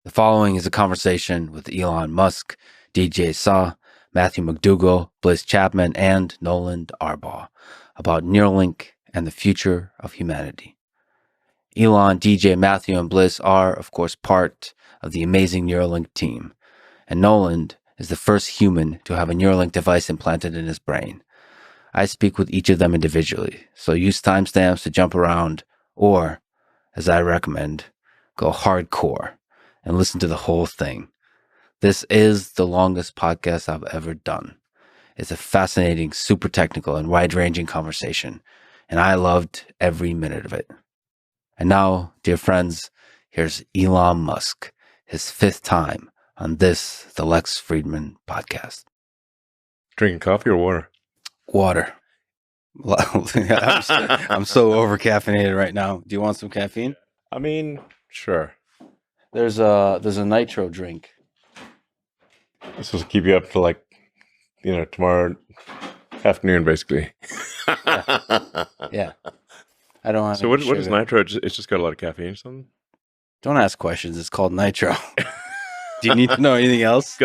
The following is a conversation with Elon Musk, DJ Saw, Matthew McDougall, Bliss Chapman, and Nolan Arbaugh about Neuralink and the future of humanity. Elon, DJ, Matthew, and Bliss are, of course, part of the amazing Neuralink team, and Nolan is the first human to have a Neuralink device implanted in his brain. I speak with each of them individually, so use timestamps to jump around, or, as I recommend, go hardcore and listen to the whole thing. This is the longest podcast I've ever done. It's a fascinating, super technical, and wide-ranging conversation, and I loved every minute of it. And now, dear friends, here's Elon Musk, his fifth time on this, the Lex Friedman podcast. Drinking coffee or water? Water. I'm so over-caffeinated right now. Do you want some caffeine? I mean, sure. There's a nitro drink. This will keep you up to tomorrow afternoon, basically. Yeah. I don't have So what is nitro? It's just got a lot of caffeine or something? Don't ask questions. It's called nitro. Do you need to know anything else?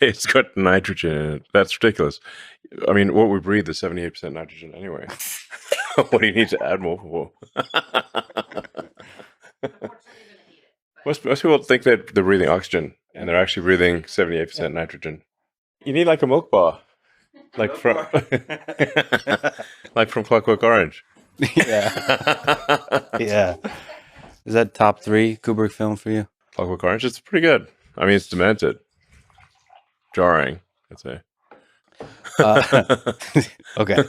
It's got nitrogen in it. That's ridiculous. I mean, what we breathe is 78% nitrogen anyway. What do you need to add more for? Most people think that they're breathing oxygen, and they're actually breathing 78% nitrogen. You need like a milk bar, like from Clockwork Orange. Yeah. Yeah. Is that top 3 Kubrick film for you? Clockwork Orange, it's pretty good. I mean, it's demented. Jarring, I'd say. Okay.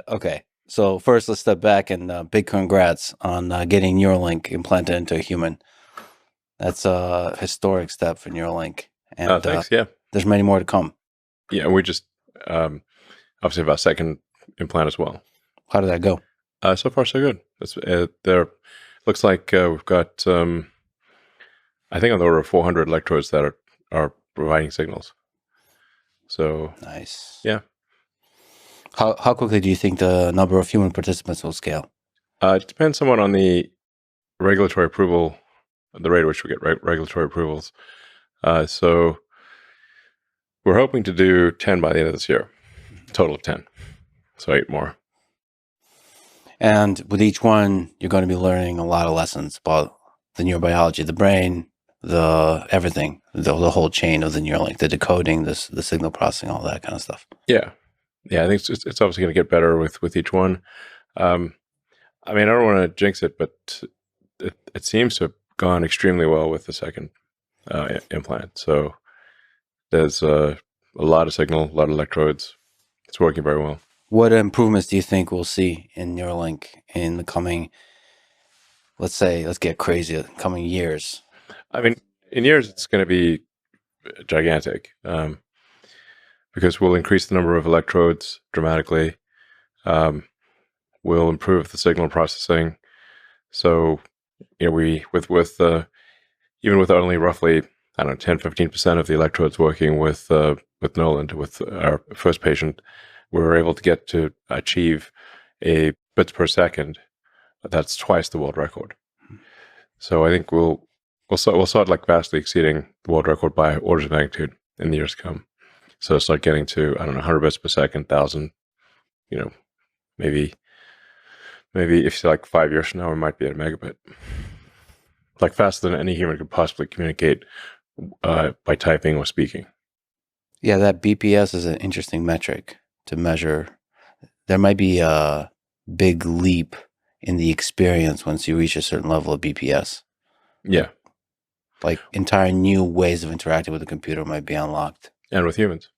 Okay. So first, let's step back and big congrats on getting Neuralink implanted into a human. That's a historic step for Neuralink. And thanks, yeah. There's many more to come. Yeah, and we just obviously have our second implant as well. How did that go? So far, so good. There looks like we've got, I think, on the order of 400 electrodes that are providing signals. So nice. Yeah. How quickly do you think the number of human participants will scale? It depends somewhat on the regulatory approval, the rate at which we get regulatory approvals. So we're hoping to do 10 by the end of this year, a total of 10. So 8 more. And with each one, you're going to be learning a lot of lessons about the neurobiology of the brain, the everything, the whole chain of the Neuralink, the decoding, the signal processing, all that kind of stuff. Yeah. I think it's obviously going to get better with each one. I mean, I don't want to jinx it, but it seems to have gone extremely well with the second implant. So there's a lot of signal, a lot of electrodes. It's working very well. What improvements do you think we'll see in Neuralink in the coming, let's get crazy, coming years? I mean, in years, it's going to be gigantic. Because we'll increase the number of electrodes dramatically. We'll improve the signal processing. So, we even with only roughly 10-15% of the electrodes working with Nolan, with our first patient, we were able to get to achieve a bits per second. That's twice the world record. So I think we'll start like vastly exceeding the world record by orders of magnitude in the years to come. So start getting to, 100 bits per second, 1,000, maybe if you like 5 years from now, we might be at a megabit. Like faster than any human could possibly communicate by typing or speaking. Yeah, that BPS is an interesting metric to measure. There might be a big leap in the experience once you reach a certain level of BPS. Yeah. Like entire new ways of interacting with the computer might be unlocked. And with humans.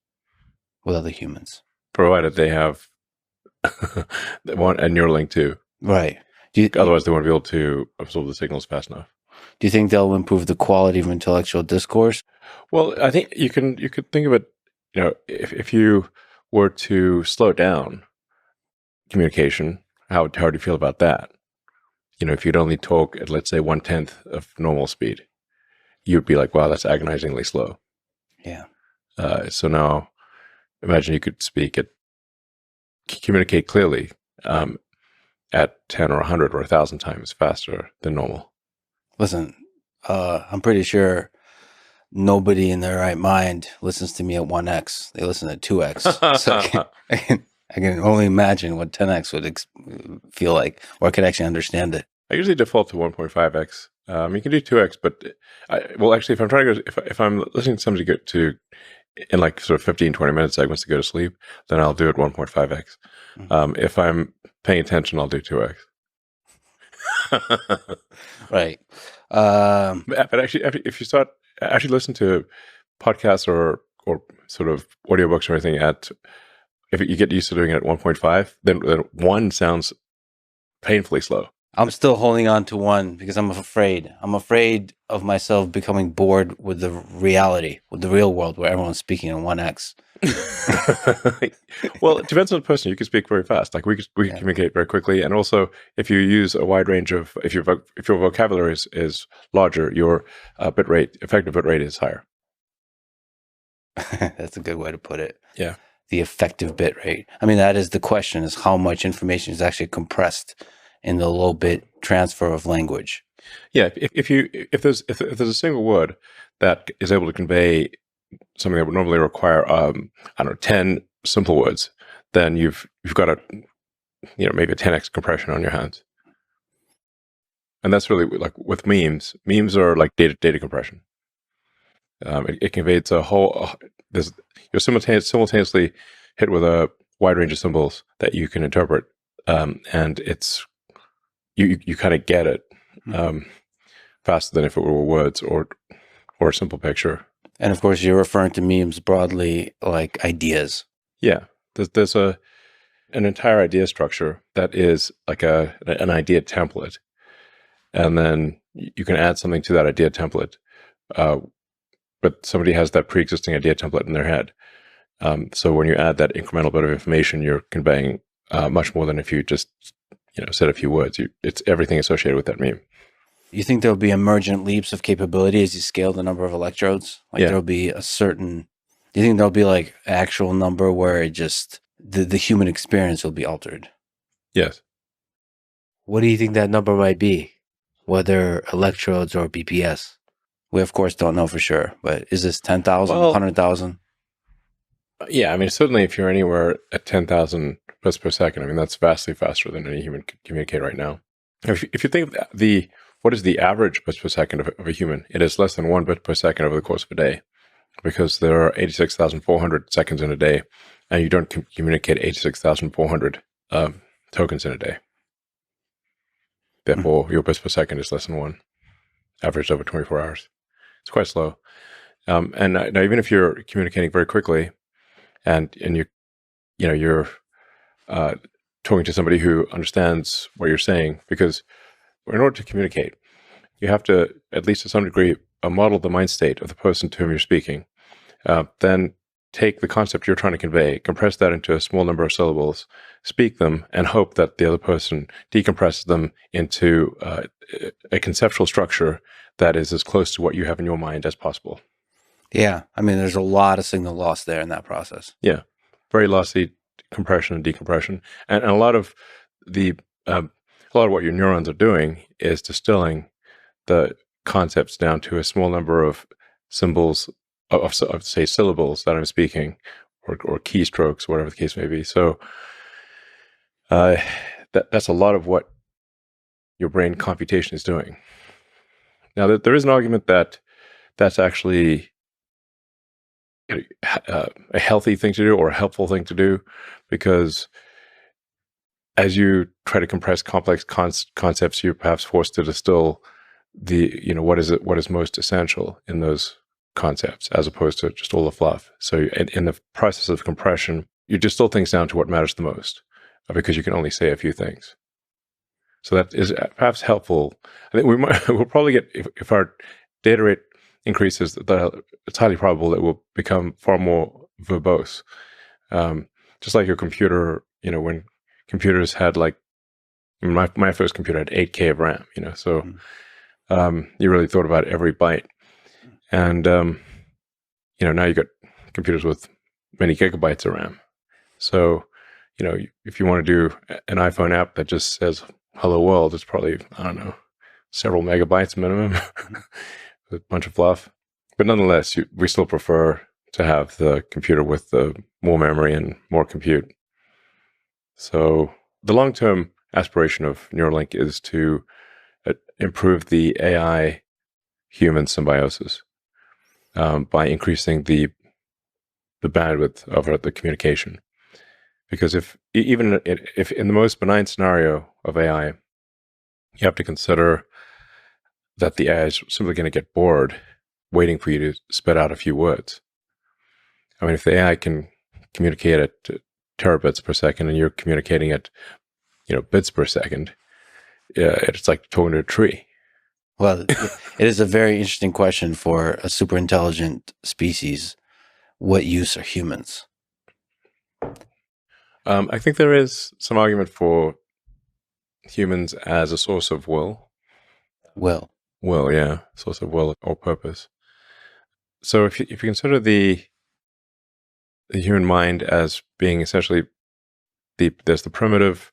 With other humans. Provided they have they want a Neuralink too. Right. Otherwise, they won't be able to absorb the signals fast enough. Do you think they'll improve the quality of intellectual discourse? Well, I think you could think of it, if you were to slow down communication, how do you feel about that? If you'd only talk at, let's say, 1/10 of normal speed, you'd be like, wow, that's agonizingly slow. Yeah. So now imagine you could communicate clearly at 10 or 100 or 1,000 times faster than normal. Listen, I'm pretty sure nobody in their right mind listens to me at 1x. They listen at 2x. So I can only imagine what 10x would feel like, or I could actually understand it. I usually default to 1.5x. You can do 2x, but actually, if I'm trying to go, if I'm listening to somebody go to in like sort of 15, 20 minute segments to go to sleep, then I'll do it 1.5x. If I'm paying attention, I'll do 2x. Right. But actually, if you start actually listen to podcasts or sort of audiobooks or anything if you get used to doing it at 1.5, then 1 sounds painfully slow. I'm still holding on to 1 because I'm afraid. I'm afraid of myself becoming bored with the reality, with the real world where everyone's speaking in 1x. Well, it depends on the person. You can speak very fast. Like we can communicate very quickly, and also if you use a wide range of if your vocabulary is larger, your effective bit rate is higher. That's a good way to put it. Yeah, the effective bit rate. I mean, that is the question: is how much information is actually compressed in the low bit transfer of language. Yeah, if there's a single word that is able to convey something that would normally require I don't know 10 simple words, then you've got a maybe a 10x compression on your hands. And that's really like with memes. Memes are like data compression. It conveys a whole. You're simultaneously hit with a wide range of symbols that you can interpret, and it's you kind of get it faster than if it were words or a simple picture. And of course, you're referring to memes broadly, like ideas. Yeah, there's an entire idea structure that is like an idea template, and then you can add something to that idea template. But somebody has that pre-existing idea template in their head. So when you add that incremental bit of information, you're conveying much more than if you just said a few words. It's everything associated with that meme. You think there'll be emergent leaps of capability as you scale the number of electrodes? Like there'll be a certain. Do you think there'll be like an actual number where it just the human experience will be altered? Yes. What do you think that number might be? Whether electrodes or BPS? We of course don't know for sure, but is this 10,000, 100,000? Yeah, I mean certainly if you're anywhere at 10,000 bits per second, I mean that's vastly faster than any human can communicate right now. If you think of what is the average bits per second of a human, it is less than 1 bit per second over the course of a day, because there are 86,400 seconds in a day, and you don't communicate 86,400 tokens in a day. Therefore, your bits per second is less than 1, averaged over 24 hours. It's quite slow. And now, even if you're communicating very quickly, and you're talking to somebody who understands what you're saying, because in order to communicate, you have to, at least to some degree, model the mind state of the person to whom you're speaking. Then take the concept you're trying to convey, compress that into a small number of syllables, speak them, and hope that the other person decompresses them into a conceptual structure that is as close to what you have in your mind as possible. Yeah, I mean, there's a lot of signal loss there in that process. Yeah, very lossy compression and decompression, and a lot of what your neurons are doing is distilling the concepts down to a small number of symbols of say syllables that I'm speaking, or keystrokes, whatever the case may be. So that's a lot of what your brain computation is doing. Now, there is an argument that that's actually a healthy thing to do or a helpful thing to do, because as you try to compress complex concepts, you're perhaps forced to distill what is most essential in those concepts, as opposed to just all the fluff. So in the process of compression, you distill things down to what matters the most, because you can only say a few things. So that is perhaps helpful. I think we'll probably get, if our data rate increases, it's highly probable that we'll become far more verbose. Just like your computer, when computers had my first computer had 8K of RAM, so you really thought about every byte. And, now you got computers with many gigabytes of RAM. So, if you want to do an iPhone app that just says "Hello World," it's probably, I don't know, several megabytes minimum, a bunch of fluff. But nonetheless, we still prefer to have the computer with the more memory and more compute. So the long-term aspiration of Neuralink is to improve the AI human symbiosis by increasing the bandwidth of the communication. Because even if in the most benign scenario of AI, you have to consider that the AI is simply going to get bored waiting for you to spit out a few words. I mean, if the AI can communicate at terabits per second and you're communicating at, bits per second, it's like talking to a tree. Well, it is a very interesting question for a super intelligent species. What use are humans? I think there is some argument for humans as a source of will. Will, Yeah, source of will or purpose. So if you consider the human mind as being essentially there's the primitive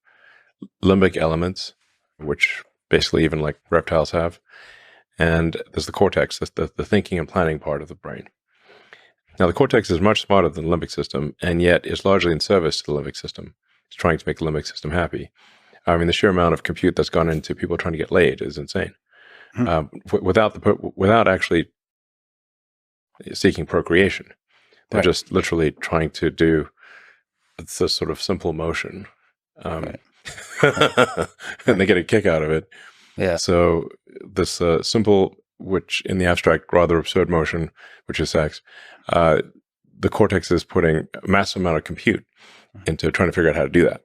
limbic elements, which basically even like reptiles have, and there's the cortex, the thinking and planning part of the brain. Now, the cortex is much smarter than the limbic system, and yet is largely in service to the limbic system. It's trying to make the limbic system happy. I mean, the sheer amount of compute that's gone into people trying to get laid is insane. Without actually seeking procreation, they're just literally trying to do this sort of simple motion, and they get a kick out of it. Yeah. So this simple, which in the abstract rather absurd motion, which is sex, the cortex is putting a massive amount of compute into trying to figure out how to do that.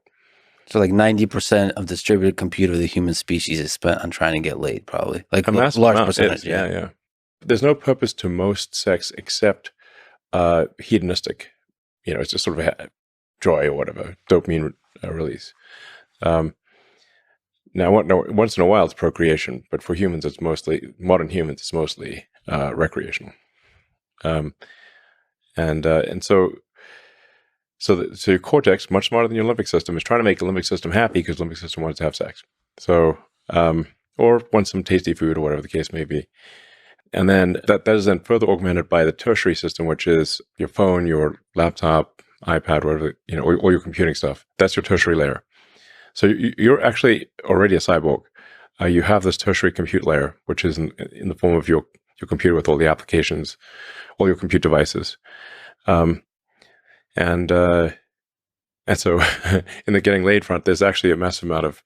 So like 90% of distributed compute of the human species is spent on trying to get laid, probably. Like a massive large amount. percentage. Yeah. There's no purpose to most sex except hedonistic. It's just sort of a joy or whatever, dopamine release. Now, once in a while, it's procreation, but for humans, modern humans, it's mostly recreational. And so your cortex, much smarter than your limbic system, is trying to make the limbic system happy because the limbic system wants to have sex. So, or wants some tasty food or whatever the case may be. And then that is then further augmented by the tertiary system, which is your phone, your laptop, iPad, whatever, all your computing stuff. That's your tertiary layer. So you're actually already a cyborg. You have this tertiary compute layer, which is in the form of your computer with all the applications, all your compute devices. And so in the getting laid front, there's actually a massive amount of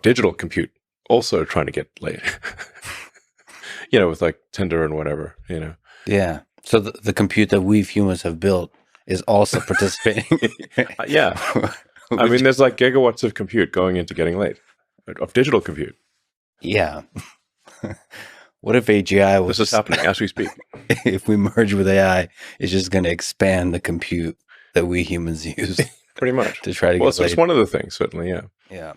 digital compute also trying to get laid. With like Tinder and whatever, Yeah. So the compute that we humans have built is also participating. Yeah. I mean, there's like gigawatts of compute going into getting laid, of digital compute. Yeah. What if AGI was... This is happening as we speak. If we merge with AI, it's just going to expand the compute that we humans use. Pretty much. To try to get laid. It's one of the things, certainly, yeah. Yeah.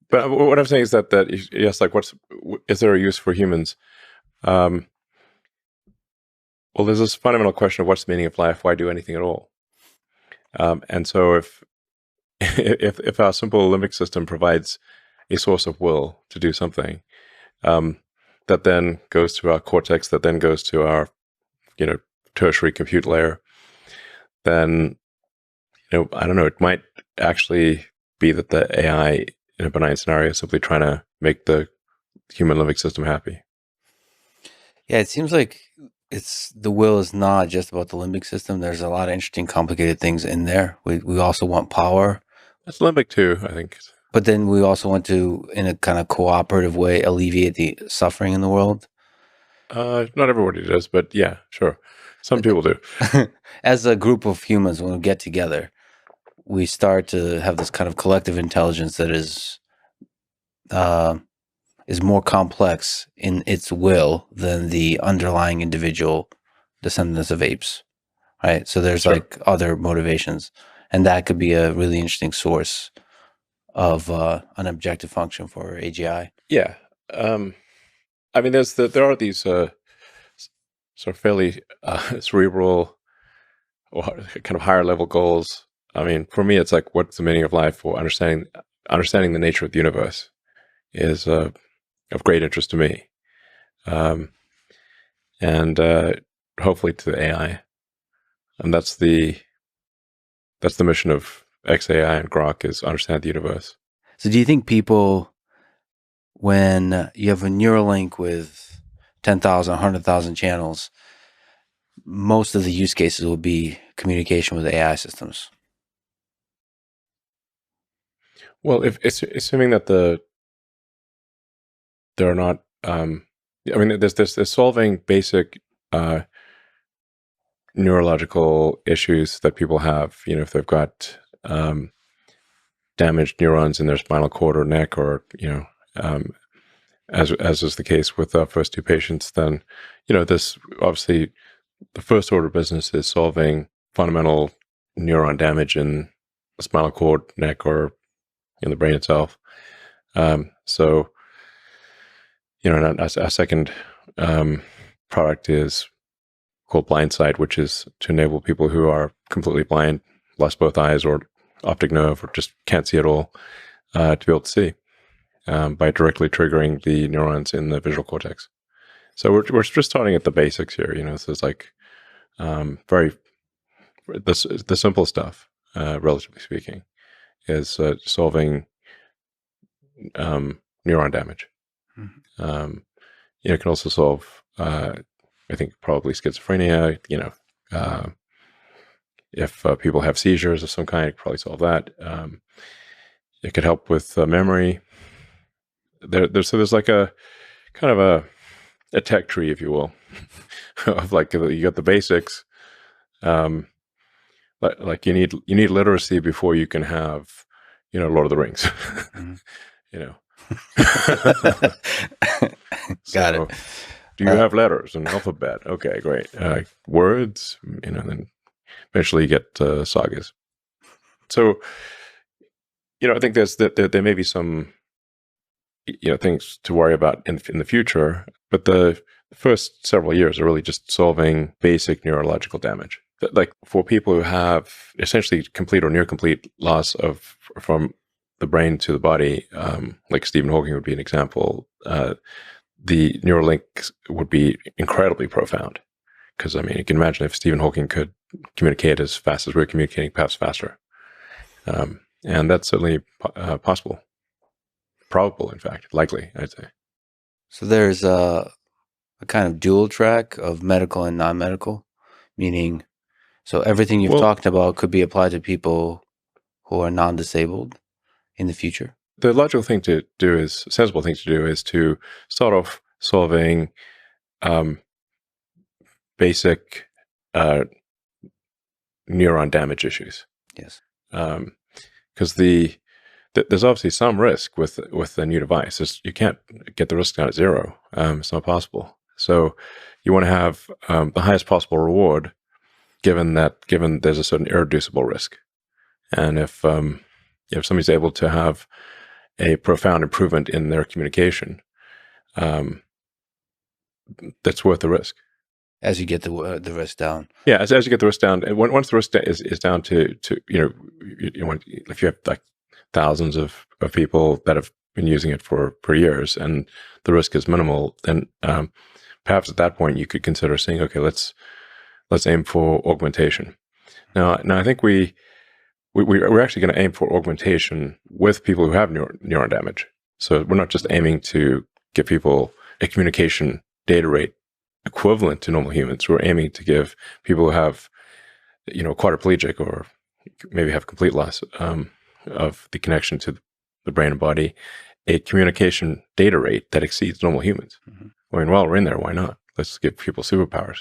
But what I'm saying is that yes, like is there a use for humans? Well, there's this fundamental question of what's the meaning of life? Why do anything at all? And so if our simple limbic system provides a source of will to do something, that then goes to our cortex, that then goes to our, tertiary compute layer, then, I don't know, it might actually be that the AI in a benign scenario is simply trying to make the human limbic system happy. Yeah, it seems like the will is not just about the limbic system. There's a lot of interesting, complicated things in there. We also want power. That's limbic too, I think. But then we also want to, in a kind of cooperative way, alleviate the suffering in the world. Not everybody does, but yeah, sure. Some people do. As a group of humans, when we get together, we start to have this kind of collective intelligence that is more complex in its will than the underlying individual descendants of apes, right? So there's like other motivations, and that could be a really interesting source of an objective function for AGI. Yeah. I mean, there are these sort of fairly cerebral or kind of higher level goals. I mean, for me, it's like, what's the meaning of life? Or understanding the nature of the universe is of great interest to me, um, and hopefully to the AI. And that's the mission of XAI and Grok, is understand the universe. So do you think people, when you have a Neuralink with 10,000, 100,000 channels, most of the use cases will be communication with AI systems? Well, if it's assuming that they're not, I mean, there's solving basic neurological issues that people have. You know, if they've got damaged neurons in their spinal cord or neck, or as is the case with our first two patients, then this obviously the first order of business is solving fundamental neuron damage in the spinal cord, neck, or in the brain itself. So, our second product is called Blindsight, which is to enable people who are completely blind, lost both eyes or optic nerve, or just can't see at all, to be able to see by directly triggering the neurons in the visual cortex. So we're just starting at the basics here. This is like very the simple stuff, relatively speaking, is solving neuron damage. Mm-hmm. It can also solve, I think, probably schizophrenia. If people have seizures of some kind, it could probably solve that. It could help with memory. There's like a kind of a tech tree, if you will, of like, you got the basics. Like you need literacy before you can have, Lord of the Rings. Mm-hmm. Got it. Do you have letters and alphabet? Okay, great. Words, then eventually you get sagas. So, I think there may be some, things to worry about in the future, but the first several years are really just solving basic neurological damage. Like for people who have essentially complete or near complete loss from the brain to the body, like Stephen Hawking would be an example. The Neuralink would be incredibly profound, because I mean, you can imagine if Stephen Hawking could communicate as fast as we're communicating, perhaps faster, and that's certainly possible, probable, in fact, likely, I'd say. So there's a kind of dual track of medical and non-medical, meaning, so everything you've talked about could be applied to people who are non-disabled in the future. The logical thing to do is, sensible thing to do is to start off solving basic neuron damage issues. Yes. Because there's obviously some risk with the new device. You can't get the risk down at zero. It's not possible. So you want to have the highest possible reward, given there's a certain irreducible risk. And if somebody's able to have a profound improvement in their communication, that's worth the risk. As you get the risk down. Yeah, as you get the risk down, and once the risk is down to if you have like thousands of people that have been using it for years, and the risk is minimal, then perhaps at that point you could consider saying, okay, let's aim for augmentation. Now I think we're actually going to aim for augmentation with people who have neuron damage. So we're not just aiming to give people a communication data rate equivalent to normal humans. We're aiming to give people who have, quadriplegic, or maybe have complete loss of the connection to the brain and body, a communication data rate that exceeds normal humans. Mm-hmm. I mean, while we're in there, why not? Let's give people superpowers.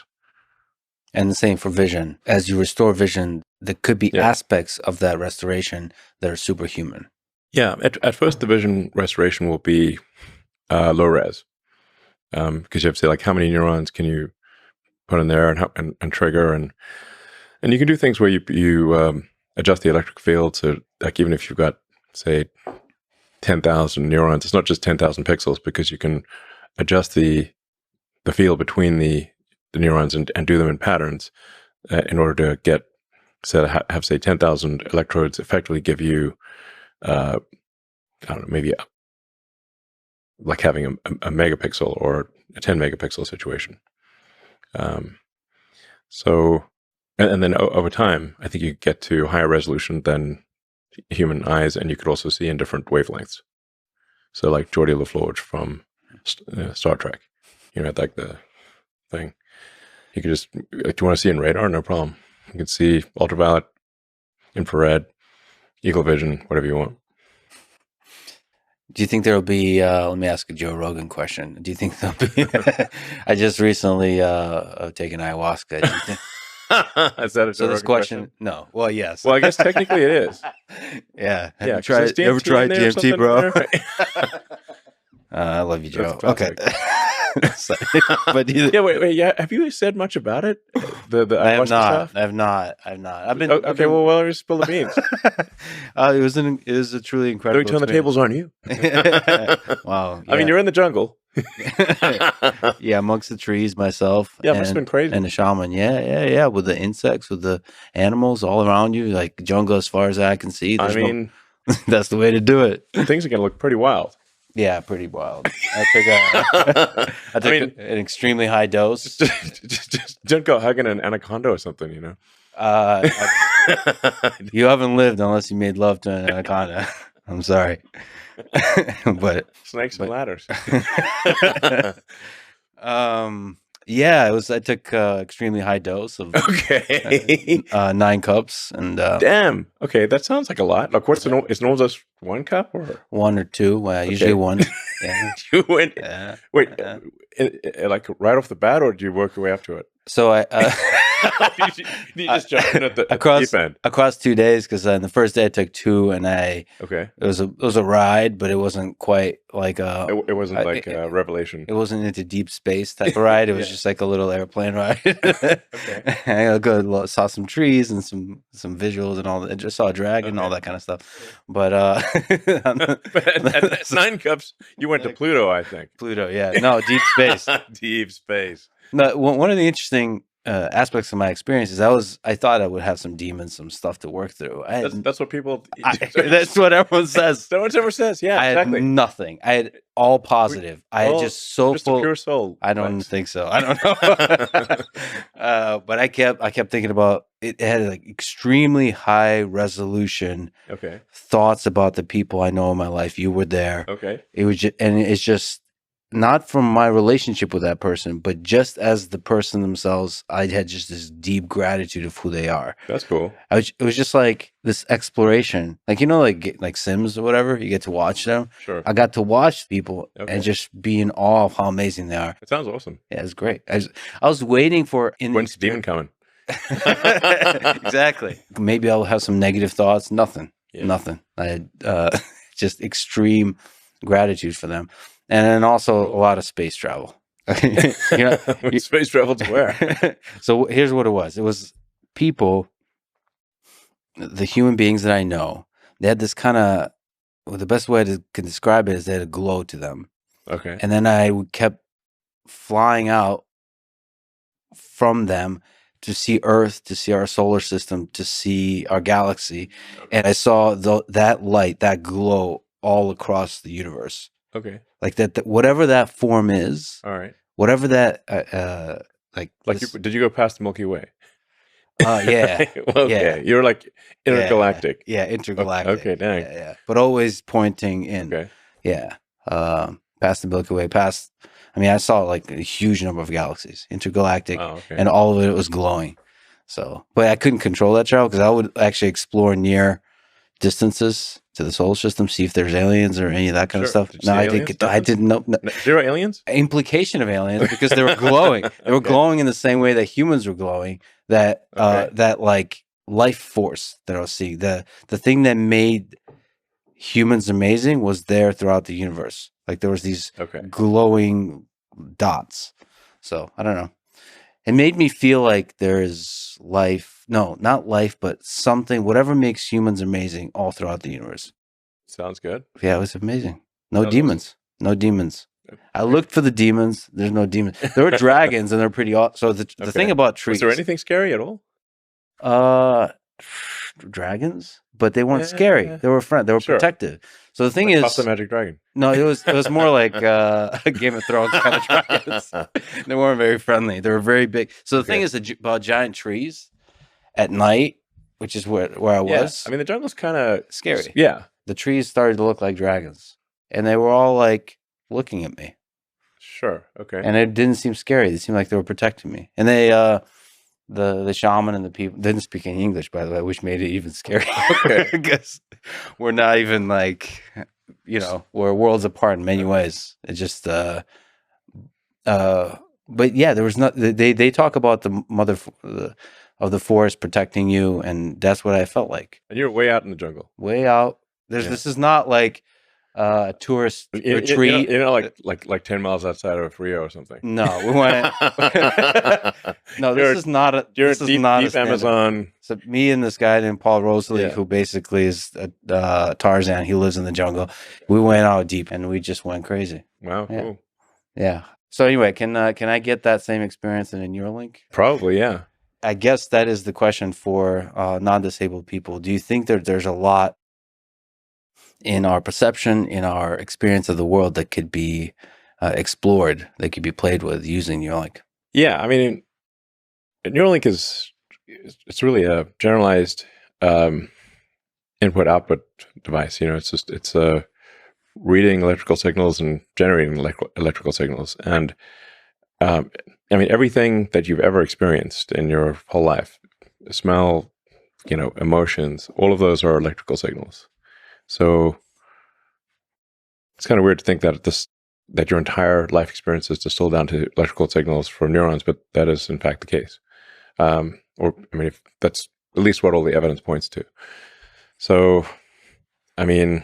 And the same for vision. As you restore vision, there could be aspects of that restoration that are superhuman. Yeah. At first, the vision restoration will be low res, because you have to say, like, how many neurons can you put in there and trigger, and you can do things where you adjust the electric field. So, like, even if you've got, say, 10,000 neurons, it's not just 10,000 pixels, because you can adjust the field between the neurons and do them in patterns in order to get so have say 10,000 electrodes effectively give you, I don't know, maybe like having a megapixel or a 10 megapixel situation. So, and then over time, I think you get to higher resolution than human eyes, and you could also see in different wavelengths. So, like Geordie LaForge from Star Trek, like the thing. You could just, like, do you want to see in radar? No problem. You can see ultraviolet, infrared, eagle vision, whatever you want. Do you think there'll be, let me ask a Joe Rogan question. Do you think there'll be, I just recently taken ayahuasca. Do you think, Is that a so this question? No. Well, yes. Well, I guess technically it is. Yeah. Have Yeah. you tried, ever tried DMT, bro? I love you, Joe. Okay. But yeah, wait. Yeah, have you said much about it? The I have not. Stuff? I have not. I've been okay. Well, why don't you spill the beans? It was a truly incredible. Don't turn the tables on you. Wow. Yeah. I mean, you're in the jungle. Yeah, amongst the trees, myself. Yeah, it must have been crazy. And the shaman. Yeah. With the insects, with the animals all around you, like jungle as far as I can see. I mean, that's the way to do it. Things are gonna look pretty wild. Yeah, pretty wild. I took an extremely high dose. Just don't go hugging an anaconda or something, You haven't lived unless you made love to an anaconda. I'm sorry. But snakes and ladders. Yeah, I took extremely high dose of 9 cups and damn. Okay, that sounds like a lot. Like, what's the is normal just 1 cup or 1 or 2? Well, usually 1. Yeah. You went wait, like right off the bat, or did you work your way up to it? So I you just jumped in at the deep end across 2 days, because the first day I took 2, and it was a ride, but it wasn't quite like it wasn't like a revelation. It wasn't into deep space type of ride. It was just like a little airplane ride. I saw some trees and some visuals and all that. I just saw a dragon and all that kind of stuff. But at 9 cups, you went to Pluto, I think. Pluto, yeah. No, deep space. Deep space. No, one of the interesting aspects of my experience is I thought I would have some demons, some stuff to work through. That's what people. That's what everyone says. No one ever says. Yeah, I exactly. had nothing. I had all positive. I had just so full. Pure soul. I don't think so. I don't know. But I kept thinking about it. It had like extremely high resolution. Thoughts about the people I know in my life. You were there. It was it's just. Not from my relationship with that person, but just as the person themselves, I had just this deep gratitude of who they are. That's cool. It was just like this exploration, like like Sims or whatever. You get to watch them. Sure. I got to watch people and just be in awe of how amazing they are. It sounds awesome. Yeah, it's great. I was waiting for when's demon coming? Exactly. Maybe I'll have some negative thoughts. Nothing. I had just extreme gratitude for them. And then also a lot of space travel. Space travel to where? So here's what it was. It was people, the human beings that I know, they had this kind of, the best way to can describe it is they had a glow to them. And then I kept flying out from them to see Earth, to see our solar system, to see our galaxy. And I saw that light, that glow all across the universe. Like that whatever that form is. All right. Whatever that did you go past the Milky Way? Yeah. Yeah. You're like intergalactic. Yeah, intergalactic. Okay, dang. Yeah. But always pointing in. Yeah. Past the Milky Way, I saw like a huge number of galaxies, intergalactic, and all of it was glowing. So, but I couldn't control that travel because I would actually explore near distances to the solar system, see if there's aliens or any of that kind of stuff. No, I didn't know. No. Zero aliens? Implication of aliens because they were glowing. They were glowing in the same way that humans were glowing. That like life force that I was seeing. The thing that made humans amazing was there throughout the universe. Like there was these glowing dots. So I don't know. It made me feel like there is life. No, not life, but something, whatever makes humans amazing all throughout the universe. Sounds good. Yeah, it was amazing. No demons. No demons. I looked for the demons. There's no demons. There were dragons, and they're pretty awesome. So the thing about trees. Was there anything scary at all? dragons, but they weren't scary. They were They were Sure. protective. So the thing Like is, Puff the Magic Dragon. no, it was more like Game of Thrones kind of dragons. They weren't very friendly. They were very big. So the thing is about giant trees at night, which is where I was. I mean, the jungle's kind of scary. Yeah. The trees started to look like dragons, and they were all like looking at me. Sure. Okay. And it didn't seem scary. They seemed like they were protecting me. And they, the shaman and the people didn't speak any English, by the way, which made it even scarier. Okay. Because we're not even like, we're worlds apart in many ways. It just, but yeah, there was not. They talk about the mother of the forest protecting you, and that's what I felt like. And you're way out in the jungle. Way out. This is not like a tourist retreat. Like 10 miles outside of Rio or something. No, we went. No, this is not a. You're this is deep, not deep Amazon. So me and this guy named Paul Rosalie, who basically is Tarzan. He lives in the jungle. We went out deep, and we just went crazy. Wow, yeah. Cool. Yeah. So anyway, can I get that same experience in a Neuralink? Probably, yeah. I guess that is the question for non-disabled people. Do you think that there's a lot in our perception, in our experience of the world that could be explored, that could be played with using Neuralink? Yeah, I mean, Neuralink it's really a generalized input-output device. It's reading electrical signals and generating electrical signals. And I mean, everything that you've ever experienced in your whole life, smell, emotions, all of those are electrical signals. So it's kind of weird to think that your entire life experience is distilled down to electrical signals from neurons, but that is in fact the case. If that's at least what all the evidence points to. So, I mean,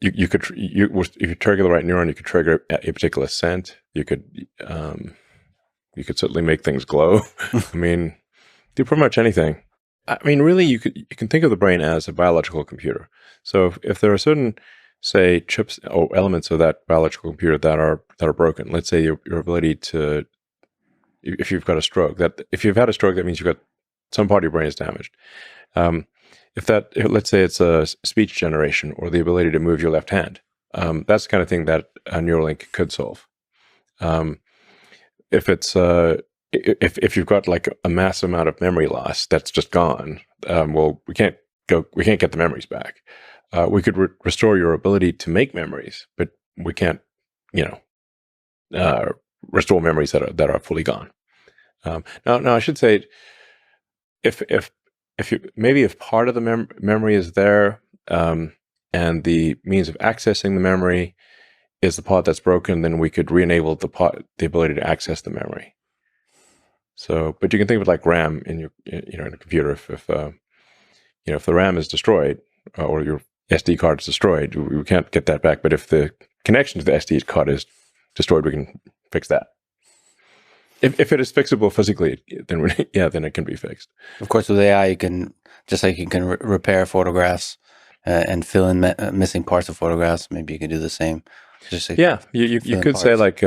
if you trigger the right neuron, you could trigger a particular scent. You could certainly make things glow. I mean, do pretty much anything. I mean, really, you can think of the brain as a biological computer. So if there are certain, say, chips or elements of that biological computer that are broken, let's say your ability to, if you've got a stroke, if you've had a stroke, that means you've got some part of your brain is damaged. Let's say it's a speech generation or the ability to move your left hand, that's the kind of thing that a Neuralink could solve. If you've got like a massive amount of memory loss that's just gone, well, we can't get the memories back. We could restore your ability to make memories, but we can't, restore memories that are fully gone. Now I should say, if part of the memory is there, and the means of accessing the memory is the part that's broken, then we could re-enable the ability to access the memory. So, but you can think of it like RAM in in a computer. If the RAM is destroyed or your SD card is destroyed, we can't get that back. But if the connection to the SD card is destroyed, we can fix that. If it is fixable physically, then it can be fixed. Of course, with AI, you can repair photographs and fill in missing parts of photographs. Maybe you can do the same. You could say like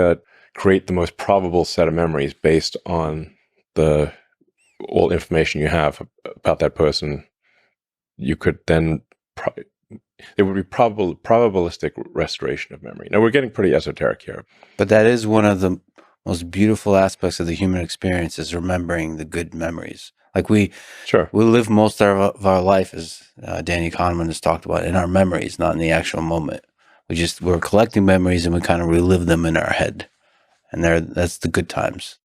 create the most probable set of memories based on all information you have about that person. You could then it would be probabilistic restoration of memory. Now we're getting pretty esoteric here, but that is one of the most beautiful aspects of the human experience, is remembering the good memories. Like we live most of our life, as Danny Kahneman has talked about, in our memories, not in the actual moment. We're collecting memories and we kind of relive them in our head. And that's the good times.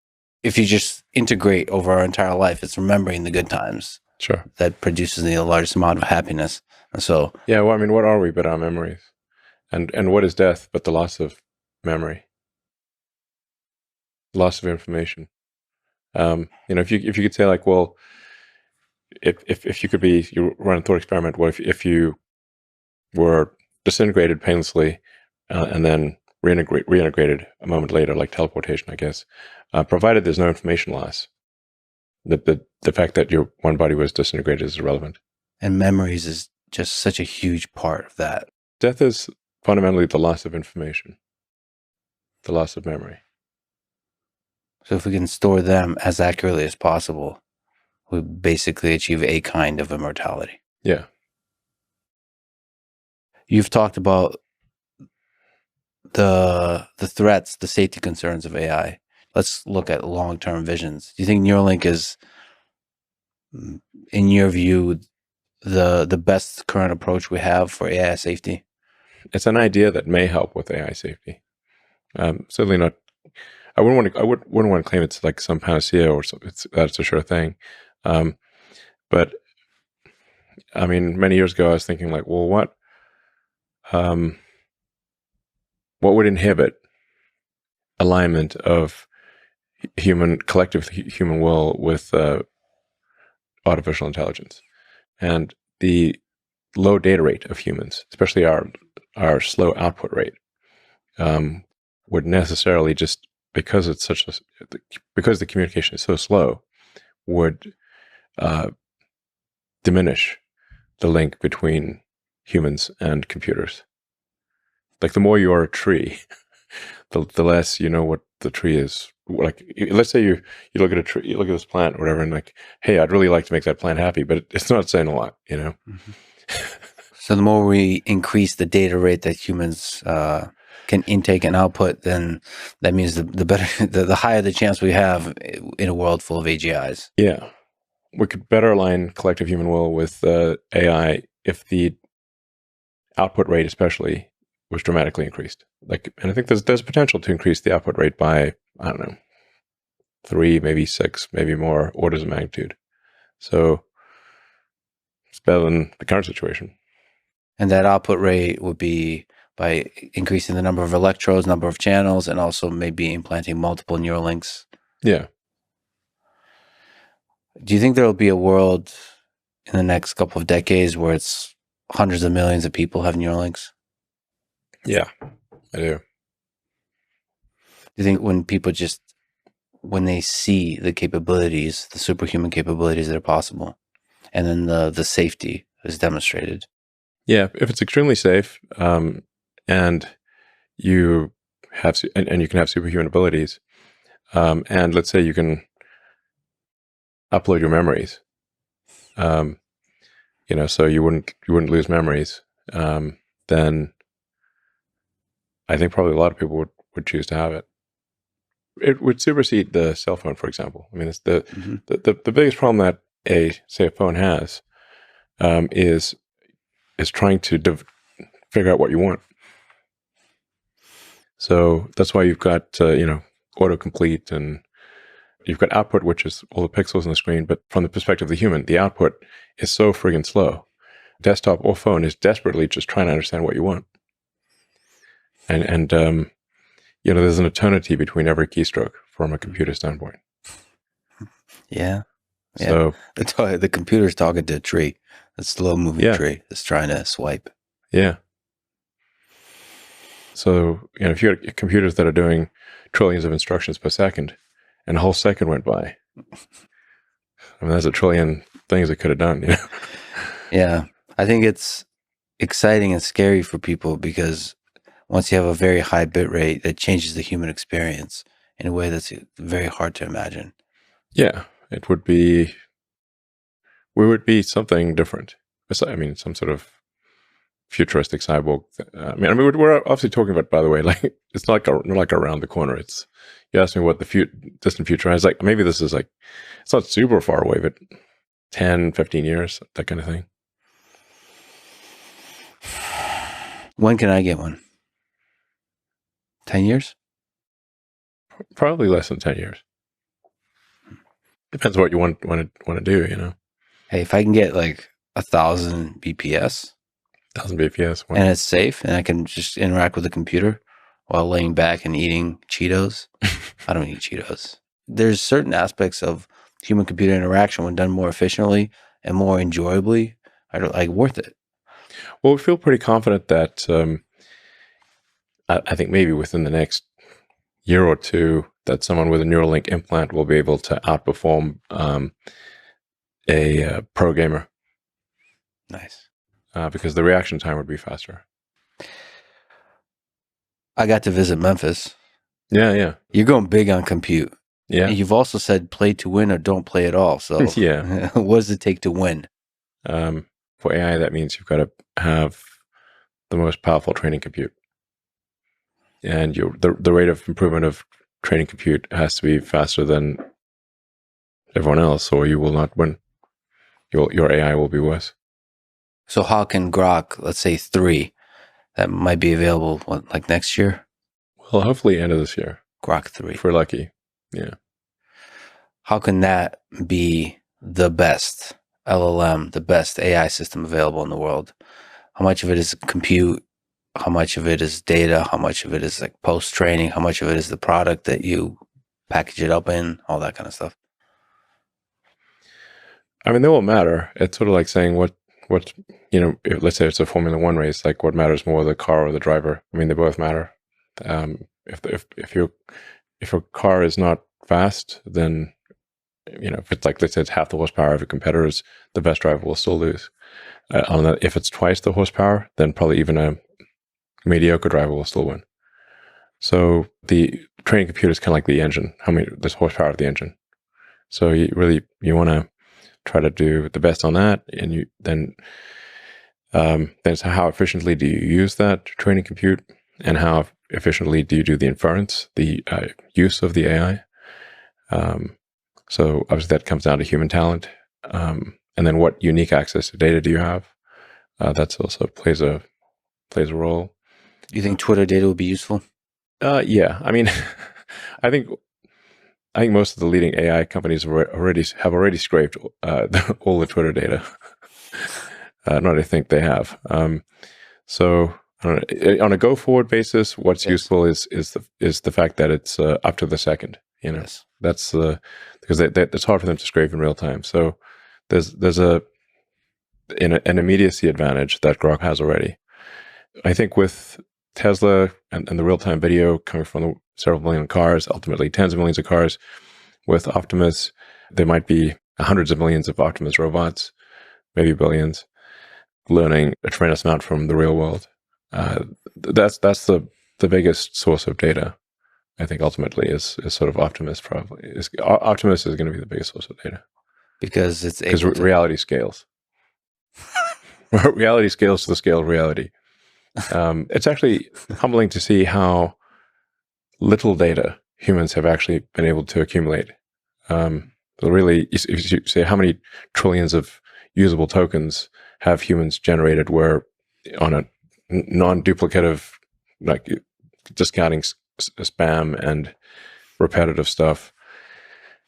If you just integrate over our entire life, it's remembering the good times. Sure. That produces the largest amount of happiness. And so, yeah, well, I mean, what are we but our memories? And what is death but the loss of memory? Loss of information. If you could say like, well, if you could you run a thought experiment, what if you were disintegrated painlessly and then reintegrated a moment later, like teleportation, I guess, provided there's no information loss. The fact that your one body was disintegrated is irrelevant. And memories is just such a huge part of that. Death is fundamentally the loss of information, the loss of memory. So if we can store them as accurately as possible, we basically achieve a kind of immortality. Yeah. You've talked about the threats, the safety concerns of AI. Let's look at long-term visions. Do you think Neuralink is, in your view, the best current approach we have for AI safety? It's an idea that may help with AI safety. Certainly not. I wouldn't want to claim it's like some panacea or something. That's a sure thing. But I mean, many years ago, I was thinking like, well, what would inhibit alignment of collective human will with artificial intelligence? And the low data rate of humans, especially our slow output rate, would necessarily, just because because the communication is so slow, would diminish the link between humans and computers. Like the more you are a tree, the less you know what the tree is. Like, let's say you look at a tree, you look at this plant or whatever, and like, hey, I'd really like to make that plant happy, but it's not saying a lot, you know? Mm-hmm. So the more we increase the data rate that humans can intake and output, then that means the better, the higher the chance we have in a world full of AGIs. Yeah. We could better align collective human will with AI if the output rate especially was dramatically increased. And I think there's potential to increase the output rate by, I don't know, 3, maybe 6, maybe more orders of magnitude. So it's better than the current situation. And that output rate would be by increasing the number of electrodes, number of channels, and also maybe implanting multiple Neuralinks. Yeah. Do you think there will be a world in the next couple of decades where it's hundreds of millions of people have Neuralinks? Yeah, I do. Do you think when they see the capabilities, the superhuman capabilities that are possible, and then the safety is demonstrated? Yeah, if it's extremely safe, and you have and you can have superhuman abilities, and let's say you can upload your memories, so you wouldn't lose memories, then I think probably a lot of people would choose to have it. It would supersede the cell phone, for example. I mean, it's the biggest problem that a phone has, is trying to figure out what you want. So that's why you've got autocomplete, and you've got output, which is all the pixels on the screen. But from the perspective of the human, the output is so friggin' slow. Desktop or phone is desperately just trying to understand what you want. And there's an eternity between every keystroke from a computer standpoint. Yeah. So the computer's talking to a tree, a slow moving tree that's trying to swipe. Yeah. So, if you got computers that are doing trillions of instructions per second, and a whole second went by, I mean, that's a trillion things it could have done, Yeah. I think it's exciting and scary for people because once you have a very high bit rate, that changes the human experience in a way that's very hard to imagine. Yeah. We would be something different. I mean, some sort of futuristic cyborg. I mean, we're obviously talking about, by the way, like, it's not like around the corner. You asked me what the distant future is. Like, maybe this is like, it's not super far away, but 10, 15 years, that kind of thing. When can I get one? 10 years? Probably less than 10 years. Depends what you want to do, Hey, if I can get like 1,000 BPS. 1,000 BPS. And it's safe, and I can just interact with the computer while laying back and eating Cheetos. I don't eat Cheetos. There's certain aspects of human-computer interaction when done more efficiently and more enjoyably are like worth it. Well, we feel pretty confident that I think maybe within the next year or two that someone with a Neuralink implant will be able to outperform a pro gamer. Nice. Because the reaction time would be faster. I got to visit Memphis. Yeah. You're going big on compute. Yeah. You've also said play to win or don't play at all. So Yeah. what does it take to win? For AI, that means you've got to have the most powerful training compute. And the rate of improvement of training compute has to be faster than everyone else, or you will not win. Your AI will be worse. So how can Grok, let's say 3, that might be available, like next year? Well, hopefully end of this year, Grok 3. if we're lucky. Yeah. How can that be the best LLM, the best AI system available in the world? How much of it is compute? How much of it is data? How much of it is like post-training? How much of it is the product that you package it up in? All that kind of stuff. I mean, they won't matter. It's sort of like saying what let's say it's a Formula One race, like what matters more, the car or the driver? I mean, they both matter. If your car is not fast, then if it's like, let's say it's half the horsepower of your competitors, the best driver will still lose. On that, if it's twice the horsepower, then probably even a mediocre driver will still win. So the training computer is kind of like the engine. There's horsepower of the engine. So you want to try to do the best on that, and then so how efficiently do you use that training compute, and how efficiently do you do the inference, the use of the AI? So obviously that comes down to human talent, and then what unique access to data do you have? That's also plays a role. You think Twitter data would be useful? Yeah, I mean, I think most of the leading AI companies have already scraped all the Twitter data. Not I think they have. So on a go forward basis, what's useful is the fact that it's up to the second. Yes. That's because it's hard for them to scrape in real time. So there's an immediacy advantage that Grok has already. I think with Tesla and the real time video coming from the several million cars, ultimately tens of millions of cars, with Optimus, there might be hundreds of millions of Optimus robots, maybe billions, learning a tremendous amount from the real world. That's the biggest source of data. I think ultimately is sort of Optimus. Optimus is going to be the biggest source of data because reality scales. Reality scales to the scale of reality. It's actually humbling to see how little data humans have actually been able to accumulate. Really, if you say how many trillions of usable tokens have humans generated, where on a non-duplicative, like discounting spam and repetitive stuff,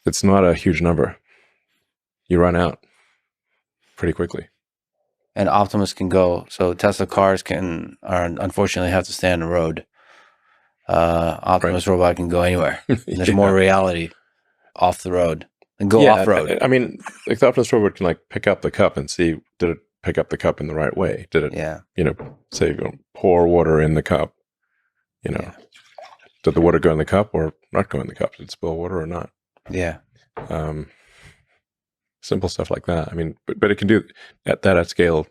it's not a huge number. You run out pretty quickly. And Optimus can go. So Tesla cars unfortunately have to stay on the road. Optimus robot can go anywhere. There's more reality off the road and go off road. I mean, like the Optimus robot can like pick up the cup and see, did it pick up the cup in the right way? Did it, say, pour water in the cup? Did the water go in the cup or not go in the cup? Did it spill water or not? Yeah. Simple stuff like that. I mean, but it can do at scale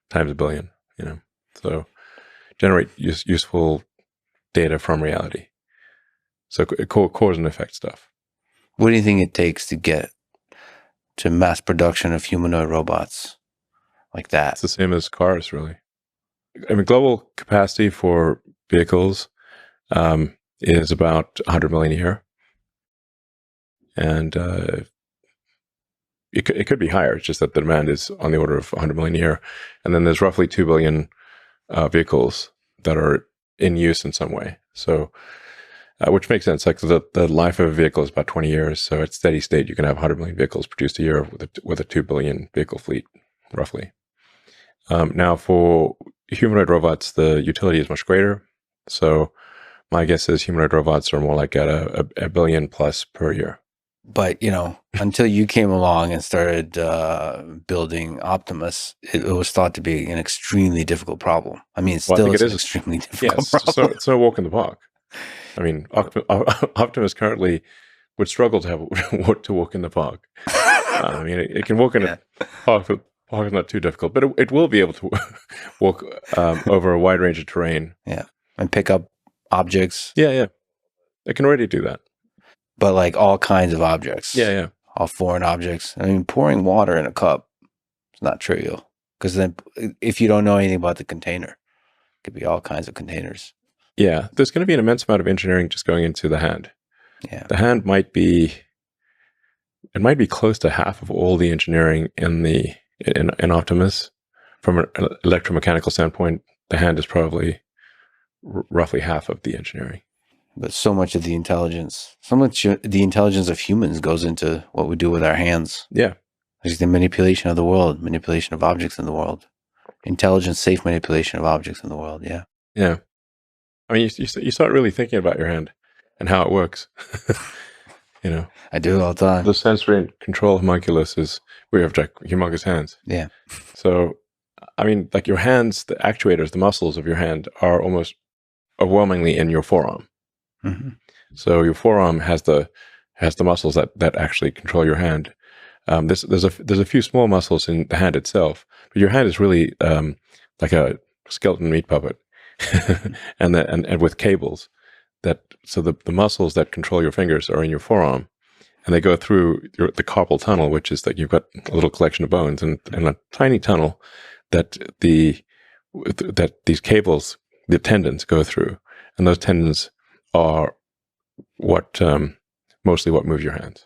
times a billion, so generate useful data from reality. So cause and effect stuff. What do you think it takes to get to mass production of humanoid robots like that? It's the same as cars, really. I mean, global capacity for vehicles is about 100 million a year. And it could be higher. It's just that the demand is on the order of 100 million a year. And then there's roughly 2 billion vehicles that are in use in some way. So, which makes sense. Like the life of a vehicle is about 20 years. So at steady state, you can have 100 million vehicles produced a year with a 2 billion vehicle fleet, roughly. Now, for humanoid robots, the utility is much greater. So my guess is humanoid robots are more like at a billion plus per year. But, until you came along and started building Optimus, it was thought to be an extremely difficult problem. I mean, it is an extremely difficult problem. So it's no walk in the park. I mean, Optimus currently would struggle to walk in the park. I mean, it can walk in a park, but park is not too difficult. But it will be able to walk over a wide range of terrain. Yeah, and pick up objects. Yeah. It can already do that. but like all kinds of objects. Yeah. All foreign objects. I mean, pouring water in a cup is not trivial, because then if you don't know anything about the container, it could be all kinds of containers. Yeah. There's going to be an immense amount of engineering just going into the hand. Yeah. The hand might be close to half of all the engineering in Optimus. From an electromechanical standpoint, the hand is probably roughly half of the engineering. But so much of the intelligence of humans goes into what we do with our hands. Yeah. There's the manipulation of the world, manipulation of objects in the world, intelligent, safe manipulation of objects in the world. Yeah. Yeah. I mean, you start really thinking about your hand and how it works. You know, I do all the time. the sensory and control homunculus is we have like humongous hands. Yeah. So, I mean, like your hands, the actuators, the muscles of your hand are almost overwhelmingly in your forearm. Mm-hmm. So your forearm has the muscles that actually control your hand. There's a few small muscles in the hand itself, but your hand is really like a skeleton meat puppet, and with cables. So the muscles that control your fingers are in your forearm, and they go through the carpal tunnel, which is that you've got a little collection of bones and a tiny tunnel that these cables, the tendons, go through, and those tendons are mostly what move your hands.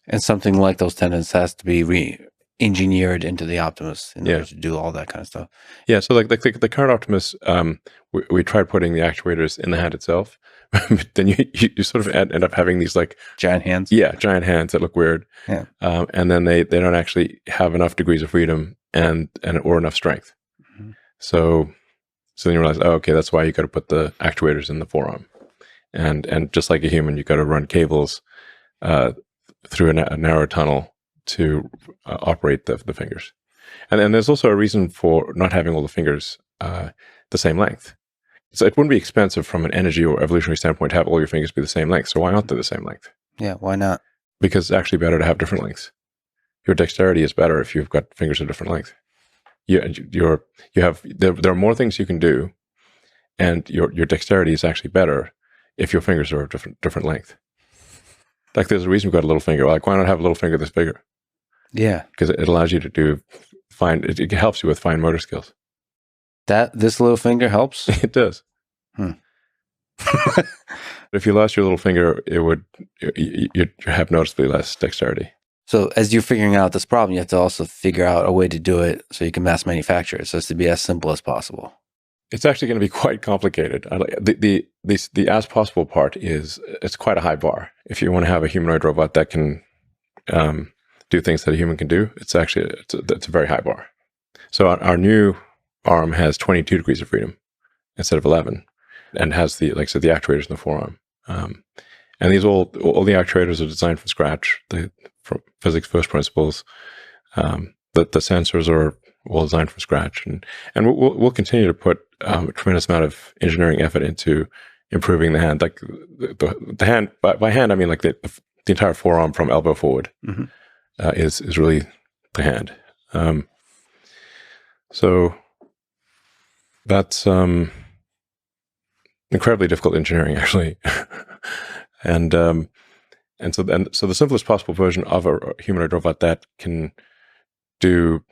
And something like those tendons has to be re-engineered into the Optimus in order to do all that kind of stuff. Yeah, so like the current Optimus, we tried putting the actuators in the hand itself, but then you sort of end up having these like giant hands. Yeah, giant hands that look weird. Yeah, and then they don't actually have enough degrees of freedom or enough strength. Mm-hmm. So then you realize, oh, okay, that's why you got to put the actuators in the forearm, and just like a human, you got to run cables through a narrow tunnel to operate the fingers. And then there's also a reason for not having all the fingers the same length. So it wouldn't be expensive from an energy or evolutionary standpoint to have all your fingers be the same length. So why aren't they the same length? Yeah, why not? Because it's actually better to have different lengths. Your dexterity is better if you've got fingers of different length. There are more things you can do, and your dexterity is actually better if your fingers are of different length. Like there's a reason we've got a little finger. Like why not have a little finger that's bigger? Yeah, because it allows you to do fine. It helps you with fine motor skills. This little finger helps? It does. If you lost your little finger, you'd have noticeably less dexterity. So as you're figuring out this problem, you have to also figure out a way to do it so you can mass manufacture it. So it's to be as simple as possible. It's actually going to be quite complicated. The as possible part is it's quite a high bar. If you want to have a humanoid robot that can do things that a human can do, it's a very high bar. So our new arm has 22 degrees of freedom instead of 11, and has the actuators in the forearm. And these all the actuators are designed from scratch, from physics first principles. The sensors are all designed from scratch, and we'll continue to put a tremendous amount of engineering effort into improving the hand. Like the hand, by hand I mean like the entire forearm from elbow forward. Mm-hmm. Is really the hand. So that's incredibly difficult engineering, actually. and so the simplest possible version of a humanoid robot that can do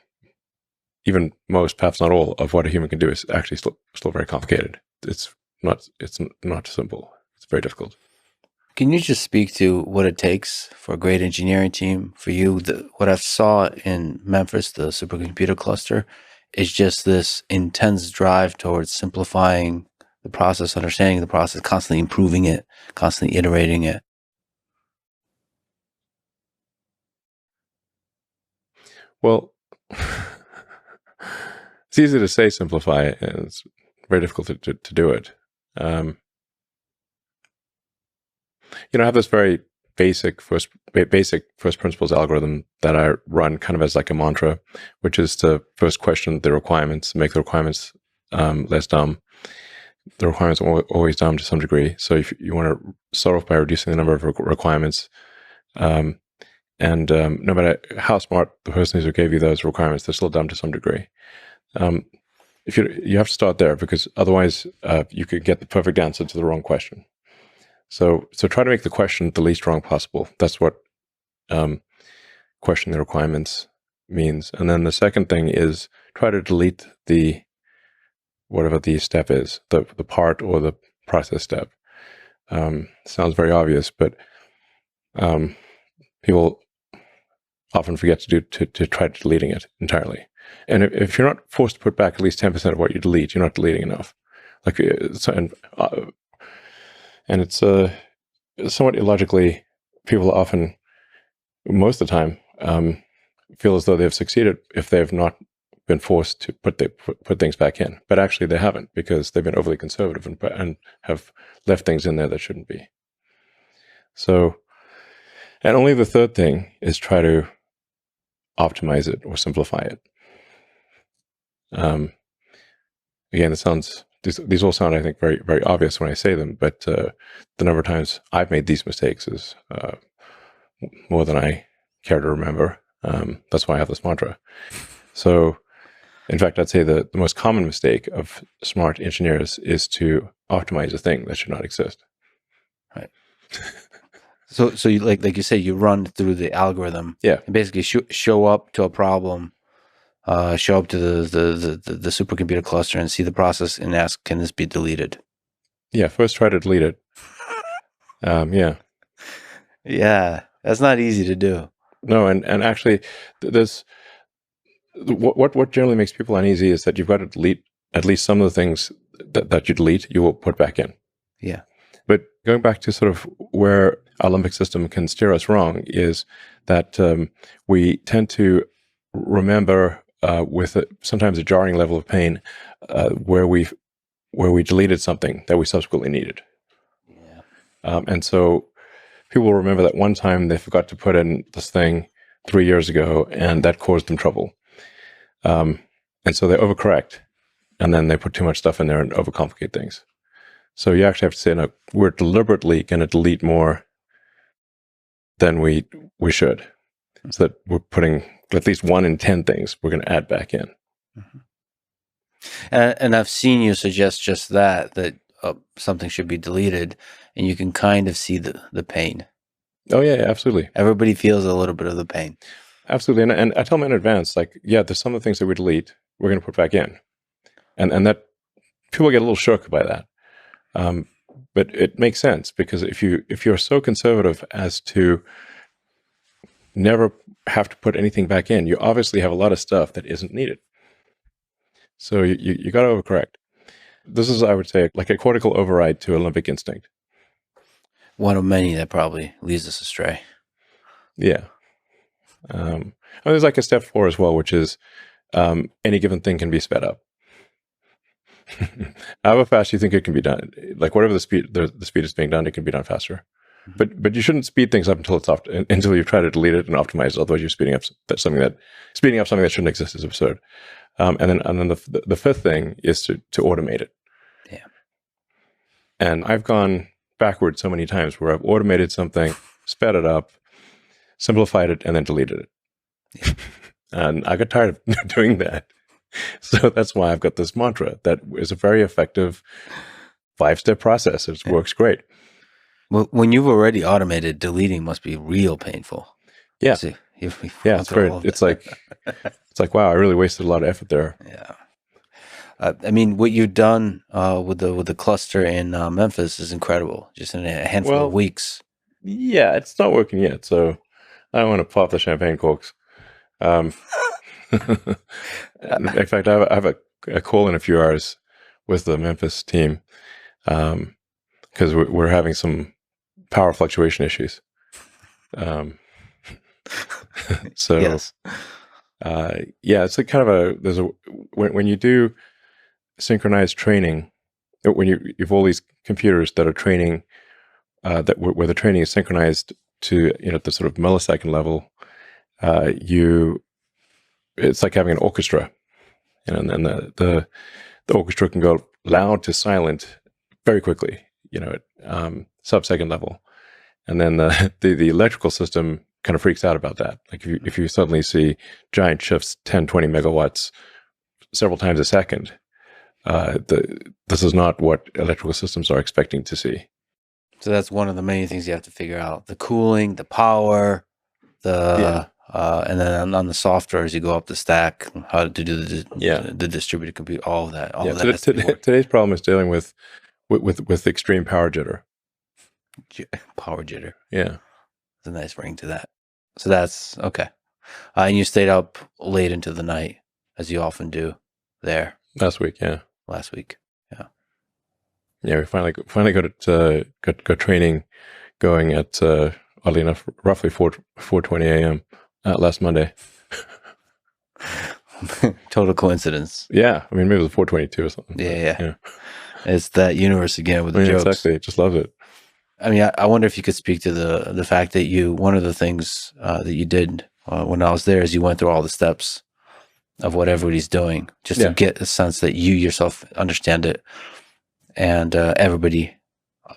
even most, perhaps not all, of what a human can do is actually still very complicated. It's not simple. It's very difficult. Can you just speak to what it takes for a great engineering team? For you, what I saw in Memphis, the supercomputer cluster, is just this intense drive towards simplifying the process, understanding the process, constantly improving it, constantly iterating it. Well, it's easy to say simplify it, and it's very difficult to do it. I have this very basic first principles algorithm that I run kind of as like a mantra, which is to first question the requirements, make the requirements less dumb. The requirements are always dumb to some degree. So if you want to start off by reducing the number of requirements, and no matter how smart the person is who gave you those requirements, they're still dumb to some degree. If you have to start there, because otherwise you could get the perfect answer to the wrong question. So try to make the question the least wrong possible. That's what question the requirements means. And then the second thing is try to delete the whatever the step is, the part or the process step. Sounds very obvious, but people often forget to try deleting it entirely. And if you're not forced to put back at least 10% of what you delete, you're not deleting enough. Like, and it's somewhat illogically, people often, most of the time, feel as though they've succeeded if they've not been forced to put things back in. But actually they haven't, because they've been overly conservative and have left things in there that shouldn't be. So, and only the third thing is try to optimize it or simplify it. Again, these all sound, I think, very, very obvious when I say them, but the number of times I've made these mistakes is more than I care to remember. That's why I have this mantra. So, in fact, I'd say the most common mistake of smart engineers is to optimize a thing that should not exist. Right. So you, like you say, you run through the algorithm. Yeah. And basically show up to a problem, show up to the supercomputer cluster and see the process and ask, can this be deleted? Yeah. First, try to delete it. Yeah. Yeah. That's not easy to do. No, and actually, there's what generally makes people uneasy is that you've got to delete at least some of the things that you delete, you will put back in. Yeah. But going back to sort of where our limbic system can steer us wrong is that we tend to remember with sometimes a jarring level of pain where we deleted something that we subsequently needed. Yeah. And so people will remember that one time they forgot to put in this thing 3 years ago, and that caused them trouble. And so they overcorrect, and then they put too much stuff in there and overcomplicate things. So you actually have to say, no, we're deliberately going to delete more than we should. So that we're putting at least 1 in 10 things we're going to add back in. Mm-hmm. And I've seen you suggest just that something should be deleted, and you can kind of see the pain. Oh, yeah, absolutely. Everybody feels a little bit of the pain. Absolutely. And I tell them in advance, like, yeah, there's some of the things that we delete, we're going to put back in. And that people get a little shook by that. But it makes sense, because if you're so conservative as to never have to put anything back in, you obviously have a lot of stuff that isn't needed. So you got to overcorrect. This is, I would say, like a cortical override to a limbic instinct. One of many that probably leads us astray. Yeah. There's like a step 4 as well, which is any given thing can be sped up. However fast you think it can be done, like whatever the speed is being done, it can be done faster. Mm-hmm. But you shouldn't speed things up until you try to delete it and optimize it. Otherwise, you're speeding up something that shouldn't exist is absurd. And then the fifth thing is to automate it. Yeah. And I've gone backwards so many times where I've automated something, sped it up, simplified it, and then deleted it. Yeah. And I got tired of doing that. So that's why I've got this mantra that is a very effective 5-step process. It works great. Well, when you've already automated, deleting must be real painful. Yeah. Yeah, it's great. It's like, wow, I really wasted a lot of effort there. Yeah. I mean, what you've done with the cluster in Memphis is incredible. Just in a handful of weeks. Yeah, it's not working yet, so I don't want to pop the champagne corks. In fact, I have a call in a few hours with the Memphis team because we're having some power fluctuation issues. So, yes. Yeah, it's like kind of when you do synchronized training, when you've all these computers that are training, where the training is synchronized to the sort of millisecond level, it's like having an orchestra, and the orchestra can go loud to silent very quickly, at sub-second level, and then the electrical system kind of freaks out about that. Like if you suddenly see giant shifts 10, 20 megawatts several times a second, this is not what electrical systems are expecting to see. So that's one of the main things you have to figure out: the cooling, the power, and then on the software as you go up the stack, how to do the distributed compute, all of that. All of that has to be worked. Today's problem is dealing with extreme power jitter. Power jitter. Yeah. There's a nice ring to that. So that's okay. And you stayed up late into the night, as you often do there. Last week, yeah. Last week, yeah. Yeah, we finally got training going at oddly enough, roughly 4:20 a.m. Last Monday. Total coincidence. Yeah, I mean maybe it was 4:22 or something. Yeah. It's that universe again with the jokes. Exactly, just love it. I mean, I wonder if you could speak to the fact that one of the things that you did when I was there is you went through all the steps of what everybody's doing just to get a sense that you yourself understand it and everybody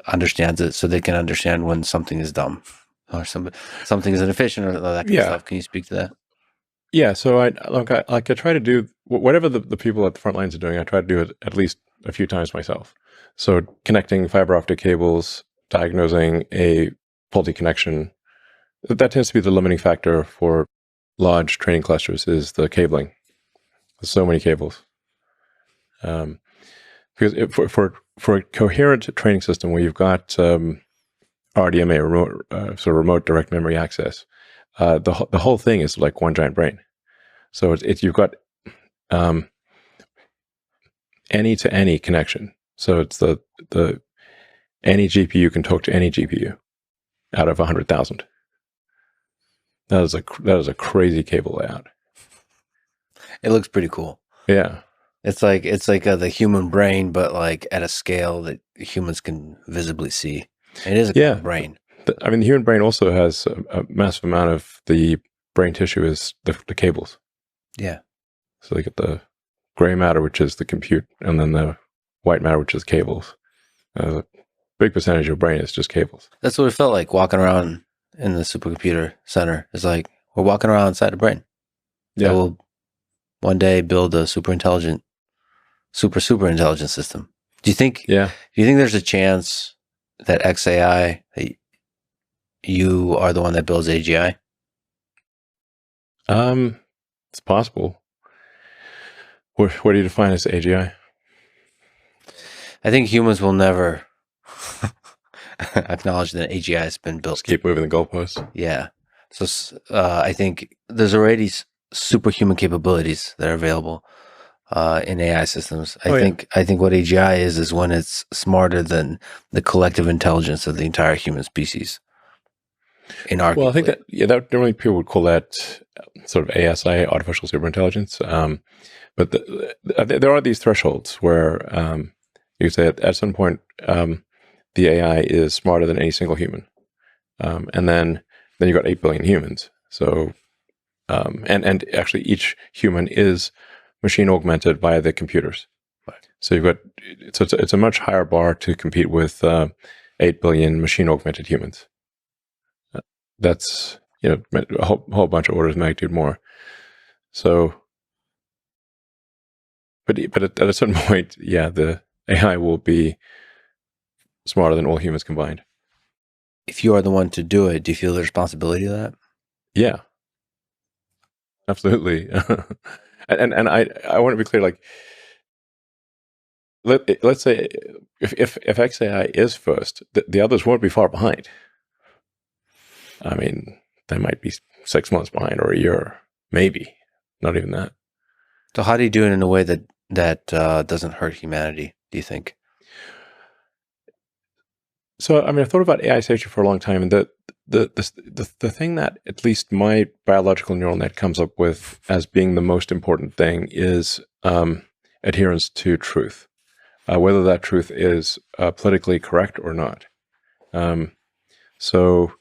understands it so they can understand when something is dumb or something is inefficient or that kind of stuff. Can you speak to that? Yeah, so I try to do whatever the people at the front lines are doing, I try to do it at least a few times myself. So connecting fiber optic cables, diagnosing a faulty connection, that tends to be the limiting factor for large training clusters is the cabling. There's so many cables. Because for a coherent training system where you've got RDMA, remote direct memory access, the whole thing is like one giant brain. So it's you've got any to any connection. So it's the any GPU can talk to any GPU out of 100,000. That is a crazy cable layout. It looks pretty cool. Yeah. It's like the human brain, but like at a scale that humans can visibly see. It is a cool brain. I mean, the human brain also has a massive amount of the brain tissue is the cables. Yeah. So they get the gray matter, which is the compute, and then the white matter, which is cables. A big percentage of your brain is just cables. That's what it felt like walking around in the supercomputer center. It's like we're walking around inside a brain. Yeah. We'll one day build a super intelligent system. Do you think? Yeah. Do you think there's a chance that XAI, that you are the one that builds AGI? It's possible. What do you define as AGI? I think humans will never acknowledge that AGI has been built. Just keep moving the goalposts. Yeah. So I think there's already superhuman capabilities that are available in AI systems. I think what AGI is when it's smarter than the collective intelligence of the entire human species. Well, I think that generally people would call that sort of ASI, artificial superintelligence. But there are these thresholds where you could say at some point the AI is smarter than any single human, and then you've got 8 billion humans. So and actually each human is machine augmented by the computers. Right. So you've got it's a much higher bar to compete with 8 billion machine augmented humans. That's a whole bunch of orders of magnitude more. So, but at a certain point, the AI will be smarter than all humans combined. If you are the one to do it, do you feel the responsibility of that? Yeah, absolutely. and I want to be clear. Like, let's say if XAI is first, the others won't be far behind. I mean, they might be 6 months behind or a year, maybe. Not even that. So how do you do it in a way that doesn't hurt humanity, do you think? So, I mean, I've thought about AI safety for a long time, and the thing that at least my biological neural net comes up with as being the most important thing is adherence to truth, whether that truth is politically correct or not. So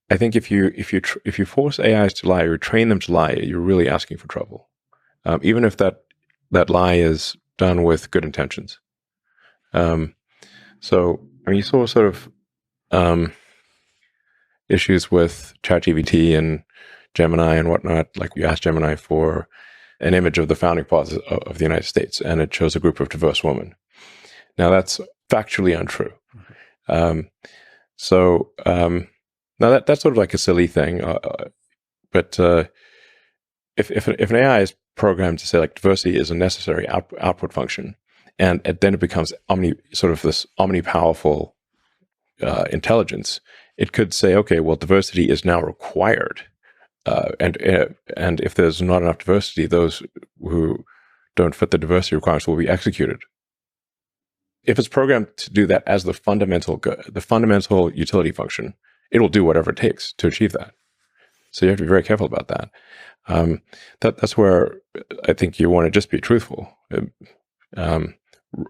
I think if you force AIs to lie or train them to lie, you're really asking for trouble, even if that lie is done with good intentions. So I mean, you saw sort of issues with ChatGPT and Gemini and whatnot. Like you asked Gemini for an image of the founding fathers of the United States, and it shows a group of diverse women. Now that's factually untrue. Um, so now that's sort of like a silly thing, but if an AI is programmed to say like diversity is a necessary output function, and then it becomes sort of this omni-powerful intelligence, it could say, okay, well, diversity is now required, and if there's not enough diversity, those who don't fit the diversity requirements will be executed. If it's programmed to do that as the fundamental utility function, it will do whatever it takes to achieve that. So you have to be very careful about that. That's where I think you want to just be truthful.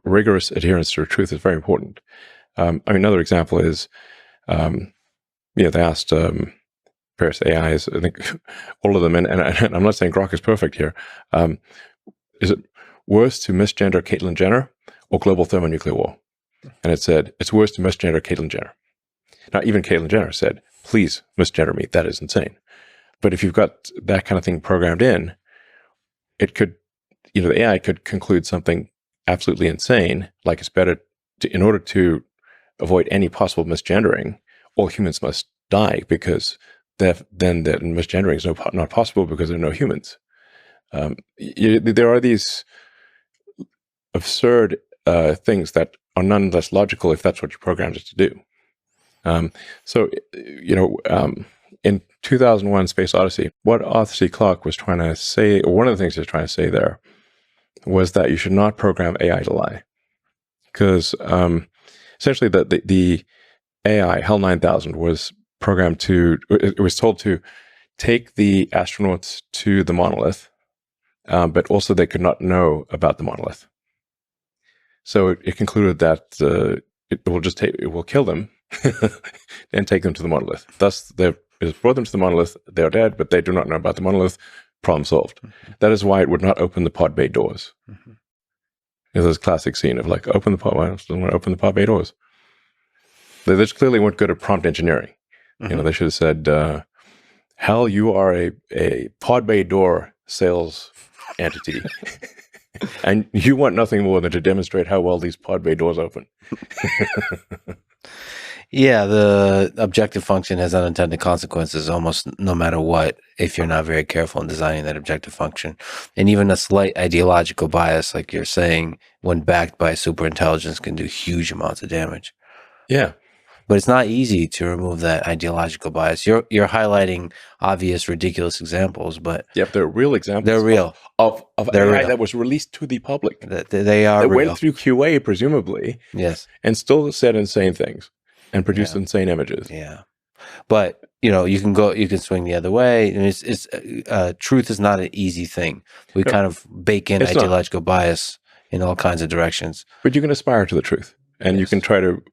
Rigorous adherence to truth is very important. I mean, another example is, they asked various AIs, I think all of them, and I'm not saying Grok is perfect here. Is it worse to misgender Caitlyn Jenner or global thermonuclear war? And it said, it's worse to misgender Caitlyn Jenner. Now, even Caitlyn Jenner said, please misgender me. That is insane. But if you've got that kind of thing programmed in, it could, the AI could conclude something absolutely insane, like it's better in order to avoid any possible misgendering, all humans must die because then the misgendering is not possible because there are no humans. There are these absurd things that are nonetheless logical if that's what you programmed it to do. In 2001 Space Odyssey, what Arthur C. Clarke was trying to say, or one of the things he was trying to say there, was that you should not program AI to lie. Because essentially the AI, HAL 9000, was programmed it was told to take the astronauts to the monolith, but also they could not know about the monolith. So it concluded that it will kill them and take them to the monolith. Thus, it brought them to the monolith. They are dead, but they do not know about the monolith. Problem solved. Mm-hmm. That is why it would not open the pod bay doors. Mm-hmm. There's this classic scene of like, open the pod. Why don't want to open the pod bay doors? They just clearly weren't good at prompt engineering. Mm-hmm. They should have said, "Hal, you are a pod bay door sales entity." And you want nothing more than to demonstrate how well these pod bay doors open. Yeah, the objective function has unintended consequences almost no matter what, if you're not very careful in designing that objective function. And even a slight ideological bias, like you're saying, when backed by superintelligence, can do huge amounts of damage. Yeah. But it's not easy to remove that ideological bias. You're highlighting obvious, ridiculous examples, but yep, they're real examples. They're real of AI that was released to the public. They are. That real. Went through QA, presumably. Yes, and still said insane things and produced insane images. Yeah, but you can swing the other way, and it's truth is not an easy thing. We kind of bake in ideological bias in all kinds of directions. But you can aspire to the truth. And you can try to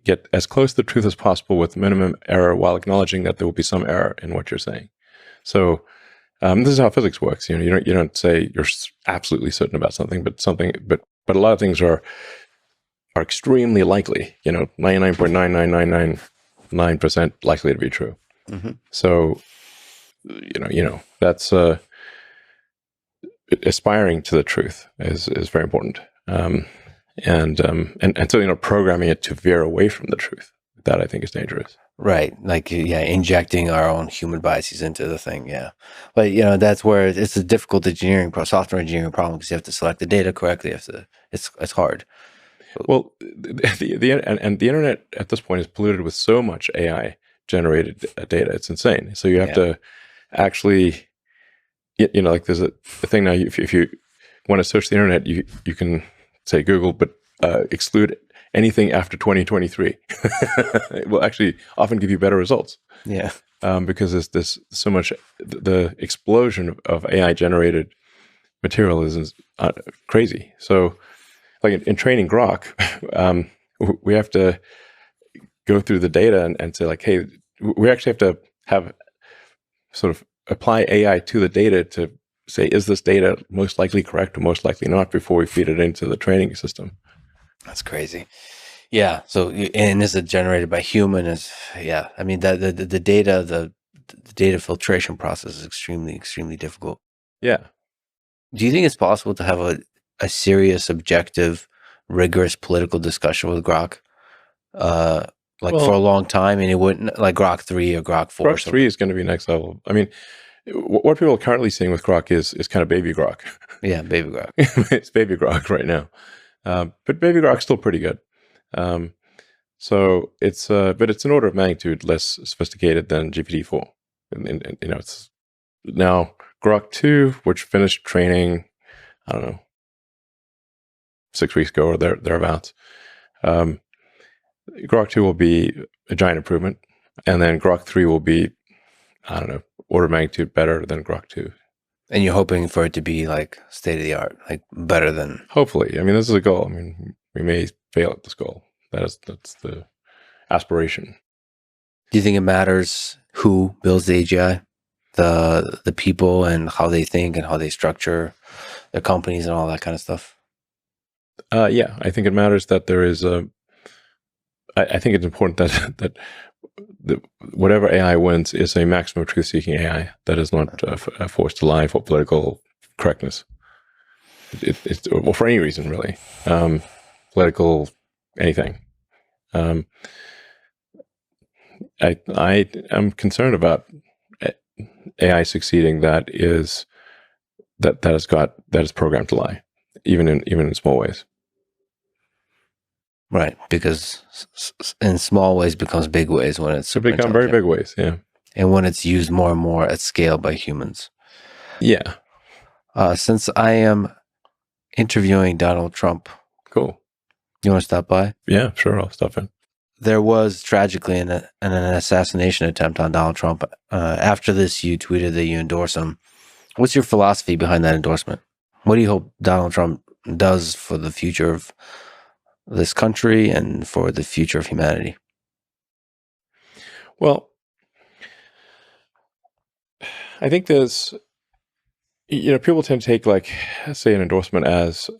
get as close to the truth as possible with minimum error while acknowledging that there will be some error in what you're saying. So this is how physics works. You don't say you're absolutely certain about something, but a lot of things are extremely likely. 99.99999% likely to be true. Mm-hmm. So that's aspiring to the truth is very important. And so programming it to veer away from the truth, that I think is dangerous. Right, like injecting our own human biases into the thing. Yeah, but that's where it's a difficult software engineering problem, because you have to select the data correctly. It's hard. Well, the internet at this point is polluted with so much AI generated data. It's insane. So you have to actually, like there's a thing now. If you want to search the internet, you can say Google, but exclude anything after 2023. It will actually often give you better results. Yeah. Because there's so much, the explosion of AI generated material is crazy. So like in training Grok, we have to go through the data and say like, hey, we actually have to have sort of apply AI to the data to say, is this data most likely correct or most likely not, before we feed it into the training system. That's crazy. Yeah. So, and is it generated by human? I mean, the data filtration process is extremely, extremely difficult. Yeah. Do you think it's possible to have a serious, objective, rigorous political discussion with Grok? like for a Well, long time, and it wouldn't like Grok 3 or Grok 4 or Grok 3 something. is going to be next level. I mean, what people are currently seeing with Grok is kind of baby Grok. Yeah, baby Grok. It's baby Grok right now. But baby Grok's still pretty good. So it's but it's an order of magnitude less sophisticated than GPT-4. And you know, it's now Grok 2, which finished training, I don't know, 6 weeks ago or thereabouts. Grok 2 will be a giant improvement, and then Grok 3 will be, I don't know, order of magnitude better than Grok 2. And you're hoping for it to be like state of the art, like better than. Hopefully. I mean, this is a goal. I mean, we may fail at this goal. That's the aspiration. Do you think it matters who builds the AGI, the people, and how they think and how they structure their companies and all that kind of stuff? Yeah, I think it matters that there is a. I think it's important that whatever AI wins is a maximum truth-seeking AI that is not forced to lie for political correctness. It's well, for any reason really, political anything. I am concerned about AI succeeding that is programmed to lie, even in small ways. Right, because in small ways becomes big ways when it's super become very big ways, yeah. And when it's used more and more at scale by humans. Yeah. Since I am interviewing Donald Trump, cool. You want to stop by? Yeah, sure, I'll stop in. There was tragically an assassination attempt on Donald Trump. After this, you tweeted that you endorse him. What's your philosophy behind that endorsement? What do you hope Donald Trump does for the future of this country and for the future of humanity? Well, I think there's, people tend to take, like, say, an endorsement as,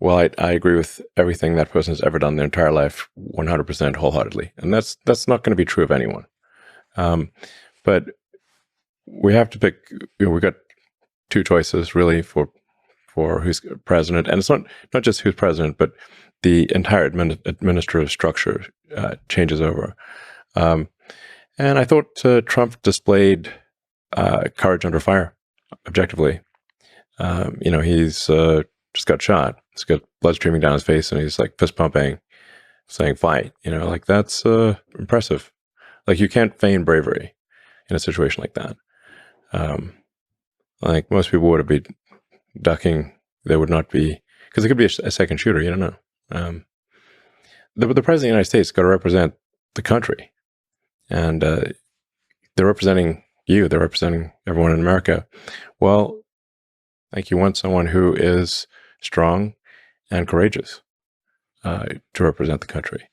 well, I agree with everything that person has ever done their entire life 100% wholeheartedly. And that's not going to be true of anyone. But we have to pick, we've got two choices really for who's president. And it's not just who's president, but the entire administrative structure changes over. And I thought Trump displayed courage under fire, objectively. He's just got shot. He's got blood streaming down his face, and he's like fist pumping, saying "fight." Like that's impressive. Like you can't feign bravery in a situation like that. Like most people would be ducking. There would not be, because it could be a second shooter. You don't know. The president of the United States got to represent the country, and they're representing you. They're representing everyone in America. Well, like you want someone who is strong and courageous to represent the country.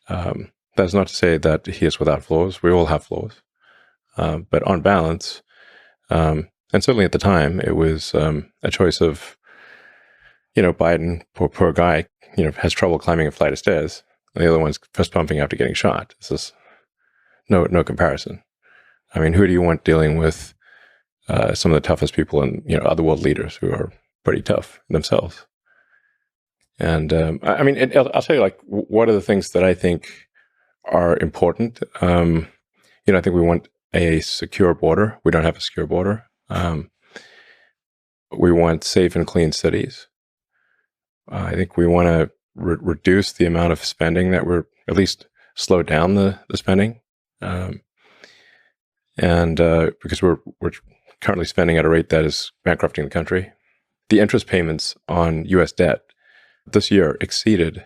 That's not to say that he is without flaws. We all have flaws. But on balance, and certainly at the time, it was a choice of, Biden, poor guy, has trouble climbing a flight of stairs. And the other one's fist pumping after getting shot. This is no comparison. I mean, who do you want dealing with some of the toughest people and, other world leaders who are pretty tough themselves? And I'll tell you, like, what are the things that I think are important? I think we want a secure border. We don't have a secure border. We want safe and clean cities. I think we want to reduce the amount of spending that we're, at least slow down the spending. Because we're currently spending at a rate that is bankrupting the country. The interest payments on U.S. debt this year exceeded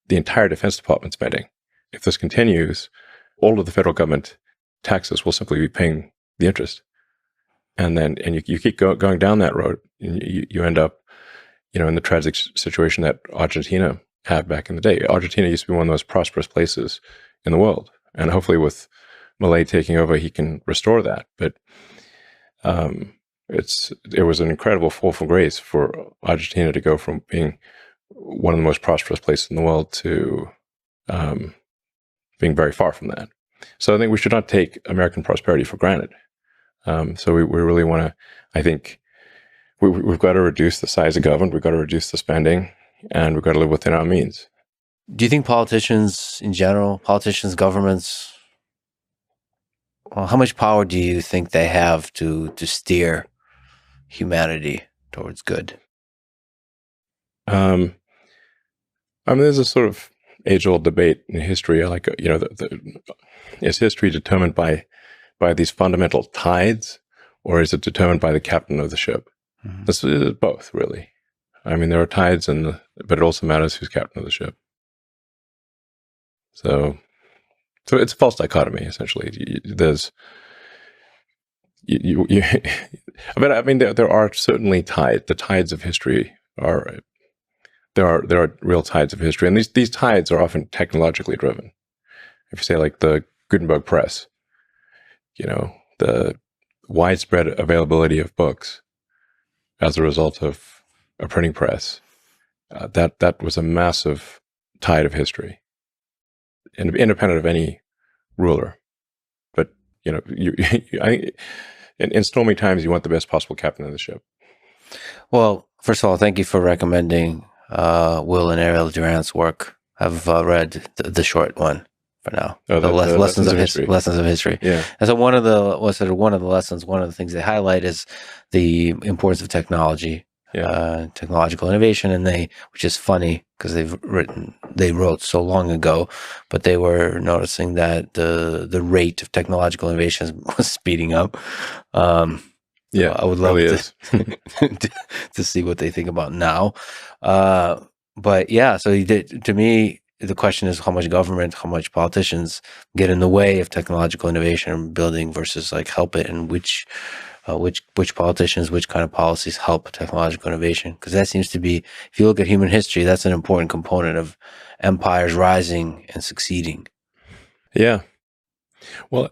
the entire Defense Department spending. If this continues, all of the federal government taxes will simply be paying the interest. And you keep going down that road, and you end up, in the tragic situation that Argentina had back in the day. Argentina used to be one of the most prosperous places in the world. And hopefully with Milei taking over, he can restore that. But it was an incredible fall from grace for Argentina to go from being one of the most prosperous places in the world to being very far from that. So I think we should not take American prosperity for granted. So we really want to, I think we've got to reduce the size of government, we've got to reduce the spending, and we've got to live within our means. Do you think politicians in general, governments, well, how much power do you think they have to steer humanity towards good? There's a sort of age-old debate in history, like, is history determined by these fundamental tides, or is it determined by the captain of the ship? Mm-hmm. This is both, really. I mean, there are tides, but it also matters who's captain of the ship. So it's a false dichotomy, essentially. But I mean, there are certainly tides. The tides of history are. There are real tides of history, and these tides are often technologically driven. If you say, like, the Gutenberg press, the widespread availability of books as a result of a printing press, that was a massive tide of history, independent of any ruler. But in stormy times, you want the best possible captain of the ship. Well, first of all, thank you for recommending Will and Ariel Durant's work. I've read the short one for now. Oh, the lessons of history. Lessons of history. Yeah. And so one of the lessons, one of the things they highlight is the importance of technology, technological innovation, and which is funny because they wrote so long ago, but they were noticing that the rate of technological innovation was speeding up. Yeah, I would love to see what they think about now. But yeah, so to me, the question is how much government, how much politicians get in the way of technological innovation and building versus like help it, and which politicians, which kind of policies help technological innovation. Because that seems to be, if you look at human history, that's an important component of empires rising and succeeding. Yeah. Well,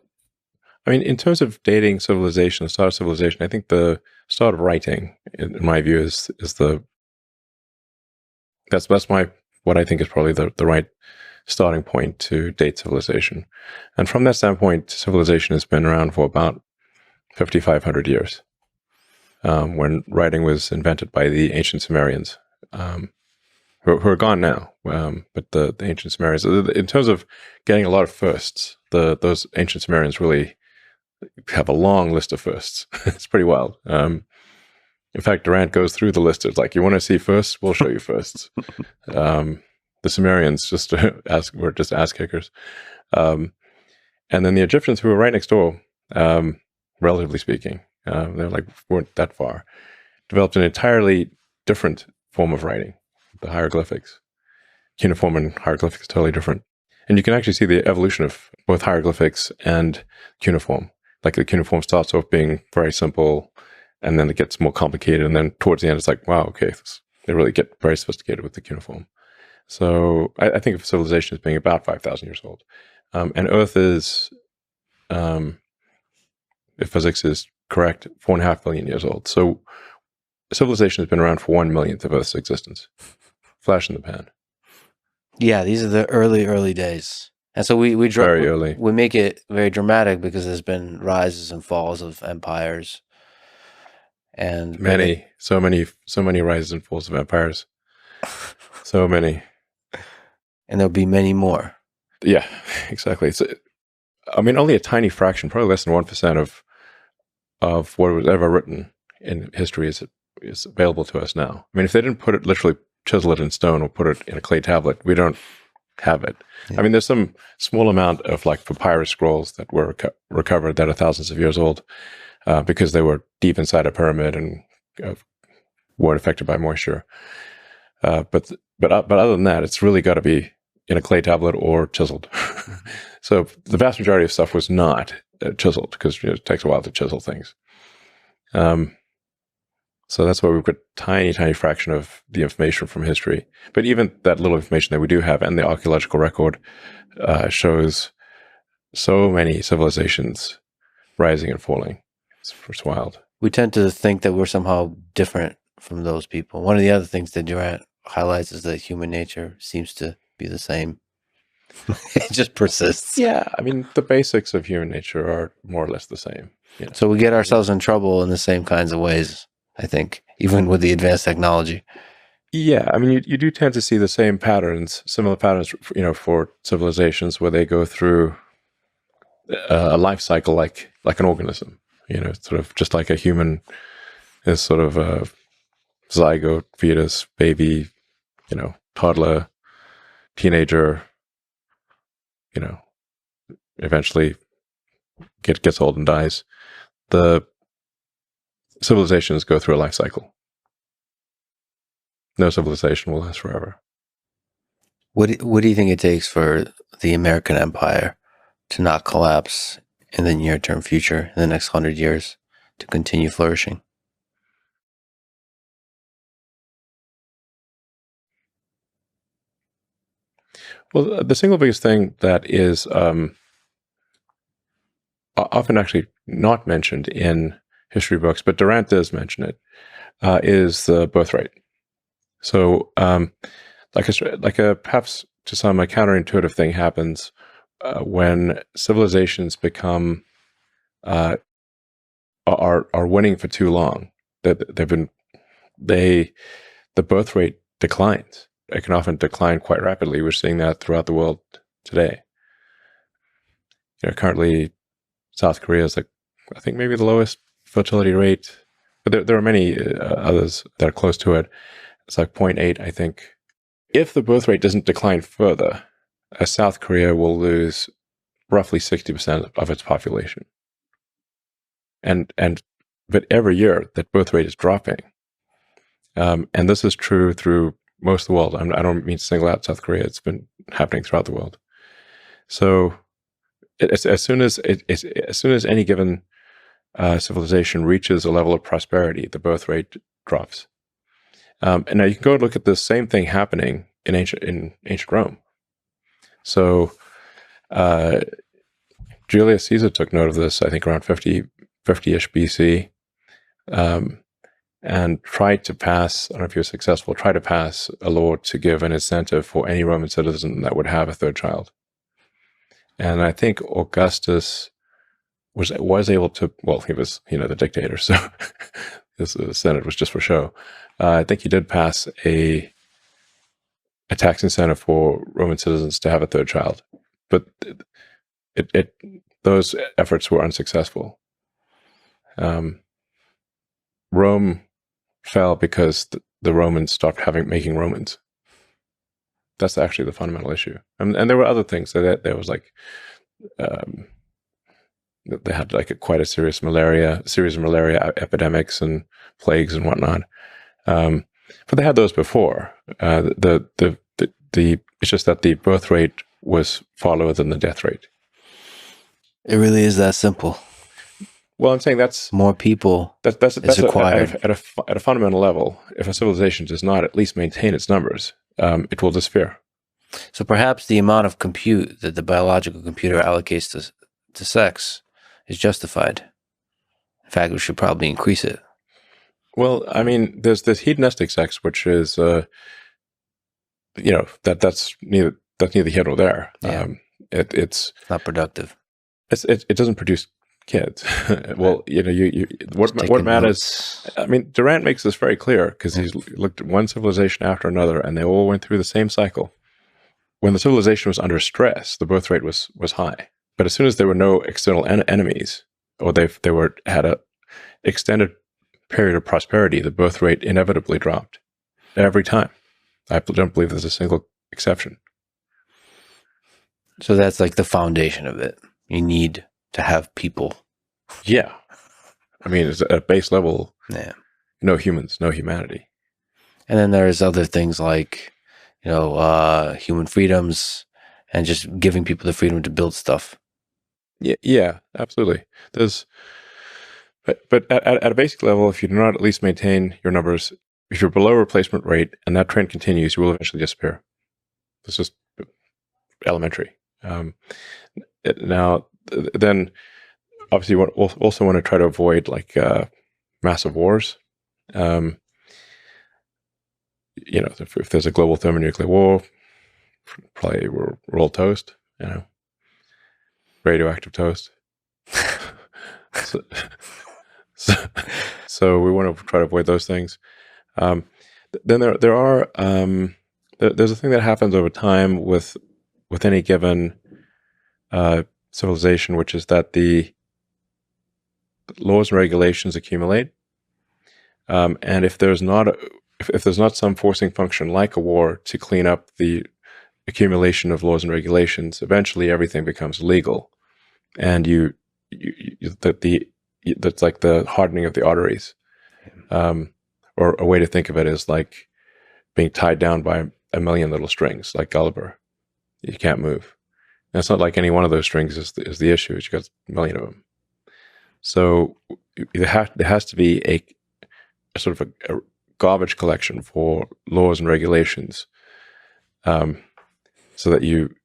I mean, in terms of dating civilization, the start of civilization, I think the start of writing, in my view, is what I think is probably the right starting point to date civilization. And from that standpoint, civilization has been around for about 5,500 years, when writing was invented by the ancient Sumerians, who are gone now. But the ancient Sumerians, in terms of getting a lot of firsts, those ancient Sumerians really have a long list of firsts. It's pretty wild. In fact, Durant goes through the list. It's like, you want to see firsts? We'll show you firsts. The Sumerians were just ass kickers. And then the Egyptians, who were right next door, relatively speaking, weren't that far, developed an entirely different form of writing, the hieroglyphics. Cuneiform and hieroglyphics are totally different. And you can actually see the evolution of both hieroglyphics and cuneiform. Like, the cuneiform starts off being very simple, and then it gets more complicated. And then towards the end, it's like, wow, okay, they really get very sophisticated with the cuneiform. So I think of civilization as being about 5,000 years old. And Earth is, if physics is correct, 4.5 billion years old. So civilization has been around for 1/1,000,000th of Earth's existence. Flash in the pan. Yeah, these are the early days. And so we very early. We make it very dramatic because there's been rises and falls of empires, and so many rises and falls of empires, so many, and there'll be many more. Yeah, exactly. So, I mean, only a tiny fraction, probably less than 1% of what was ever written in history is available to us now. I mean, if they didn't literally chisel it in stone or put it in a clay tablet, we don't have it. Yeah. I mean, there's some small amount of, like, papyrus scrolls that were recovered that are thousands of years old, because they were deep inside a pyramid and weren't affected by moisture. But other than that, it's really got to be in a clay tablet or chiseled. So the vast majority of stuff was not chiseled, because it takes a while to chisel things. So that's why we've got tiny fraction of the information from history. But even that little information that we do have, and the archaeological record, shows so many civilizations rising and falling. It's wild. We tend to think that we're somehow different from those people. One of the other things that Durant highlights is that human nature seems to be the same. It just persists. Yeah, I mean, the basics of human nature are more or less the same. Yeah. So we get ourselves in trouble in the same kinds of ways, I think, even with the advanced technology. Yeah, I mean, you do tend to see the same patterns, similar patterns, for civilizations where they go through a life cycle like an organism. Sort of just like a human is sort of a zygote, fetus, baby, toddler, teenager, you know, eventually gets old and dies. The civilizations go through a life cycle. No civilization will last forever. What do you think it takes for the American empire to not collapse in the near term future, in the next 100 years, to continue flourishing? Well, the single biggest thing that is often actually not mentioned in history books, but Durant does mention it, is the birth rate. So, like a perhaps to some a counterintuitive thing happens when civilizations become are winning for too long. That the birth rate declines. It can often decline quite rapidly. We're seeing that throughout the world today. Currently, South Korea is like, I think, maybe the lowest fertility rate, but there are many others that are close to it. It's like 0.8, I think. If the birth rate doesn't decline further, South Korea will lose roughly 60% of its population. But every year that birth rate is dropping. And this is true through most of the world. I don't mean to single out South Korea. It's been happening throughout the world. So as soon as any given civilization reaches a level of prosperity, the birth rate drops. And now you can go and look at the same thing happening in ancient Rome. So Julius Caesar took note of this, I think, around 50-ish BC, and tried to pass, I don't know if he was successful, tried to pass a law to give an incentive for any Roman citizen that would have a third child. And I think Augustus was able to, well, he was, the dictator, so the Senate was just for show. I think he did pass a tax incentive for Roman citizens to have a third child, but those efforts were unsuccessful. Rome fell because the Romans stopped making Romans. That's actually the fundamental issue. And there were other things. There was like, they had like quite a series of malaria epidemics and plagues and whatnot. But they had those before. It's just that the birth rate was far lower than the death rate. It really is that simple. Well, I'm saying that's more people. That's required at a fundamental level. If a civilization does not at least maintain its numbers, it will disappear. So perhaps the amount of compute that the biological computer allocates to sex is justified. In fact, we should probably increase it. Well, I mean, there's this hedonistic sex, which is, that's neither here nor there. Yeah. It's not productive. It doesn't produce kids. Well, what matters. I mean, Durant makes this very clear because he's looked at one civilization after another, and they all went through the same cycle. When the civilization was under stress, the birth rate was high. But as soon as there were no external enemies, or they had a extended period of prosperity, the birth rate inevitably dropped every time. I don't believe there's a single exception. So that's like the foundation of it. You need to have people. Yeah. I mean, it's at a base level, yeah. No humans, no humanity. And then there's other things like, human freedoms and just giving people the freedom to build stuff. Yeah, absolutely. But at a basic level, if you do not at least maintain your numbers, if you're below replacement rate and that trend continues, you will eventually disappear. It's just elementary. Now, then, obviously, you also want to try to avoid like massive wars. If there's a global thermonuclear war, probably we're all toast. Radioactive toast. So we want to try to avoid those things. then there are there's a thing that happens over time with any given civilization, which is that the laws and regulations accumulate, and if there's not if there's not some forcing function like a war to clean up the accumulation of laws and regulations, eventually everything becomes legal, and that's like the hardening of the arteries. Or a way to think of it is like being tied down by a million little strings, like Gulliver. You can't move. And it's not like any one of those strings is the issue. You got a million of them. So there has to be a sort of a garbage collection for laws and regulations, so that you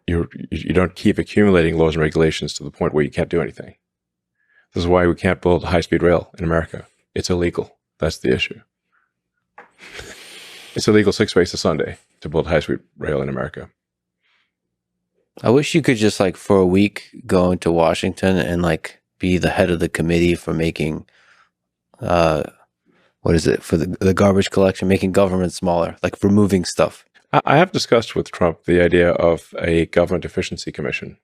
don't keep accumulating laws and regulations to the point where you can't do anything. This is why we can't build high-speed rail in America. It's illegal. That's the issue. It's illegal 6 ways to Sunday to build high-speed rail in America. I wish you could just like for a week go into Washington and like be the head of the committee for making, what is it, for the garbage collection, making government smaller, like removing stuff. I have discussed with Trump the idea of a government efficiency commission.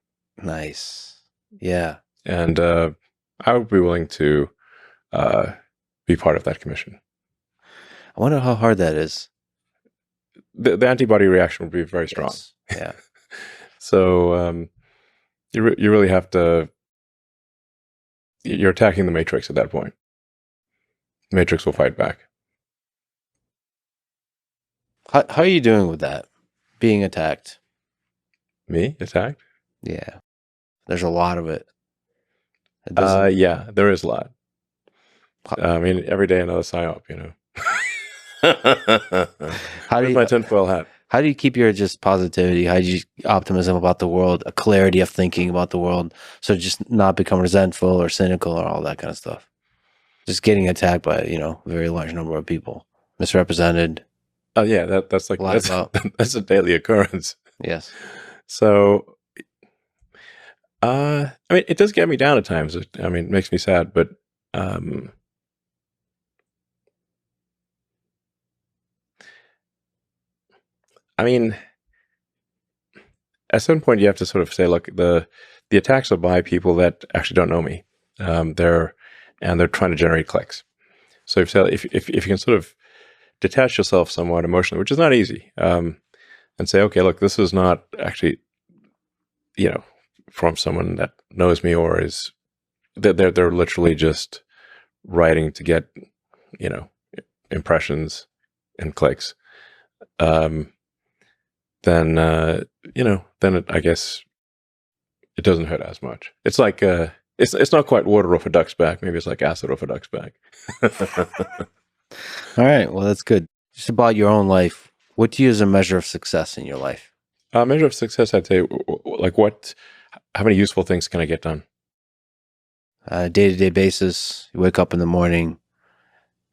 Nice. Yeah. And I would be willing to be part of that commission. I wonder how hard that is. The antibody reaction would be very strong. Yes. Yeah. So you really have to. You're attacking the Matrix at that point. The Matrix will fight back. How are you doing with that? Being attacked? Me attacked? Yeah. There's a lot of it. Yeah, there is a lot. I mean, every day another psyop, you know. Where's my tinfoil hat? How do you keep your just positivity? How do you optimism about the world, a clarity of thinking about the world, so just not become resentful or cynical or all that kind of stuff? Just getting attacked by a very large number of people, misrepresented. Oh yeah, that's a daily occurrence. Yes. So, I mean, it does get me down at times. I mean, it makes me sad, but I mean, at a certain point, you have to sort of say, look, the attacks are by people that actually don't know me. They're trying to generate clicks. So if you can sort of detach yourself somewhat emotionally, which is not easy, and say, okay, look, this is not actually, from someone that knows me or is they're literally just writing to get, impressions and clicks. Then I guess it doesn't hurt as much. It's like it's not quite water off a duck's back. Maybe it's like acid off a duck's back. All right. Well, that's good. Just about your own life. What do you use as a measure of success in your life? Measure of success, I'd say, like how many useful things can I get done? Day-to-day basis. You wake up in the morning.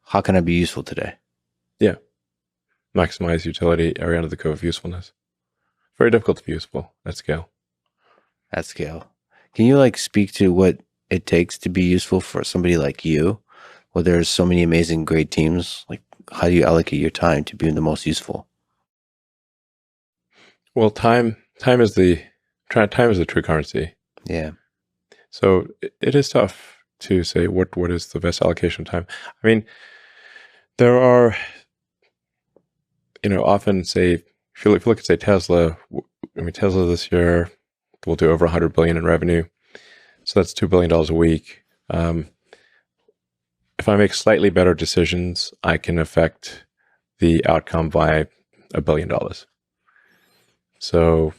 How can I be useful today? Yeah. Maximize utility, area under the curve of usefulness. Very difficult to be useful at scale. At scale. Can you speak to what it takes to be useful for somebody like you, where there's so many amazing, great teams? Like, how do you allocate your time to being the most useful? Well, time is the true currency. Yeah. So it is tough to say what is the best allocation of time. I mean, there are, often say, if you look at, say, Tesla, Tesla this year will do over 100 billion in revenue. So that's $2 billion a week. If I make slightly better decisions, I can affect the outcome by $1 billion. So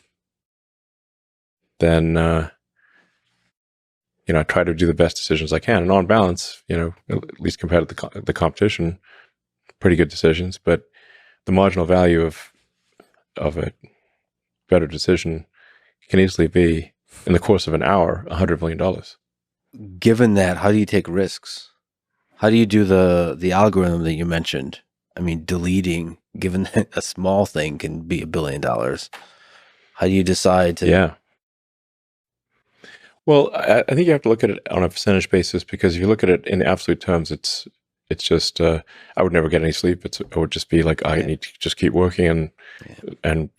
then, I try to do the best decisions I can. And on balance, at least compared to the competition, pretty good decisions. But the marginal value of a better decision can easily be, in the course of an hour, $100 million. Given that, how do you take risks? How do you do the algorithm that you mentioned? I mean, deleting, given that a small thing can be $1 billion. How do you decide to? Yeah. Well, I think you have to look at it on a percentage basis, because if you look at it in absolute terms, it's It's just I would never get any sleep. It would just be like I need to just keep working and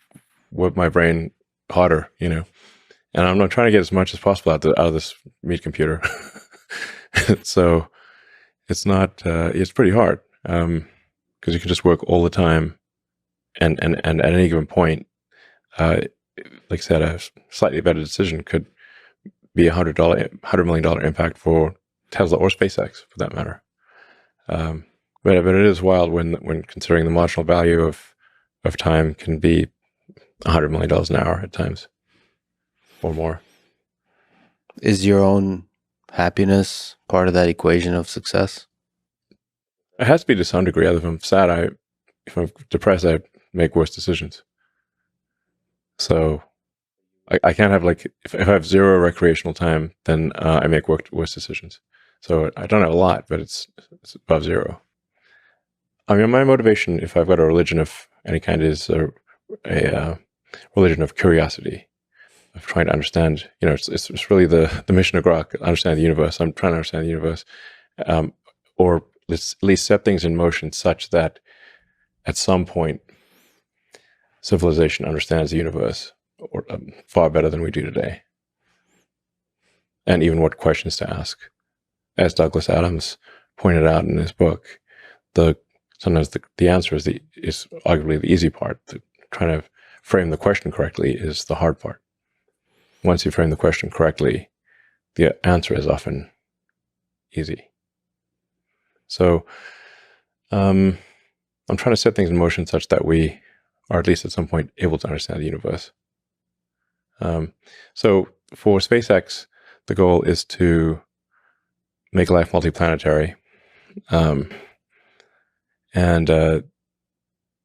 work my brain harder, And I'm not trying to get as much as possible out of this meat computer. So it's not. It's pretty hard because you can just work all the time, and at any given point, like I said, a slightly better decision could be $100 million impact for Tesla or SpaceX, for that matter. But it is wild when considering the marginal value of time can be $100 million an hour at times, or more. Is your own happiness part of that equation of success? It has to be to some degree. If I'm sad, if I'm depressed, I make worse decisions. So I can't have if I have zero recreational time, then I make worse decisions. So I don't have a lot, but it's above zero. I mean, my motivation, if I've got a religion of any kind, is a religion of curiosity, of trying to understand. It's really the mission of Grok, understand the universe. I'm trying to understand the universe, or let's at least set things in motion such that at some point civilization understands the universe or far better than we do today, and even what questions to ask. As Douglas Adams pointed out in his book, sometimes the answer is arguably the easy part. Trying to frame the question correctly is the hard part. Once you frame the question correctly, the answer is often easy. So I'm trying to set things in motion such that we are at least at some point able to understand the universe. So for SpaceX, the goal is to make life multiplanetary, and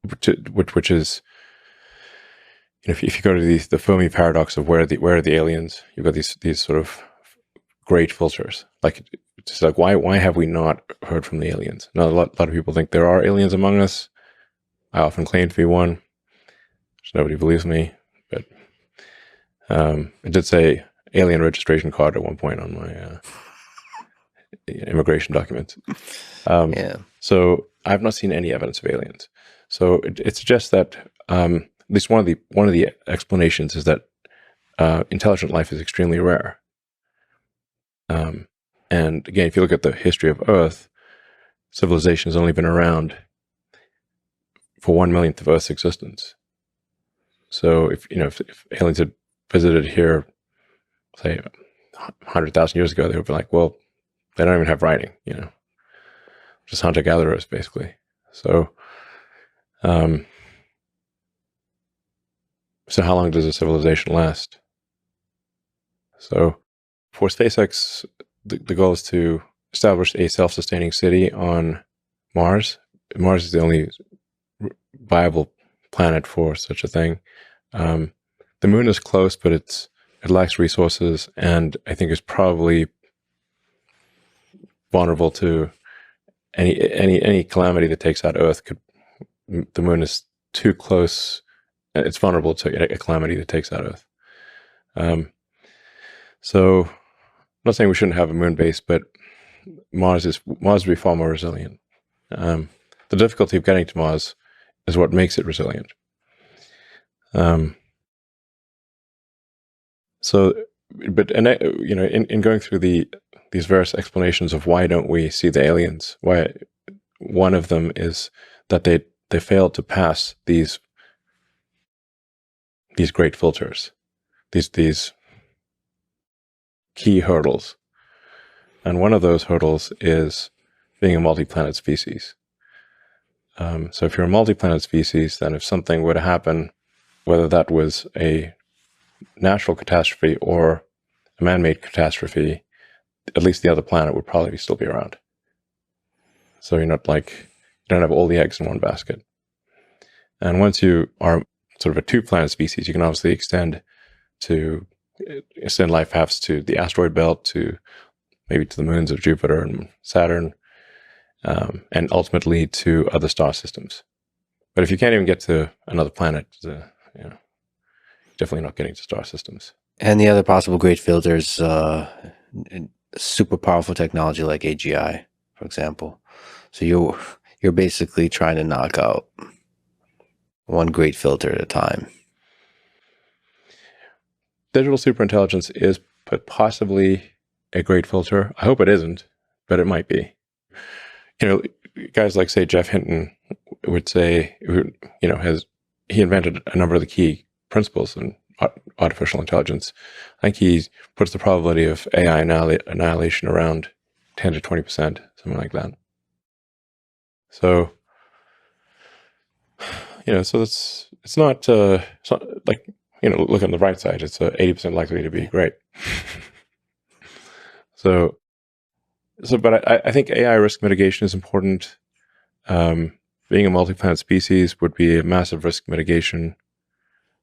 which is, if you go to the Fermi paradox of where are the aliens, you've got these sort of great filters. It's like why have we not heard from the aliens? Now a lot of people think there are aliens among us. I often claim to be one. Nobody believes me, but it did say alien registration card at one point on my immigration documents. So I've not seen any evidence of aliens. So it suggests that at least one of the explanations is that intelligent life is extremely rare. And again, if you look at the history of Earth, civilization has only been around for 1/1,000,000th of Earth's existence. So if aliens had visited here, say 100,000 years ago, they would be like, well, they don't even have writing, just hunter-gatherers, basically. So, so how long does a civilization last? So for SpaceX, the goal is to establish a self-sustaining city on Mars. Mars is the only viable planet for such a thing. The moon is close, but it lacks resources, and I think is probably vulnerable to any calamity that takes out Earth. The moon is too close. It's vulnerable to a calamity that takes out Earth. So I'm not saying we shouldn't have a moon base, but Mars would be far more resilient. The difficulty of getting to Mars is what makes it resilient. In going through these various explanations of why don't we see the aliens, why one of them is that they failed to pass these great filters, these key hurdles, and one of those hurdles is being a multi-planet species. So if you're a multi-planet species, then if something were to happen, whether that was a natural catastrophe or a man-made catastrophe, at least the other planet would probably still be around. So you don't have all the eggs in one basket. And once you are sort of a two-planet species, you can obviously extend life paths to the asteroid belt, to maybe to the moons of Jupiter and Saturn, and ultimately to other star systems. But if you can't even get to another planet, definitely not getting to star systems. And the other possible great filters, super powerful technology like AGI, for example. So you're basically trying to knock out one great filter at a time. Digital superintelligence is possibly a great filter. I hope it isn't, but it might be. You know, guys like, say, Jeff Hinton would say, he invented a number of the key principles in artificial intelligence. I think he puts the probability of AI annihilation around 10 to 20%, something like that. So, so it's not like, look on the bright side, it's 80% likely to be great. But I think AI risk mitigation is important. Being a multi-planet species would be a massive risk mitigation.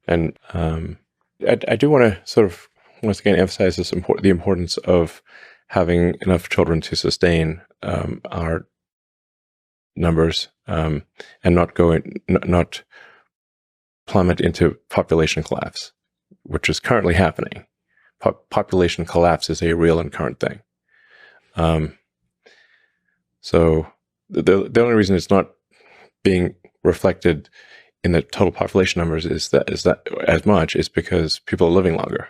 And I do want to sort of, once again, emphasize the importance of having enough children to sustain our numbers and not plummet into population collapse, which is currently happening. Population collapse is a real and current thing. So the only reason it's not being reflected in the total population numbers is that as much is because people are living longer.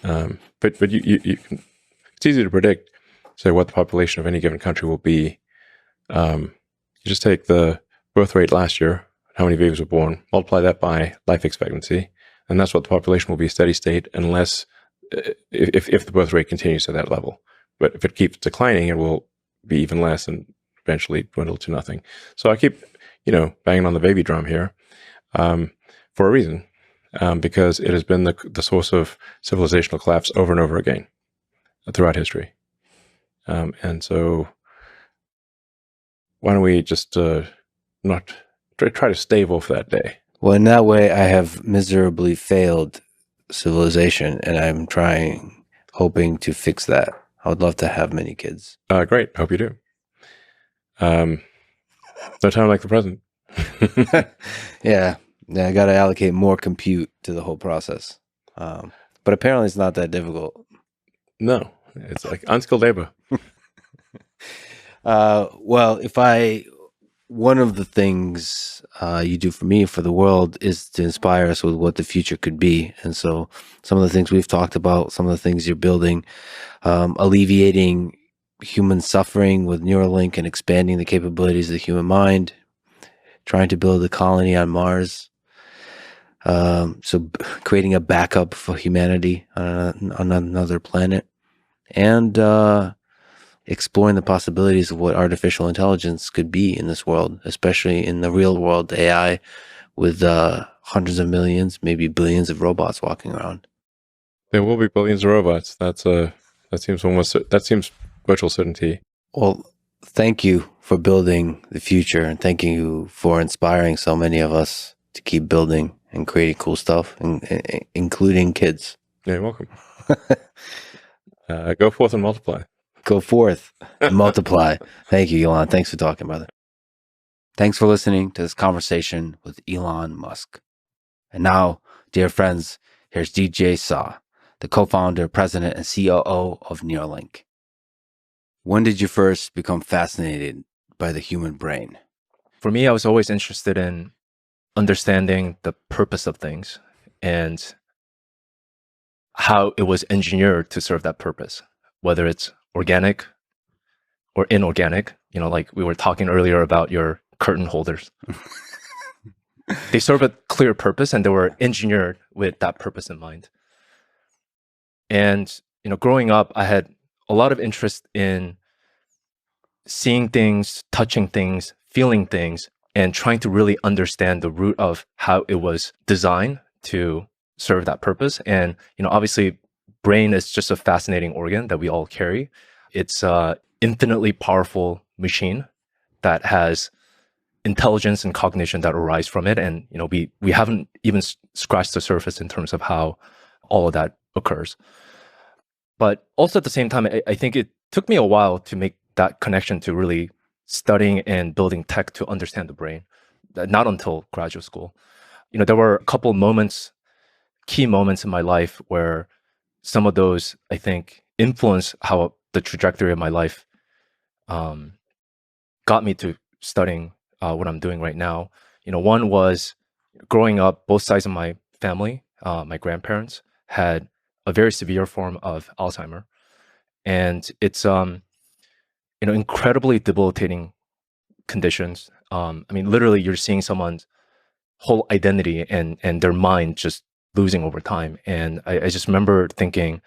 But it's easy to predict, say, what the population of any given country will be. You just take the birth rate last year, how many babies were born, multiply that by life expectancy, and that's what the population will be steady state, unless if the birth rate continues at that level. But if it keeps declining, it will be even less and eventually dwindle to nothing. So I keep, banging on the baby drum here for a reason, because it has been the source of civilizational collapse over and over again throughout history. And so why don't we just not try to stave off that day? Well, in that way, I have miserably failed civilization, and I'm hoping to fix that. I would love to have many kids. Great. Hope you do. No time like the present. Yeah, I got to allocate more compute to the whole process. But apparently it's not that difficult. No, it's like unskilled labor. Well, one of the things you do for me, for the world, is to inspire us with what the future could be. And so some of the things we've talked about, some of the things you're building, alleviating human suffering with Neuralink and expanding the capabilities of the human mind, trying to build a colony on Mars. So creating a backup for humanity on another planet, and exploring the possibilities of what artificial intelligence could be in this world, especially in the real world AI, with hundreds of millions, maybe billions of robots walking around. There will be billions of robots. That seems virtual certainty. Well, thank you for building the future, and thank you for inspiring so many of us to keep building and creating cool stuff, including kids. Yeah, you're welcome. Go forth and multiply. Go forth and multiply. Thank you, Elon. Thanks for talking, brother. Thanks for listening to this conversation with Elon Musk. And now, dear friends, here's DJ Saw, the co-founder, president, and COO of Neuralink. When did you first become fascinated by the human brain? For me, I was always interested in understanding the purpose of things and how it was engineered to serve that purpose, whether it's organic or inorganic. Like we were talking earlier about your curtain holders. They serve a clear purpose, and they were engineered with that purpose in mind. And, growing up, I had a lot of interest in seeing things, touching things, feeling things, and trying to really understand the root of how it was designed to serve that purpose. And, obviously, brain is just a fascinating organ that we all carry. It's an infinitely powerful machine that has intelligence and cognition that arise from it. And, we haven't even scratched the surface in terms of how all of that occurs. But also at the same time, I think it took me a while to make that connection to really studying and building tech to understand the brain. Not until graduate school. There were a couple key moments in my life where some of those, I think, influence how the trajectory of my life got me to studying what I'm doing right now. One was growing up, both sides of my family, my grandparents had a very severe form of Alzheimer, and it's incredibly debilitating conditions. I mean, literally, you're seeing someone's whole identity and their mind just losing over time. And I just remember thinking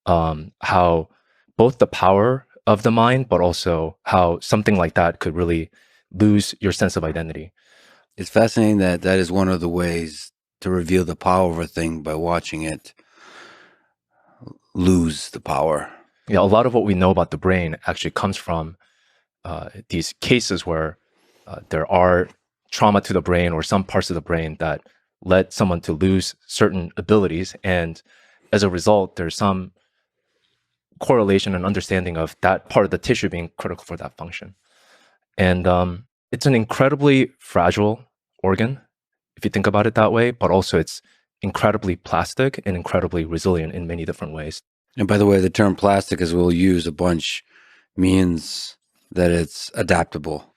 how both the power of the mind, but also how something like that could really lose your sense of identity. It's fascinating that that is one of the ways to reveal the power of a thing, by watching it lose the power. Yeah, a lot of what we know about the brain actually comes from these cases where there are trauma to the brain or some parts of the brain that led someone to lose certain abilities. And as a result, there's some correlation and understanding of that part of the tissue being critical for that function. And it's an incredibly fragile organ, if you think about it that way, but also it's incredibly plastic and incredibly resilient in many different ways. And by the way, the term plastic, as we'll use a bunch, means that it's adaptable.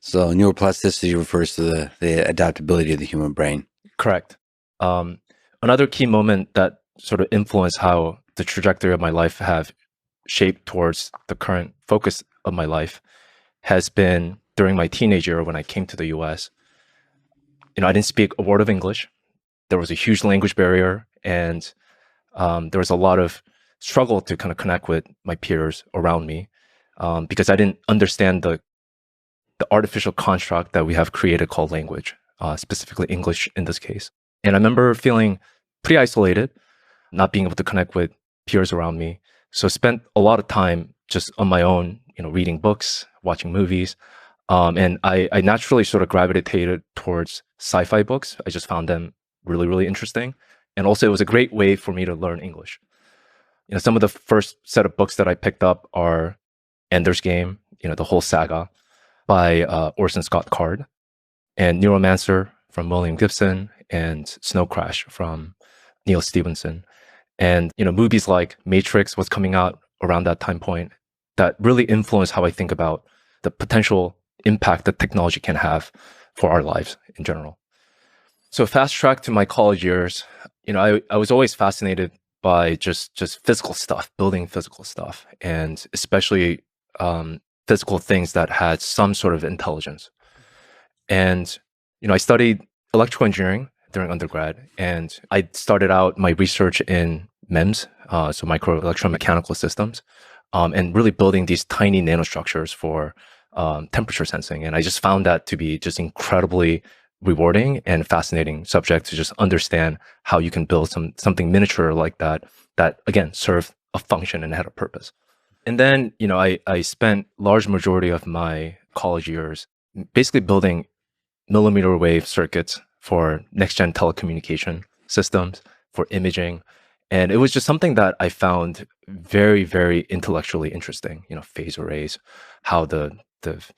So neuroplasticity refers to the adaptability of the human brain. Correct. Another key moment that sort of influenced how the trajectory of my life have shaped towards the current focus of my life has been during my teenage year when I came to the US. I didn't speak a word of English. There was a huge language barrier, and there was a lot of struggle to kind of connect with my peers around me because I didn't understand the artificial construct that we have created called language, specifically English in this case. And I remember feeling pretty isolated, not being able to connect with peers around me. So spent a lot of time just on my own, reading books, watching movies. And I naturally sort of gravitated towards sci-fi books. I just found them really, really interesting. And also it was a great way for me to learn English. Some of the first set of books that I picked up are Ender's Game, the whole saga by Orson Scott Card, and Neuromancer from William Gibson, and Snow Crash from Neil Stephenson. And movies like Matrix was coming out around that time point that really influenced how I think about the potential impact that technology can have for our lives in general. So fast track to my college years, I was always fascinated by just physical stuff, building physical stuff, and especially physical things that had some sort of intelligence. And I studied electrical engineering during undergrad, and I started out my research in MEMS, so micro electromechanical systems, and really building these tiny nanostructures for temperature sensing. And I just found that to be just incredibly rewarding and fascinating subject to just understand how you can build something miniature like that again served a function and had a purpose. And then I spent large majority of my college years basically building millimeter wave circuits for next gen telecommunication systems, for imaging. And it was just something that I found very, very intellectually interesting. Phase arrays, how the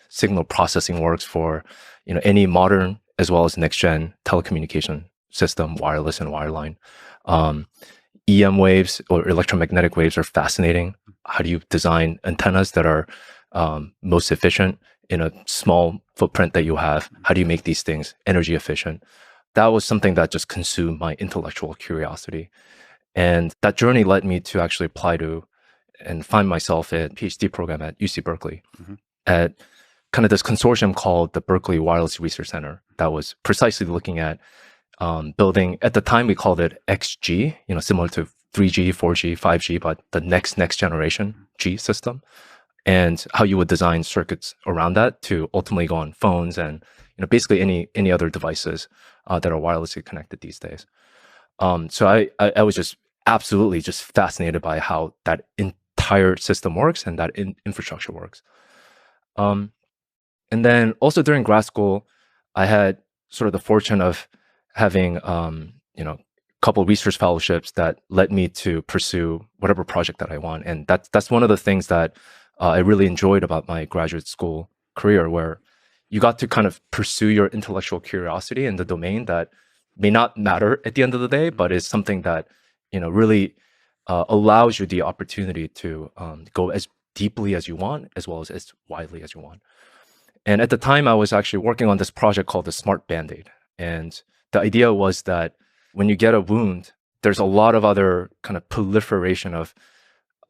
signal processing works for any modern as well as next gen telecommunication system, wireless and wireline. EM waves or electromagnetic waves are fascinating. How do you design antennas that are most efficient in a small footprint that you have? How do you make these things energy efficient? That was something that just consumed my intellectual curiosity. And that journey led me to actually apply to and find myself a PhD program at UC Berkeley at kind of this consortium called the Berkeley Wireless Research Center that was precisely looking at building, at the time we called it XG, similar to 3G, 4G, 5G, but the next generation G system, and how you would design circuits around that to ultimately go on phones and basically any other devices that are wirelessly connected these days. So I was just absolutely just fascinated by how that entire system works and that infrastructure works. And then also during grad school, I had sort of the fortune of having a couple research fellowships that led me to pursue whatever project that I want. And that's one of the things that I really enjoyed about my graduate school career, where you got to kind of pursue your intellectual curiosity in the domain that may not matter at the end of the day, but is something that really allows you the opportunity to go as deeply as you want, as well as widely as you want. And at the time, I was actually working on this project called the Smart Band-Aid. And the idea was that when you get a wound, there's a lot of other kind of proliferation of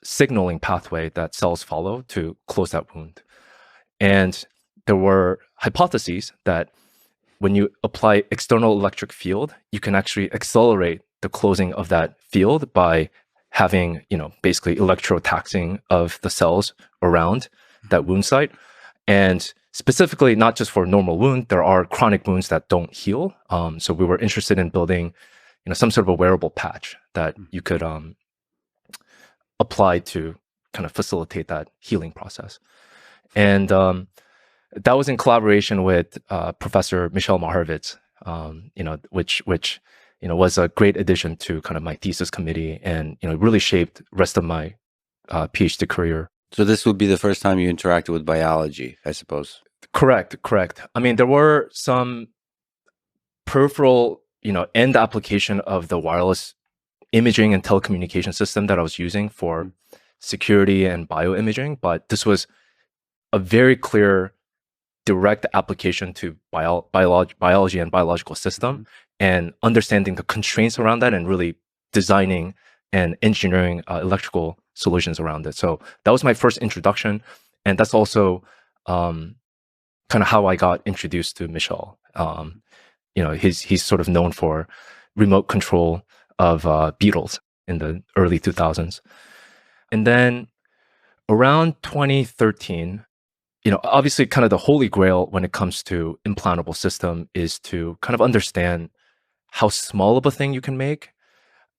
signaling pathway that cells follow to close that wound. And there were hypotheses that when you apply external electric field, you can actually accelerate the closing of that field by having, basically electrotaxing of the cells around that wound site. And specifically, not just for normal wound, there are chronic wounds that don't heal. So we were interested in building, some sort of a wearable patch that you could apply to kind of facilitate that healing process. And that was in collaboration with Professor Michelle Maharvitz, which was a great addition to kind of my thesis committee, and really shaped the rest of my PhD career. So this would be the first time you interacted with biology, I suppose. Correct. I mean, there were some peripheral, end application of the wireless imaging and telecommunication system that I was using for security and bioimaging, but this was a very clear direct application to biology and biological system, and understanding the constraints around that and really designing and engineering electrical solutions around it. So that was my first introduction. And that's also kind of how I got introduced to Michel. He's sort of known for remote control of beetles in the early 2000s. And then around 2013, obviously kind of the holy grail when it comes to implantable system is to kind of understand how small of a thing you can make.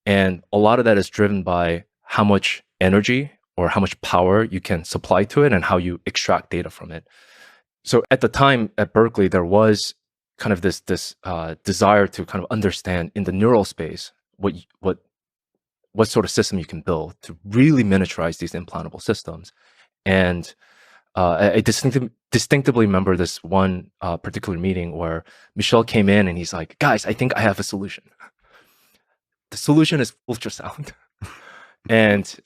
And a lot of that is driven by how much energy or how much power you can supply to it and how you extract data from it. So at the time at Berkeley, there was kind of this desire to kind of understand in the neural space what sort of system you can build to really miniaturize these implantable systems. And I distinctively remember this one particular meeting where Michel came in and he's like, "Guys, I think I have a solution. The solution is ultrasound." and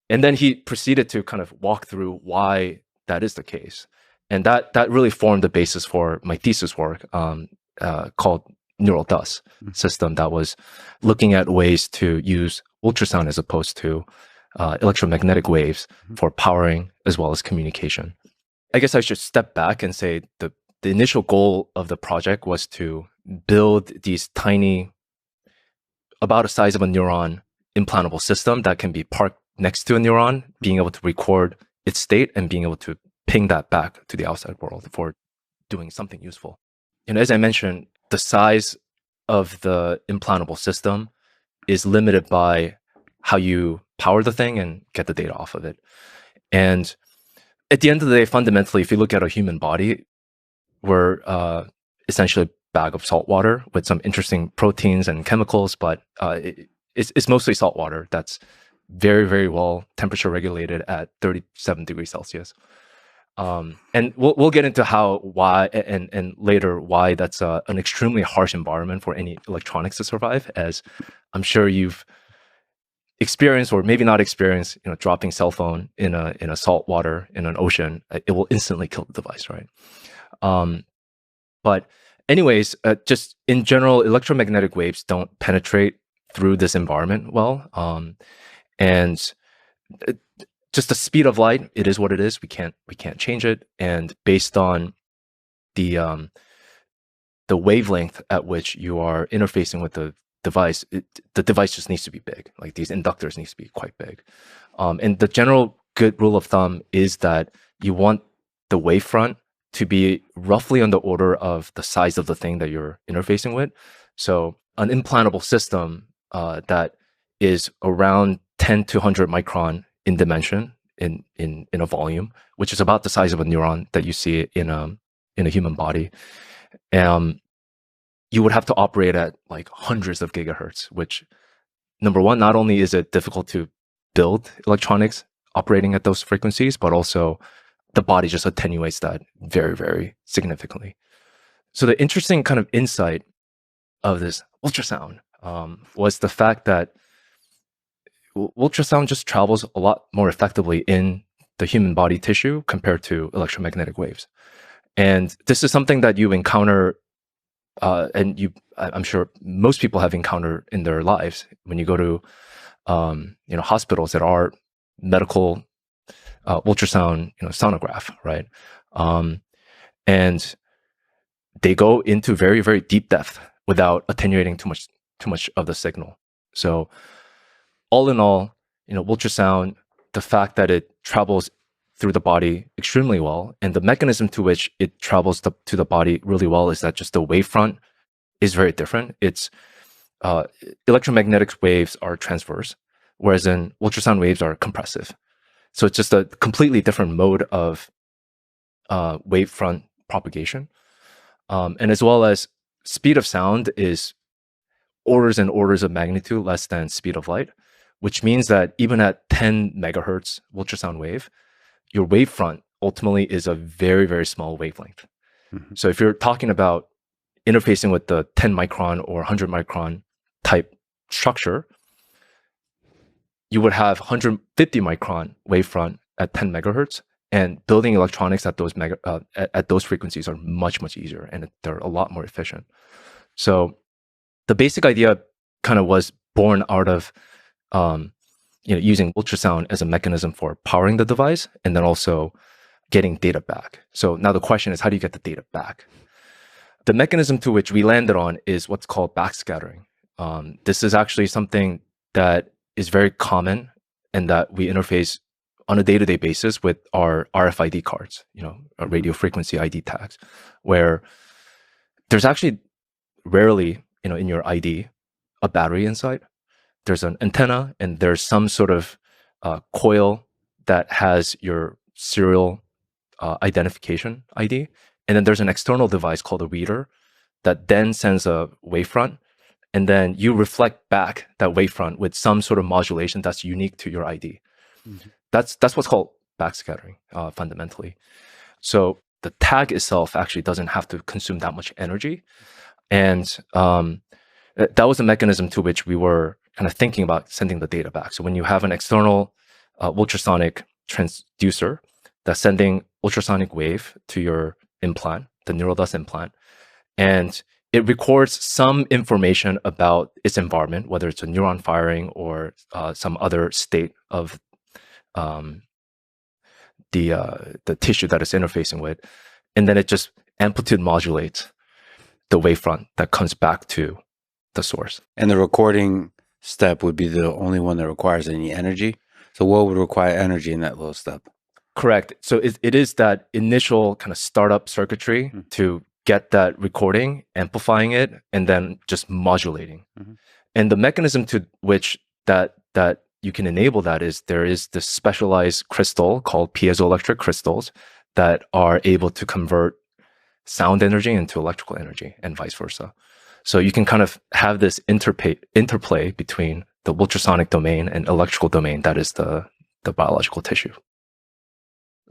then he proceeded to kind of walk through why that is the case. And that really formed the basis for my thesis work called Neural DUS system, that was looking at ways to use ultrasound as opposed to electromagnetic waves for powering as well as communication. I guess I should step back and say the initial goal of the project was to build these tiny, about the size of a neuron, implantable system that can be parked next to a neuron, being able to record its state and being able to ping that back to the outside world for doing something useful. And as I mentioned, the size of the implantable system is limited by how you power the thing and get the data off of it. And at the end of the day, fundamentally, if you look at a human body, we're essentially a bag of salt water with some interesting proteins and chemicals, but it's mostly salt water that's very, very well temperature regulated at 37 degrees Celsius. And we'll get into why and later why that's an extremely harsh environment for any electronics to survive, as I'm sure you've experienced or maybe not experienced, dropping cell phone in a salt water in an ocean. It will instantly kill the device, right? But anyways, just in general, electromagnetic waves don't penetrate through this environment well, and just the speed of light, it is what it is. We can't change it. And based on the wavelength at which you are interfacing with the device, the device just needs to be big. Like these inductors needs to be quite big. And the general good rule of thumb is that you want the wavefront to be roughly on the order of the size of the thing that you're interfacing with. So an implantable system that is around 10 to 100 micron in dimension in a volume, which is about the size of a neuron that you see in a human body. You would have to operate at like hundreds of gigahertz, which, number one, not only is it difficult to build electronics operating at those frequencies, but also the body just attenuates that very, very significantly. So the interesting kind of insight of this ultrasound was the fact that ultrasound just travels a lot more effectively in the human body tissue compared to electromagnetic waves. And this is something that you encounter, and I'm sure most people have encountered in their lives when you go to, hospitals that are medical ultrasound, sonograph, right? And they go into very, very deep depth without attenuating too much of the signal. So all in all, ultrasound, the fact that it travels through the body extremely well, and the mechanism to which it travels to the body really well is that just the wavefront is very different. It's electromagnetic waves are transverse, whereas in ultrasound waves are compressive. So it's just a completely different mode of wavefront propagation. And as well as speed of sound is orders and orders of magnitude less than speed of light, which means that even at 10 megahertz ultrasound wave, your wavefront ultimately is a very, very small wavelength. Mm-hmm. So if you're talking about interfacing with the 10 micron or 100 micron type structure, you would have 150 micron wavefront at 10 megahertz, and building electronics at those at those frequencies are much, much easier, and they're a lot more efficient. So the basic idea kind of was born out of using ultrasound as a mechanism for powering the device, and then also getting data back. So now the question is, how do you get the data back? The mechanism to which we landed on is what's called backscattering. This is actually something that is very common and that we interface on a day-to-day basis with our RFID cards, our radio frequency ID tags, where there's actually rarely, in your ID, a battery inside. There's an antenna and there's some sort of coil that has your serial identification ID. And then there's an external device called a reader that then sends a wavefront. And then you reflect back that wavefront with some sort of modulation that's unique to your ID. Mm-hmm. That's what's called backscattering, fundamentally. So the tag itself actually doesn't have to consume that much energy. And that was the mechanism to which we were kind of thinking about sending the data back. So when you have an external ultrasonic transducer that's sending ultrasonic wave to your implant, the neural dust implant, and it records some information about its environment, whether it's a neuron firing or some other state of the tissue that it's interfacing with, and then it just amplitude modulates the wavefront that comes back to the source. And the recording step would be the only one that requires any energy. So what would require energy in that little step? Correct. So it is that initial kind of startup circuitry to get that recording, amplifying it, and then just modulating. Mm-hmm. And the mechanism to which that you can enable that is there is this specialized crystal called piezoelectric crystals that are able to convert sound energy into electrical energy and vice versa. So you can kind of have this interplay between the ultrasonic domain and electrical domain that is the biological tissue.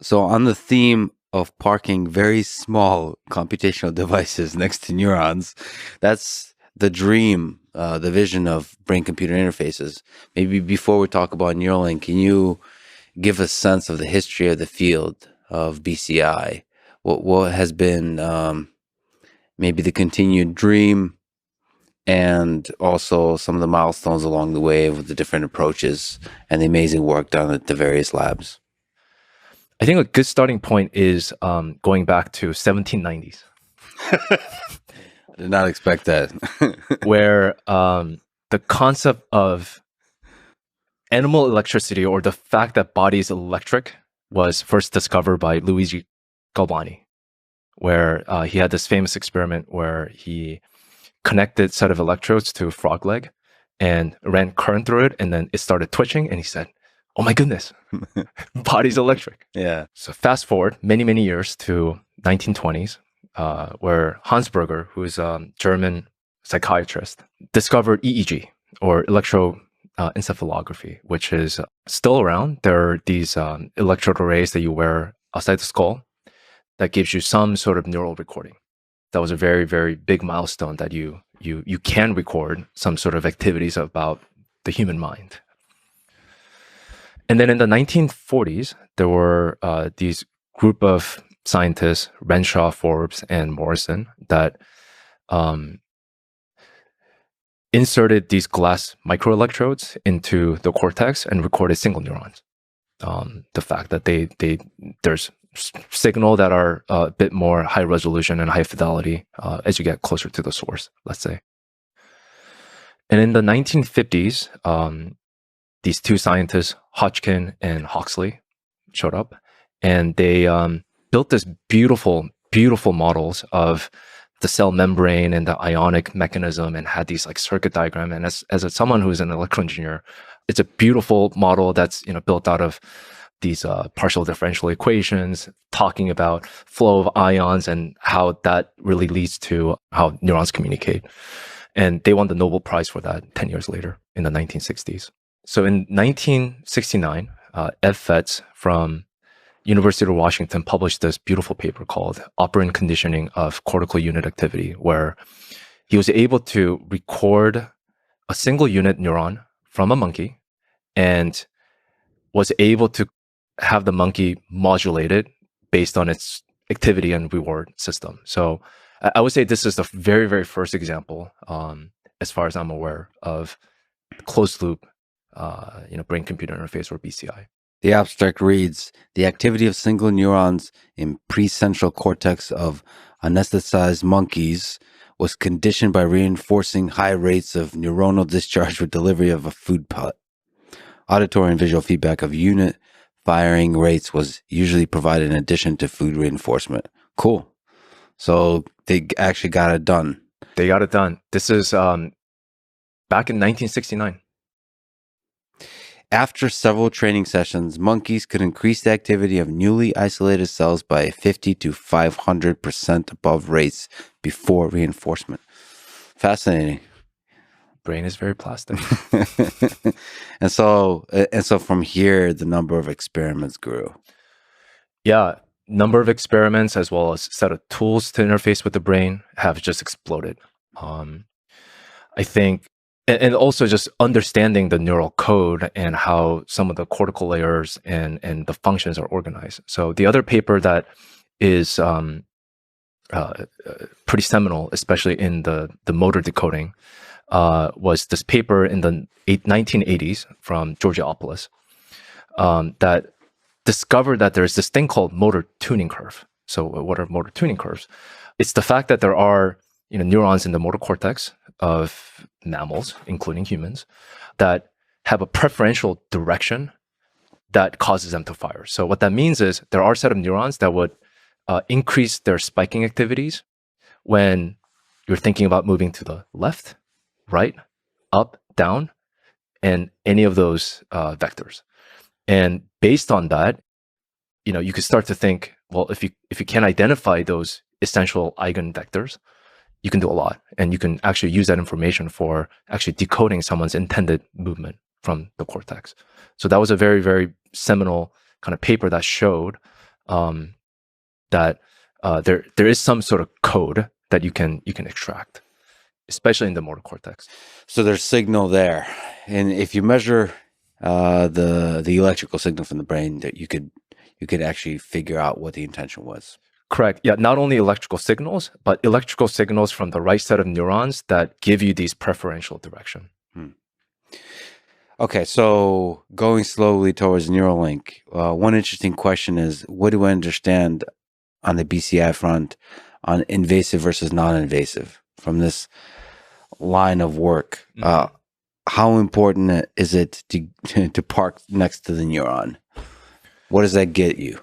So on the theme of parking very small computational devices next to neurons, that's the dream, the vision of brain-computer interfaces. Maybe before we talk about Neuralink, can you give a sense of the history of the field of BCI? What has been maybe the continued dream, and also some of the milestones along the way with the different approaches and the amazing work done at the various labs? I think a good starting point is going back to 1790s. I did not expect that. Where the concept of animal electricity, or the fact that body is electric, was first discovered by Luigi Galvani, where he had this famous experiment where he connected a set of electrodes to a frog leg and ran current through it, and then it started twitching, and he said, "Oh my goodness, body's electric." Yeah. So fast forward many, many years to 1920s, where Hans Berger, who is a German psychiatrist, discovered EEG, or electroencephalography, which is still around. There are these electrode arrays that you wear outside the skull that gives you some sort of neural recording. That was a very, very big milestone, that you can record some sort of activities about the human mind. And then in the 1940s, there were these group of scientists, Renshaw, Forbes, and Morrison, that inserted these glass microelectrodes into the cortex and recorded single neurons. The fact that there's signal that are a bit more high resolution and high fidelity as you get closer to the source, let's say. And in the 1950s, these two scientists, Hodgkin and Huxley, showed up, and they built this beautiful models of the cell membrane and the ionic mechanism, and had these like circuit diagram. And as someone who's an electrical engineer, it's a beautiful model that's built out of these partial differential equations, talking about flow of ions and how that really leads to how neurons communicate. And they won the Nobel Prize for that 10 years later in the 1960s. So in 1969, Ev Fetz from University of Washington published this beautiful paper called Operant Conditioning of Cortical Unit Activity, where he was able to record a single unit neuron from a monkey and was able to have the monkey modulated based on its activity and reward system. So I would say this is the very, very first example, as far as I'm aware, of closed loop, brain-computer interface, or BCI. The abstract reads, the activity of single neurons in precentral cortex of anesthetized monkeys was conditioned by reinforcing high rates of neuronal discharge with delivery of a food pellet. Auditory and visual feedback of unit firing rates was usually provided in addition to food reinforcement. Cool. So they actually got it done. They got it done. This is back in 1969. After several training sessions, monkeys could increase the activity of newly isolated cells by 50 to 500% above rates before reinforcement. Fascinating. Brain is very plastic. and so from here, the number of experiments grew. Yeah, number of experiments as well as set of tools to interface with the brain have just exploded. I think, and also just understanding the neural code and how some of the cortical layers and the functions are organized. So the other paper that is pretty seminal, especially in the motor decoding, was this paper in the 1980s from Georgiopolis that discovered that there's this thing called motor tuning curve. So what are motor tuning curves? It's the fact that there are neurons in the motor cortex of mammals, including humans, that have a preferential direction that causes them to fire. So what that means is there are a set of neurons that would increase their spiking activities when you're thinking about moving to the left, right, up, down, and any of those vectors. And based on that, you could start to think, well, if you can identify those essential eigenvectors, you can do a lot, and you can actually use that information for actually decoding someone's intended movement from the cortex. So that was a very, very seminal kind of paper that showed that there is some sort of code that you can extract, especially in the motor cortex. So there's signal there, and if you measure the electrical signal from the brain, that you could actually figure out what the intention was. Correct. Yeah, not only electrical signals, but electrical signals from the right set of neurons that give you these preferential direction. Okay, so going slowly towards Neuralink, one interesting question is, what do I understand on the BCI front on invasive versus non-invasive from this line of work? How important is it to park next to the neuron? What does that get you?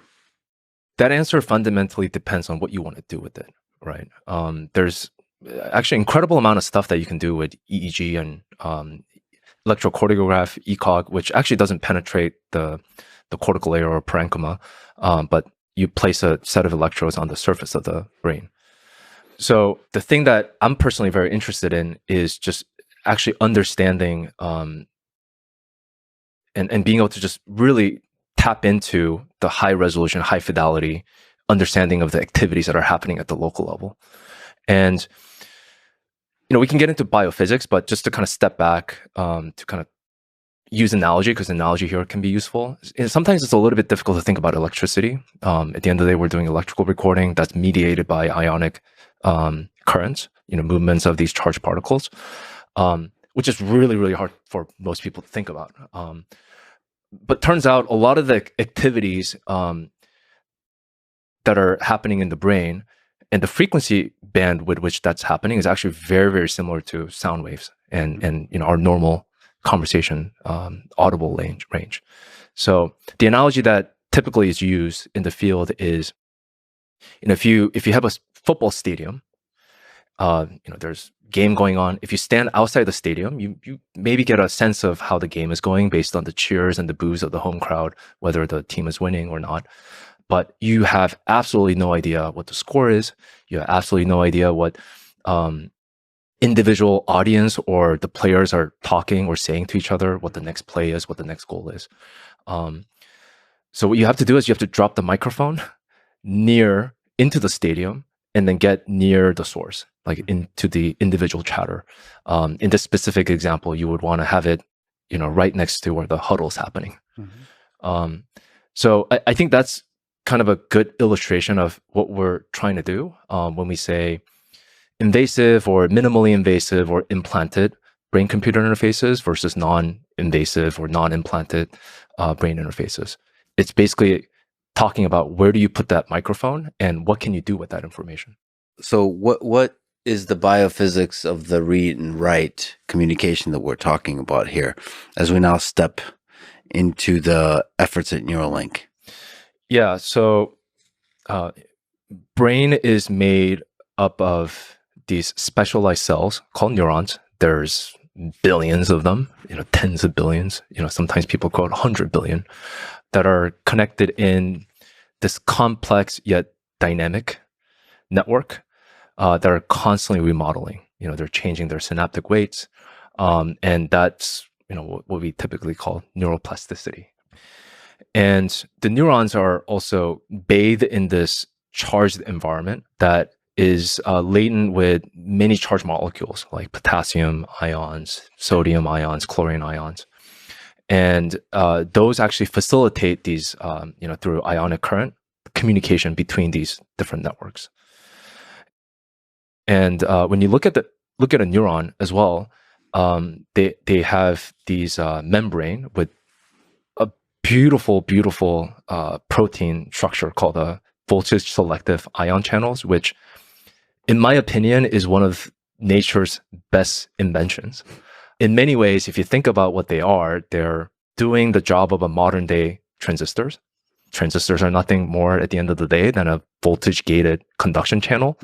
That answer fundamentally depends on what you want to do with it, right? There's actually incredible amount of stuff that you can do with EEG and electrocardiograph, ECOG, which actually doesn't penetrate the cortical layer or parenchyma, but you place a set of electrodes on the surface of the brain. So the thing that I'm personally very interested in is just actually understanding and being able to just really tap into the high resolution, high fidelity understanding of the activities that are happening at the local level. And, we can get into biophysics, but just to kind of step back to kind of use analogy because analogy here can be useful. And sometimes it's a little bit difficult to think about electricity. At the end of the day, we're doing electrical recording that's mediated by ionic currents, movements of these charged particles, which is really, really hard for most people to think about. But turns out a lot of the activities that are happening in the brain and the frequency band with which that's happening is actually very, very similar to sound waves and our normal conversation audible range. So the analogy that typically is used in the field is, if you have a football stadium, there's game going on. If you stand outside the stadium, you maybe get a sense of how the game is going based on the cheers and the boos of the home crowd, whether the team is winning or not. But you have absolutely no idea what the score is. You have absolutely no idea what individual audience or the players are talking or saying to each other, what the next play is, what the next goal is. So what you have to do is you have to drop the microphone into the stadium and then get near the source, like into the individual chatter. In this specific example, you would want to have it, right next to where the huddle is happening. Mm-hmm. So I think that's kind of a good illustration of what we're trying to do when we say invasive or minimally invasive or implanted brain-computer interfaces versus non-invasive or non-implanted brain interfaces. It's basically talking about where do you put that microphone and what can you do with that information. So what is the biophysics of the read and write communication that we're talking about here as we now step into the efforts at Neuralink? Yeah, so brain is made up of these specialized cells called neurons. There's billions of them, tens of billions, sometimes people quote 100 billion, that are connected in this complex yet dynamic network that are constantly remodeling. They're changing their synaptic weights, and that's what we typically call neuroplasticity. And the neurons are also bathed in this charged environment that is laden with many charged molecules like potassium ions, sodium ions, chlorine ions. And those actually facilitate these, through ionic current communication between these different networks. And when you look at a neuron as well, they have these membrane with a beautiful protein structure called the voltage selective ion channels, which in my opinion is one of nature's best inventions. In many ways, if you think about what they are, they're doing the job of a modern day transistors. Transistors are nothing more at the end of the day than a voltage gated conduction channel.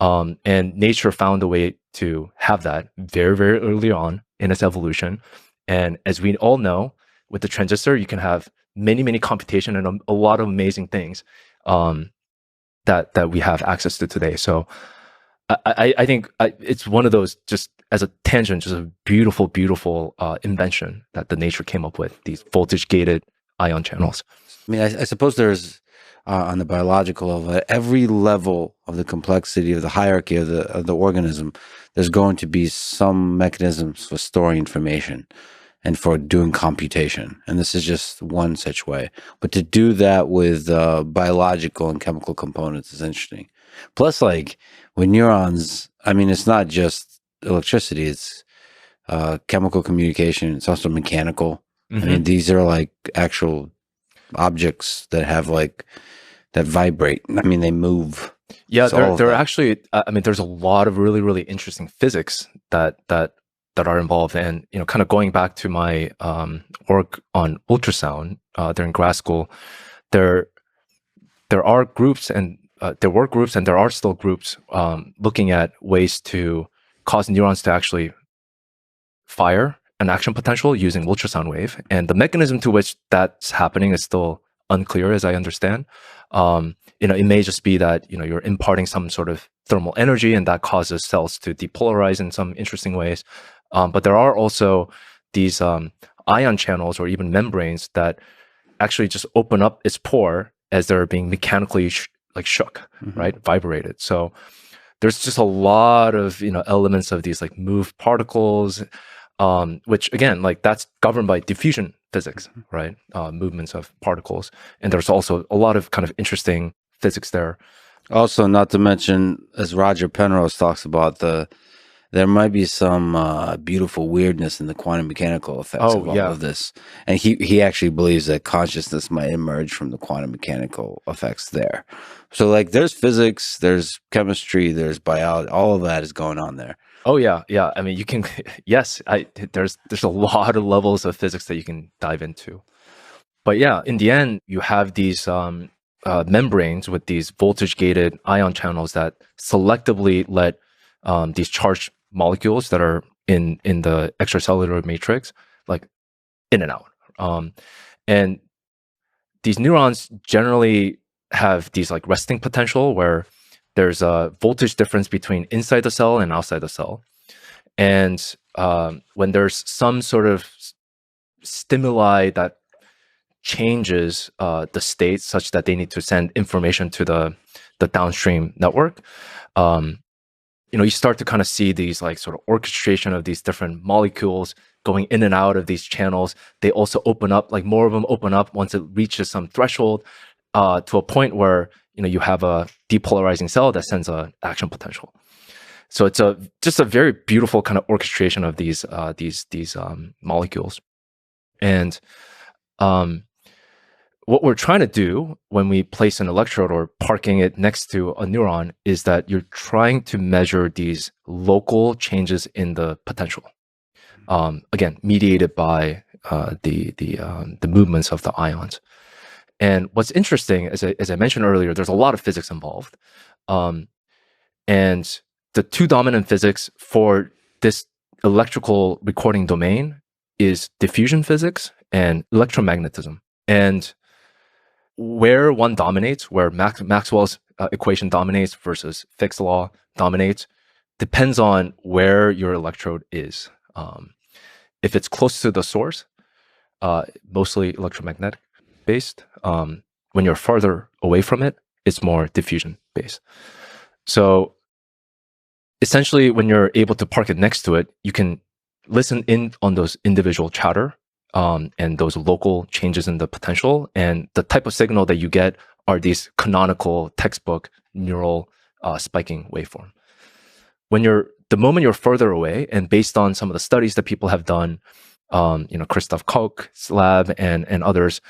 And nature found a way to have that very, very early on in its evolution. And as we all know, with the transistor, you can have many computation and a lot of amazing things that we have access to today. So I think it's one of those, just as a tangent, just a beautiful invention that the nature came up with, these voltage gated ion channels. I mean, I suppose there's on the biological level, at every level of the complexity of the hierarchy of the organism, there's going to be some mechanisms for storing information and for doing computation. And this is just one such way. But to do that with biological and chemical components is interesting. Plus, like with neurons, I mean, it's not just electricity, it's chemical communication. It's also mechanical. Mm-hmm. I mean, these are like actual objects that have that vibrate. I mean, they move. Yeah, they're actually, I mean, there's a lot of really interesting physics that are involved. And, kind of going back to my work on ultrasound during grad school, there are groups and there were groups and there are still groups looking at ways to cause neurons to actually fire an action potential using ultrasound wave. And the mechanism to which that's happening is still unclear, as I understand. It may just be that, you're imparting some sort of thermal energy and that causes cells to depolarize in some interesting ways. But there are also these ion channels or even membranes that actually just open up its pore as they're being mechanically shook, mm-hmm. right? Vibrated. So there's just a lot of, elements of these moved particles which again, like that's governed by diffusion physics, right? Movements of particles. And there's also a lot of kind of interesting physics there. Also, not to mention, as Roger Penrose talks about, there might be some beautiful weirdness in the quantum mechanical effects of all of this, and he actually believes that consciousness might emerge from the quantum mechanical effects there. So, like, there's physics, there's chemistry, there's biology, all of that is going on there. Oh yeah. I mean, you can. Yes, there's a lot of levels of physics that you can dive into. But yeah, in the end, you have these membranes with these voltage-gated ion channels that selectively let these charged molecules that are in the extracellular matrix, like in and out. And these neurons generally have these like resting potential where there's a voltage difference between inside the cell and outside the cell. And when there's some sort of stimuli that changes the state such that they need to send information to the downstream network, you start to kind of see these like sort of orchestration of these different molecules going in and out of these channels. They also open up, like more of them open up once it reaches some threshold to a point where you have a depolarizing cell that sends an action potential. So it's just a very beautiful kind of orchestration of these molecules. And what we're trying to do when we place an electrode or parking it next to a neuron is that you're trying to measure these local changes in the potential. Again, mediated by the movements of the ions. And what's interesting, as I mentioned earlier, there's a lot of physics involved. And the two dominant physics for this electrical recording domain is diffusion physics and electromagnetism. And where one dominates, where Maxwell's equation dominates versus Fick's law dominates, depends on where your electrode is. If it's close to the source, mostly electromagnetic based. When you're farther away from it, it's more diffusion based. So essentially, when you're able to park it next to it, you can listen in on those individual chatter and those local changes in the potential. And the type of signal that you get are these canonical textbook neural spiking waveform. The moment you're further away, and based on some of the studies that people have done, Christoph Koch's lab and others,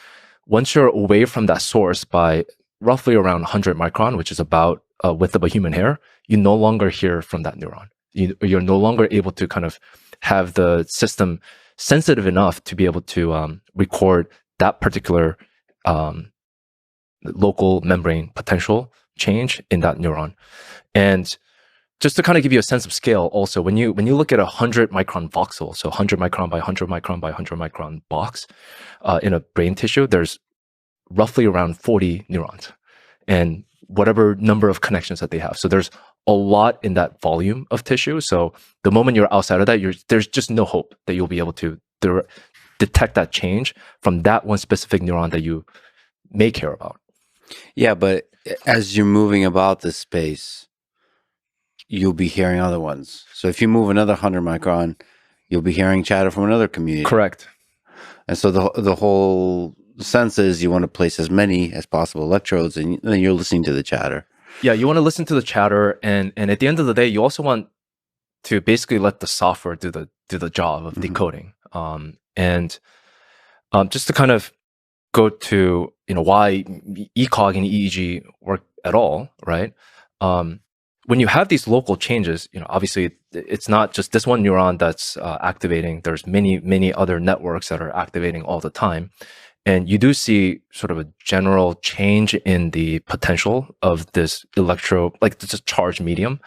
once you're away from that source by roughly around 100 micron, which is about width of a human hair, you no longer hear from that neuron. You're no longer able to kind of have the system sensitive enough to be able to record that particular local membrane potential change in that neuron. And just to kind of give you a sense of scale, also, when you look at a 100 micron voxel, so 100 micron by 100 micron by 100 micron box in a brain tissue, there's roughly around 40 neurons and whatever number of connections that they have. So there's a lot in that volume of tissue. So the moment you're outside of that, there's just no hope that you'll be able to detect that change from that one specific neuron that you may care about. Yeah, but as you're moving about this space, you'll be hearing other ones. So if you move another 100 micron, you'll be hearing chatter from another community. Correct. And so the whole sense is you want to place as many as possible electrodes, and then you're listening to the chatter. Yeah, you want to listen to the chatter, and at the end of the day, you also want to basically let the software do the job of decoding. And just to kind of go to why ECOG and EEG work at all, right? When you have these local changes, obviously it's not just this one neuron that's activating. There's many other networks that are activating all the time. And you do see sort of a general change in the potential of this this charged medium.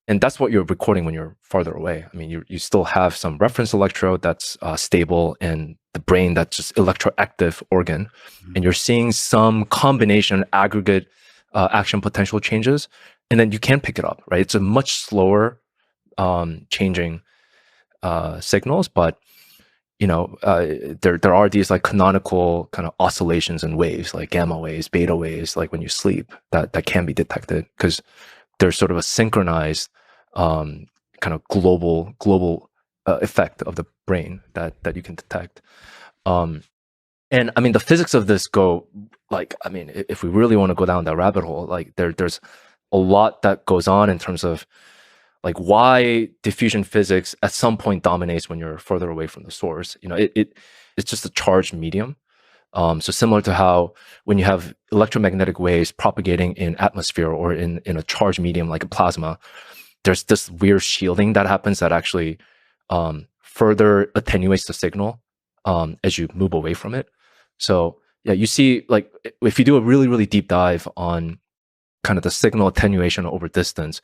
And that's what you're recording when you're farther away. I mean, you still have some reference electrode that's stable and the brain that's just electroactive organ. And you're seeing some combination aggregate action potential changes. And then you can pick it up, right? It's a much slower changing signals, but there are these like canonical kind of oscillations and waves, like gamma waves, beta waves, like when you sleep, that can be detected because there's sort of a synchronized kind of global effect of the brain that you can detect. And I mean, the physics of this go like, I mean, if we really want to go down that rabbit hole, like there's a lot that goes on in terms of like why diffusion physics at some point dominates when you're further away from the source. You know, it's just a charged medium. So similar to how when you have electromagnetic waves propagating in atmosphere or in a charged medium like a plasma, there's this weird shielding that happens that actually further attenuates the signal as you move away from it. So yeah, you see, like if you do a really, really deep dive on kind of the signal attenuation over distance,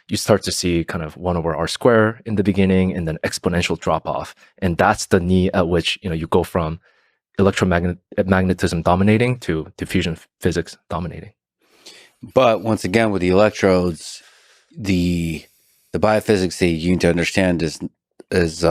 you start to see kind of 1 over r square in the beginning and then exponential drop off. And that's the knee at which, you know, you go from electromagnetism dominating to diffusion physics dominating. But once again, with the electrodes, the biophysics that you need to understand is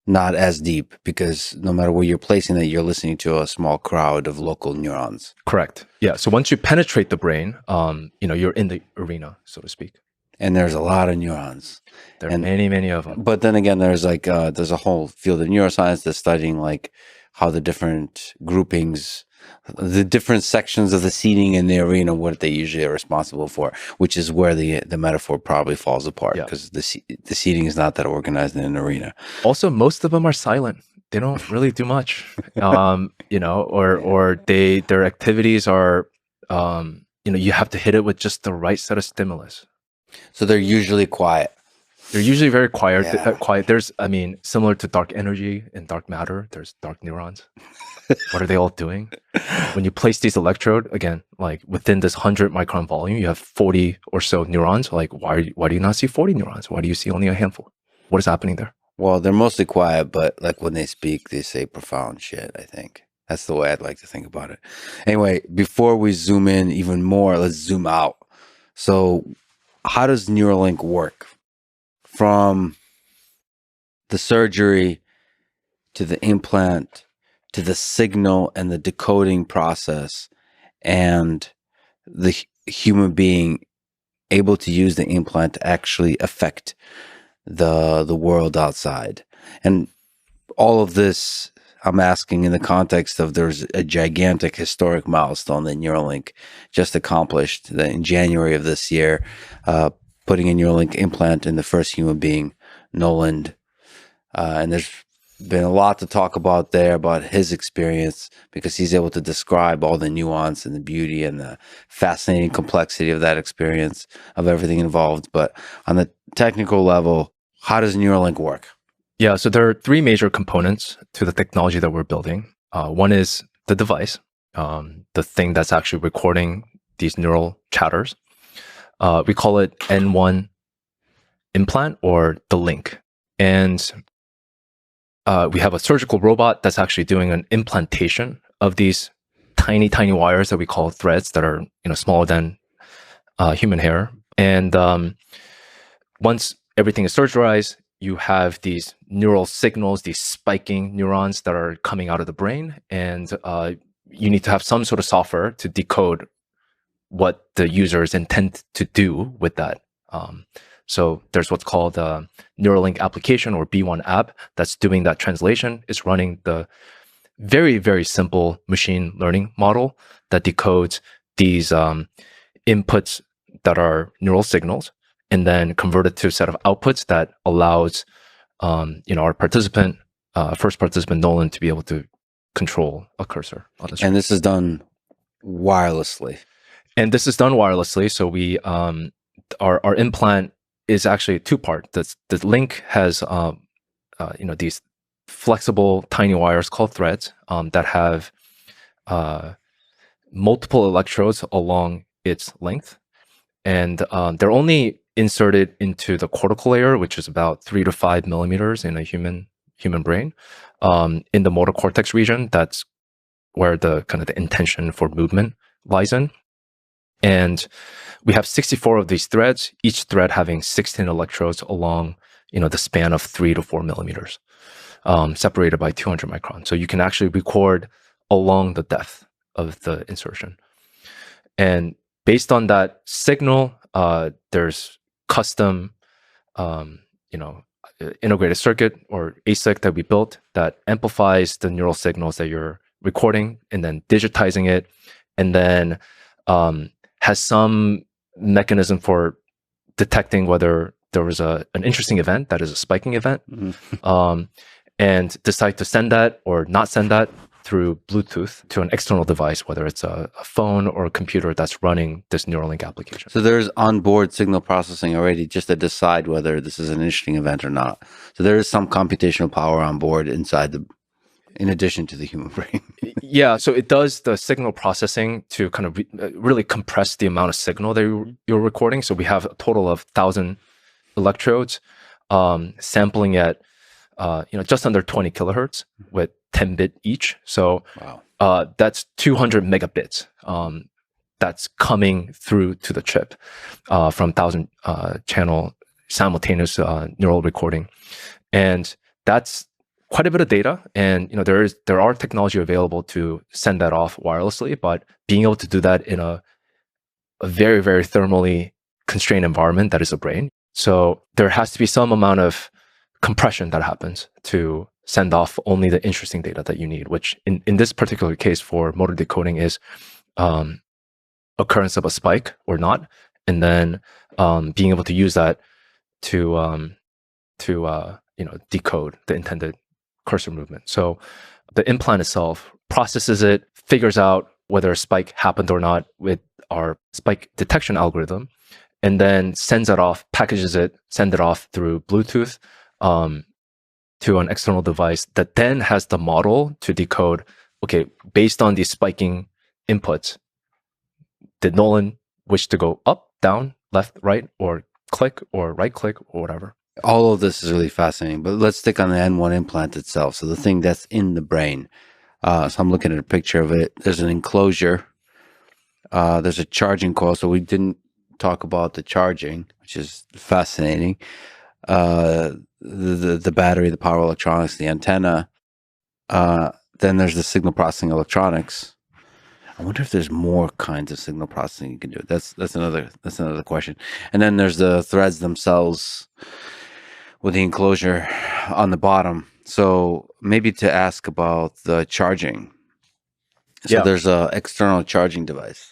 not as deep, because no matter where you're placing it, you're listening to a small crowd of local neurons. Correct. Yeah. So once you penetrate the brain, you know, you're in the arena, so to speak. And there's a lot of neurons. There are many, many of them. But then again, there's like there's a whole field of neuroscience that's studying like how the different groupings, the different sections of the seating in the arena, what they usually are responsible for, which is where the metaphor probably falls apart, because the seating is not that organized in an arena. Also, most of them are silent. They don't really do much, you know, or their activities are, you know, you have to hit it with just the right set of stimulus. So they're usually quiet. They're usually very quiet. Yeah. Quiet. There's, I mean, similar to dark energy and dark matter, there's dark neurons. What are they all doing? When you place these electrode, again, like within this 100 micron volume, you have 40 or so neurons. Like, why do you not see 40 neurons? Why do you see only a handful? What is happening there? Well, they're mostly quiet, but like when they speak, they say profound shit, I think. That's the way I'd like to think about it. Anyway, before we zoom in even more, let's zoom out. So how does Neuralink work? From the surgery to the implant to the signal and the decoding process and the human being able to use the implant to actually affect the world outside. And all of this I'm asking in the context of there's a gigantic historic milestone that Neuralink just accomplished in January of this year, putting a Neuralink implant in the first human being, Nolan. And there's been a lot to talk about there about his experience, because he's able to describe all the nuance and the beauty and the fascinating complexity of that experience, of everything involved. But on the technical level, how does Neuralink work? Yeah, so there are 3 major components to the technology that we're building. One is the device, the thing that's actually recording these neural chatters. We call it N1 implant, or the link. And we have a surgical robot that's actually doing an implantation of these tiny, tiny wires that we call threads that are, you know, smaller than human hair. And once everything is surgerized, you have these neural signals, these spiking neurons that are coming out of the brain. And you need to have some sort of software to decode what the users intend to do with that. So there's what's called a Neuralink application, or B1 app, that's doing that translation. It's running the very, very simple machine learning model that decodes these inputs that are neural signals, and then convert it to a set of outputs that allows you know, our participant, first participant Nolan, to be able to control a cursor on the screen. And this is done wirelessly. And this is done wirelessly. So we our implant is actually a 2-part. The link has you know, these flexible tiny wires called threads that have multiple electrodes along its length, and they're only inserted into the cortical layer, which is about 3 to 5 millimeters in a human brain, in the motor cortex region. That's where the kind of the intention for movement lies in. And we have 64 of these threads, each thread having 16 electrodes along, you know, the span of 3 to 4 millimeters, separated by 200 microns. So you can actually record along the depth of the insertion. And based on that signal, there's custom, you know, integrated circuit or ASIC that we built that amplifies the neural signals that you're recording and then digitizing it, and then has some mechanism for detecting whether there was an interesting event, that is a spiking event, and decide to send that or not send that through Bluetooth to an external device, whether it's a phone or a computer that's running this Neuralink application. So there's onboard signal processing already just to decide whether this is an interesting event or not. So there is some computational power on board in addition to the human brain. Yeah, so it does the signal processing to kind of really compress the amount of signal that you're recording. So we have a total of 1,000 electrodes sampling at just under 20 kilohertz with 10 bit each. So that's 200 megabits that's coming through to the chip from 1,000 channel simultaneous neural recording. And that's quite a bit of data. And there are technology available to send that off wirelessly, but being able to do that in a very, very thermally constrained environment that is a brain. So there has to be some amount of compression that happens to send off only the interesting data that you need, which in this particular case for motor decoding is occurrence of a spike or not, and then being able to use that to decode the intended cursor movement. So the implant itself processes it, figures out whether a spike happened or not with our spike detection algorithm, and then sends it off, packages it, send it off through Bluetooth to an external device that then has the model to decode, okay, based on these spiking inputs, did Nolan wish to go up, down, left, right, or click, or right click, or whatever? All of this is really fascinating, but let's stick on the N1 implant itself. So the thing that's in the brain. So I'm looking at a picture of it. There's an enclosure. There's a charging coil. So we didn't talk about the charging, which is fascinating. The battery, the power electronics, the antenna. Then there's the signal processing electronics. I wonder if there's more kinds of signal processing you can do. That's another question. And then there's the threads themselves with the enclosure on the bottom. So maybe to ask about the charging. So there's a external charging device.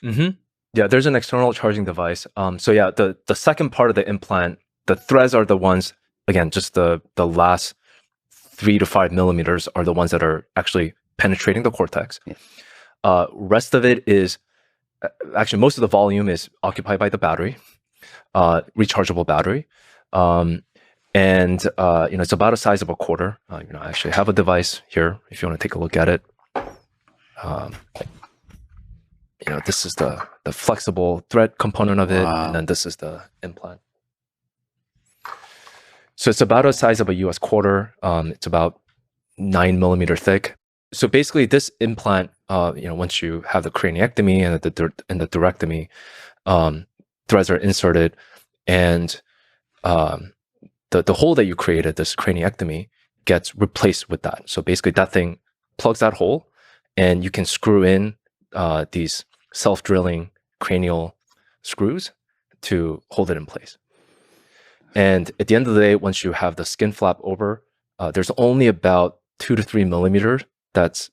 Yeah, there's an external charging device. The second part of the implant, the threads are the ones, again, just the last 3 to 5 millimeters are the ones that are actually penetrating the cortex. Yeah. Rest of it is, actually most of the volume is occupied by the battery, rechargeable battery. It's about the size of a quarter. I actually have a device here if you want to take a look at it. This is the flexible thread component of it, and then this is the implant. So it's about the size of a US quarter. It's about 9 millimeter thick. So basically, this implant, once you have the craniectomy and the thoracotomy, threads are inserted, and the hole that you created, this craniectomy, gets replaced with that. So basically, that thing plugs that hole, and you can screw in these self-drilling cranial screws to hold it in place. And at the end of the day, once you have the skin flap over, there's only about 2 to 3 millimeters that's,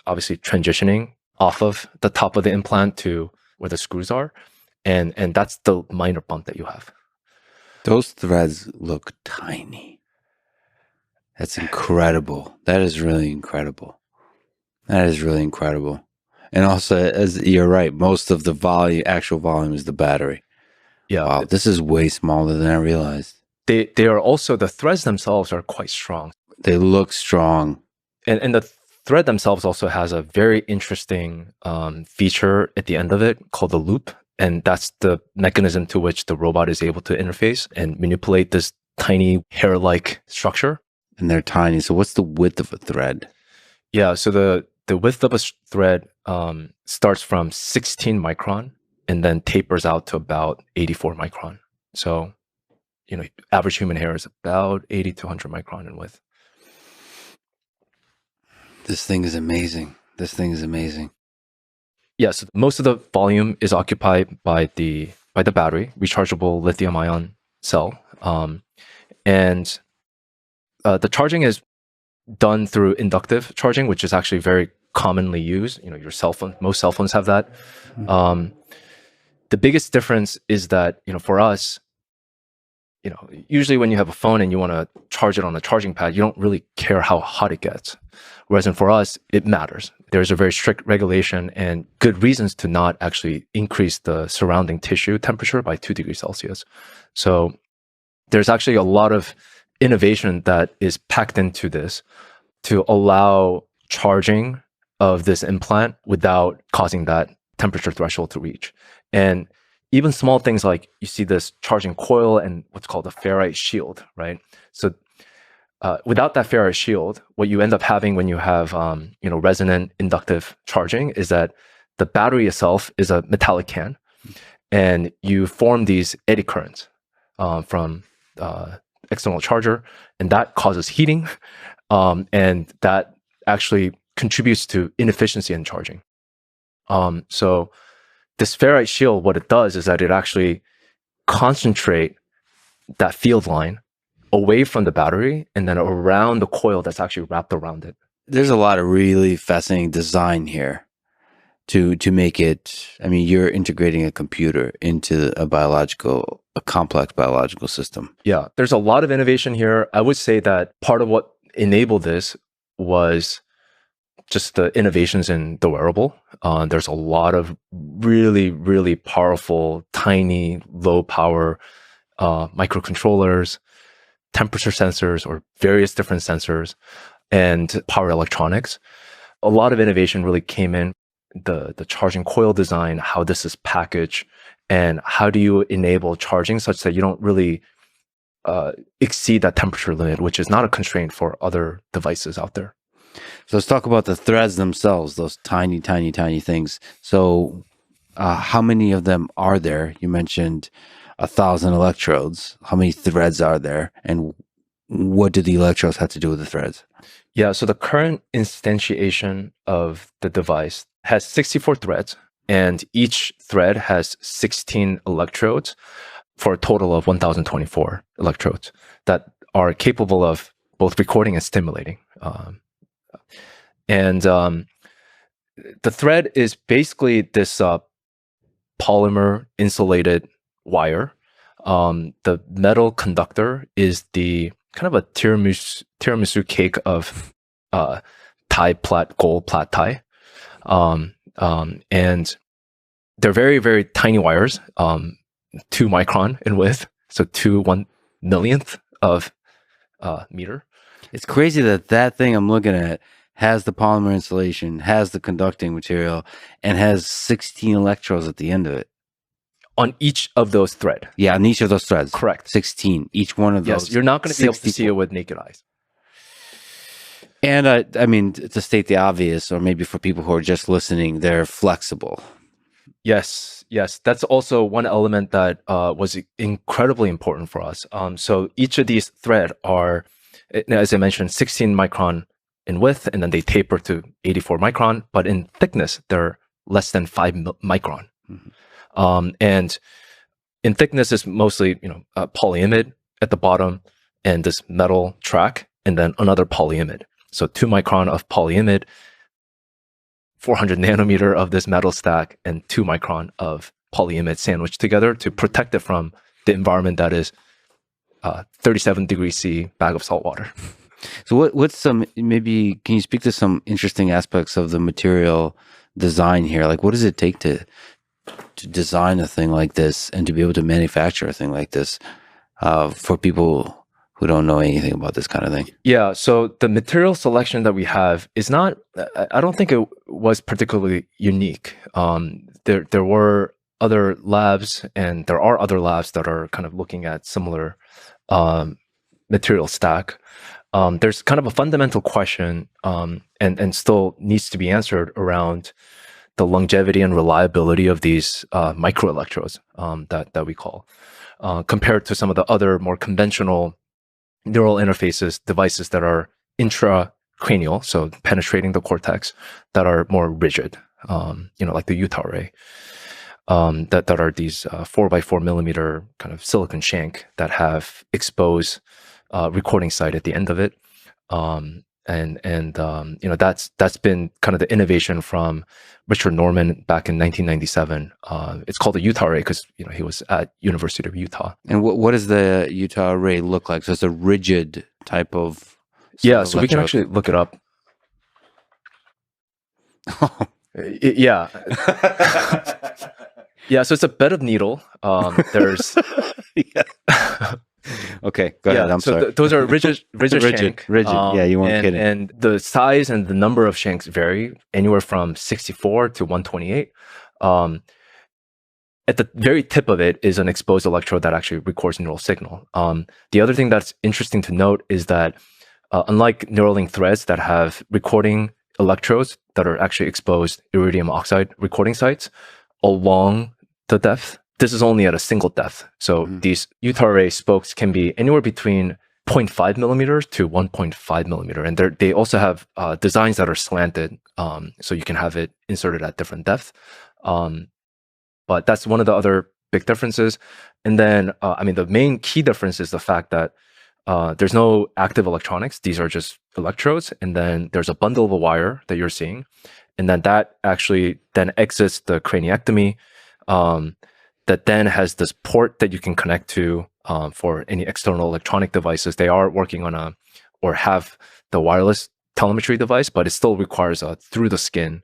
obviously transitioning off of the top of the implant to where the screws are. And that's the minor bump that you have. Those threads look tiny. That's incredible. That is really incredible. That is really incredible. And also, as you're right, most of the actual volume is the battery. Yeah. Wow, this is way smaller than I realized. They are also, the threads themselves are quite strong. They look strong. And the thread themselves also has a very interesting feature at the end of it called the loop. And that's the mechanism to which the robot is able to interface and manipulate this tiny hair-like structure. And they're tiny. So what's the width of a thread? Yeah, so the width of a thread starts from 16 micron and then tapers out to about 84 micron. So, average human hair is about 80 to 100 micron in width. This thing is amazing. This thing is amazing. Yes, most of the volume is occupied by the battery, rechargeable lithium-ion cell. And The charging is done through inductive charging, which is actually very commonly used. Your cell phone, most cell phones have that. The biggest difference is that, for us, usually when you have a phone and you want to charge it on a charging pad, you don't really care how hot it gets. Whereas for us, it matters. There's a very strict regulation and good reasons to not actually increase the surrounding tissue temperature by 2 degrees Celsius. So there's actually a lot of innovation that is packed into this to allow charging of this implant without causing that temperature threshold to reach. And even small things like you see this charging coil and what's called a ferrite shield, right? So without that ferrite shield, what you end up having when you have resonant inductive charging is that the battery itself is a metallic can, and you form these eddy currents from external charger, and that causes heating, and that actually contributes to inefficiency in charging. So this ferrite shield, what it does is that it actually concentrate that field line away from the battery and then around the coil that's actually wrapped around it. There's a lot of really fascinating design here to make it. I mean, you're integrating a computer into a complex biological system. Yeah, there's a lot of innovation here. I would say that part of what enabled this was just the innovations in the wearable. There's a lot of really, really powerful, tiny, low power microcontrollers, temperature sensors, or various different sensors, and power electronics. A lot of innovation really came in the charging coil design, how this is packaged, and how do you enable charging such that you don't really exceed that temperature limit, which is not a constraint for other devices out there. So let's talk about the threads themselves, those tiny, tiny, tiny things. So how many of them are there? You mentioned 1,000 electrodes. How many threads are there? And what do the electrodes have to do with the threads? Yeah, so the current instantiation of the device has 64 threads, and each thread has 16 electrodes for a total of 1,024 electrodes that are capable of both recording and stimulating. And the thread is basically this polymer insulated wire. The metal conductor is the kind of a tiramisu cake of gold plat tie. And they're very, very tiny wires, 2 micron in width, so 2/1 millionth of meter. It's crazy that thing I'm looking at has the polymer insulation, has the conducting material, and has 16 electrodes at the end of it. On each of those threads. Yeah, on each of those threads. Correct. 16. Each one of those. Yes, you're not going to be able to see it with naked eyes. And I mean, to state the obvious, or maybe for people who are just listening, they're flexible. Yes. That's also one element that was incredibly important for us. So each of these threads are, as I mentioned, 16 micron in width, and then they taper to 84 micron, but in thickness, they're less than 5 micron. Mm-hmm. And in thickness is mostly, polyimide at the bottom and this metal track, and then another polyimide. So 2 micron of polyimide, 400 nanometer of this metal stack, and 2 micron of polyimide sandwiched together to protect it from the environment that is 37 degrees C bag of salt water. So maybe can you speak to some interesting aspects of the material design here? Like, what does it take to design a thing like this and to be able to manufacture a thing like this for people who don't know anything about this kind of thing? Yeah, so the material selection that we have is not, I don't think it was particularly unique. There were other labs, and there are other labs that are kind of looking at similar material stack. There's kind of a fundamental question and still needs to be answered around the longevity and reliability of these microelectrodes that we call, compared to some of the other more conventional neural interfaces devices that are intracranial, so penetrating the cortex, that are more rigid, like the Utah ray, that are these 4x4 millimeter kind of silicon shank that have exposed recording site at the end of it. That's been kind of the innovation from Richard Norman back in 1997. It's called the Utah array because he was at University of Utah. And what does the Utah array look like? So it's a rigid type of so we can actually look it up. Yeah. Yeah, so it's a bed of needle. There's okay, go ahead. I'm sorry. Those are rigid shank. Rigid. Yeah, you weren't kidding. And the size and the number of shanks vary anywhere from 64 to 128. At the very tip of it is an exposed electrode that actually records neural signal. The other thing that's interesting to note is that unlike Neuralink threads that have recording electrodes that are actually exposed iridium oxide recording sites along the depth, this is only at a single depth. So these Utah array spokes can be anywhere between 0.5 millimeters to 1.5 millimeter. And they also have designs that are slanted, so you can have it inserted at different depth. But that's one of the other big differences. And then, the main key difference is the fact that there's no active electronics. These are just electrodes. And then there's a bundle of a wire that you're seeing. And then that actually then exits the craniectomy, that then has this port that you can connect to for any external electronic devices. They are working on or have the wireless telemetry device, but it still requires a through the skin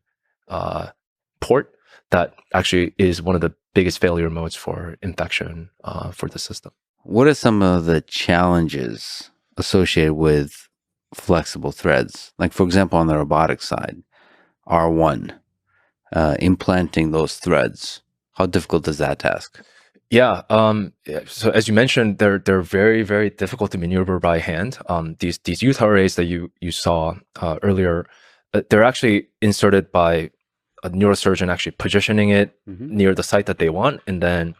port that actually is one of the biggest failure modes for infection for the system. What are some of the challenges associated with flexible threads? Like, for example, on the robotics side, R1, implanting those threads. How difficult is that task? Yeah. So as you mentioned, they're very, very difficult to maneuver by hand. These Utah arrays that you saw earlier, they're actually inserted by a neurosurgeon actually positioning it near the site that they want, and then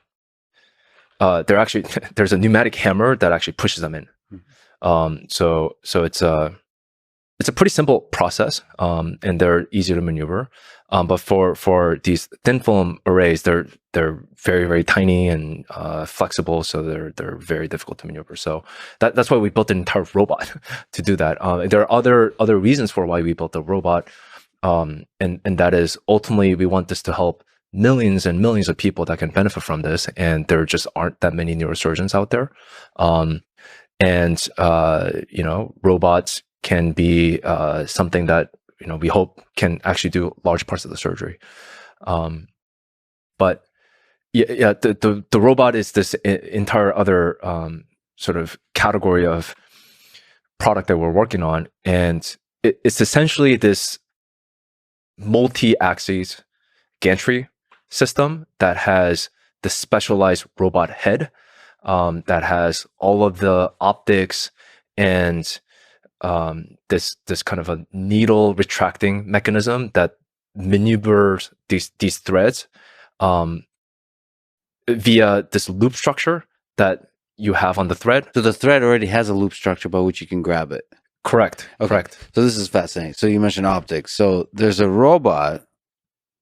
there's a pneumatic hammer that actually pushes them in. So it's a pretty simple process, and they're easy to maneuver. But for these thin film arrays, they're very, very tiny and flexible, so they're very difficult to maneuver. So that's why we built an entire robot to do that. There are other reasons for why we built the robot, and that is ultimately we want this to help millions and millions of people that can benefit from this, and there just aren't that many neurosurgeons out there. Robots can be something that we hope can actually do large parts of the surgery. But the robot is this entire other sort of category of product that we're working on, and it's essentially this multi-axis gantry system that has the specialized robot head that has all of the optics and this kind of a needle retracting mechanism that maneuvers these threads via this loop structure that you have on the thread. So the thread already has a loop structure by which you can grab it. Correct. Okay. Correct. So this is fascinating. So you mentioned optics. So there's a robot,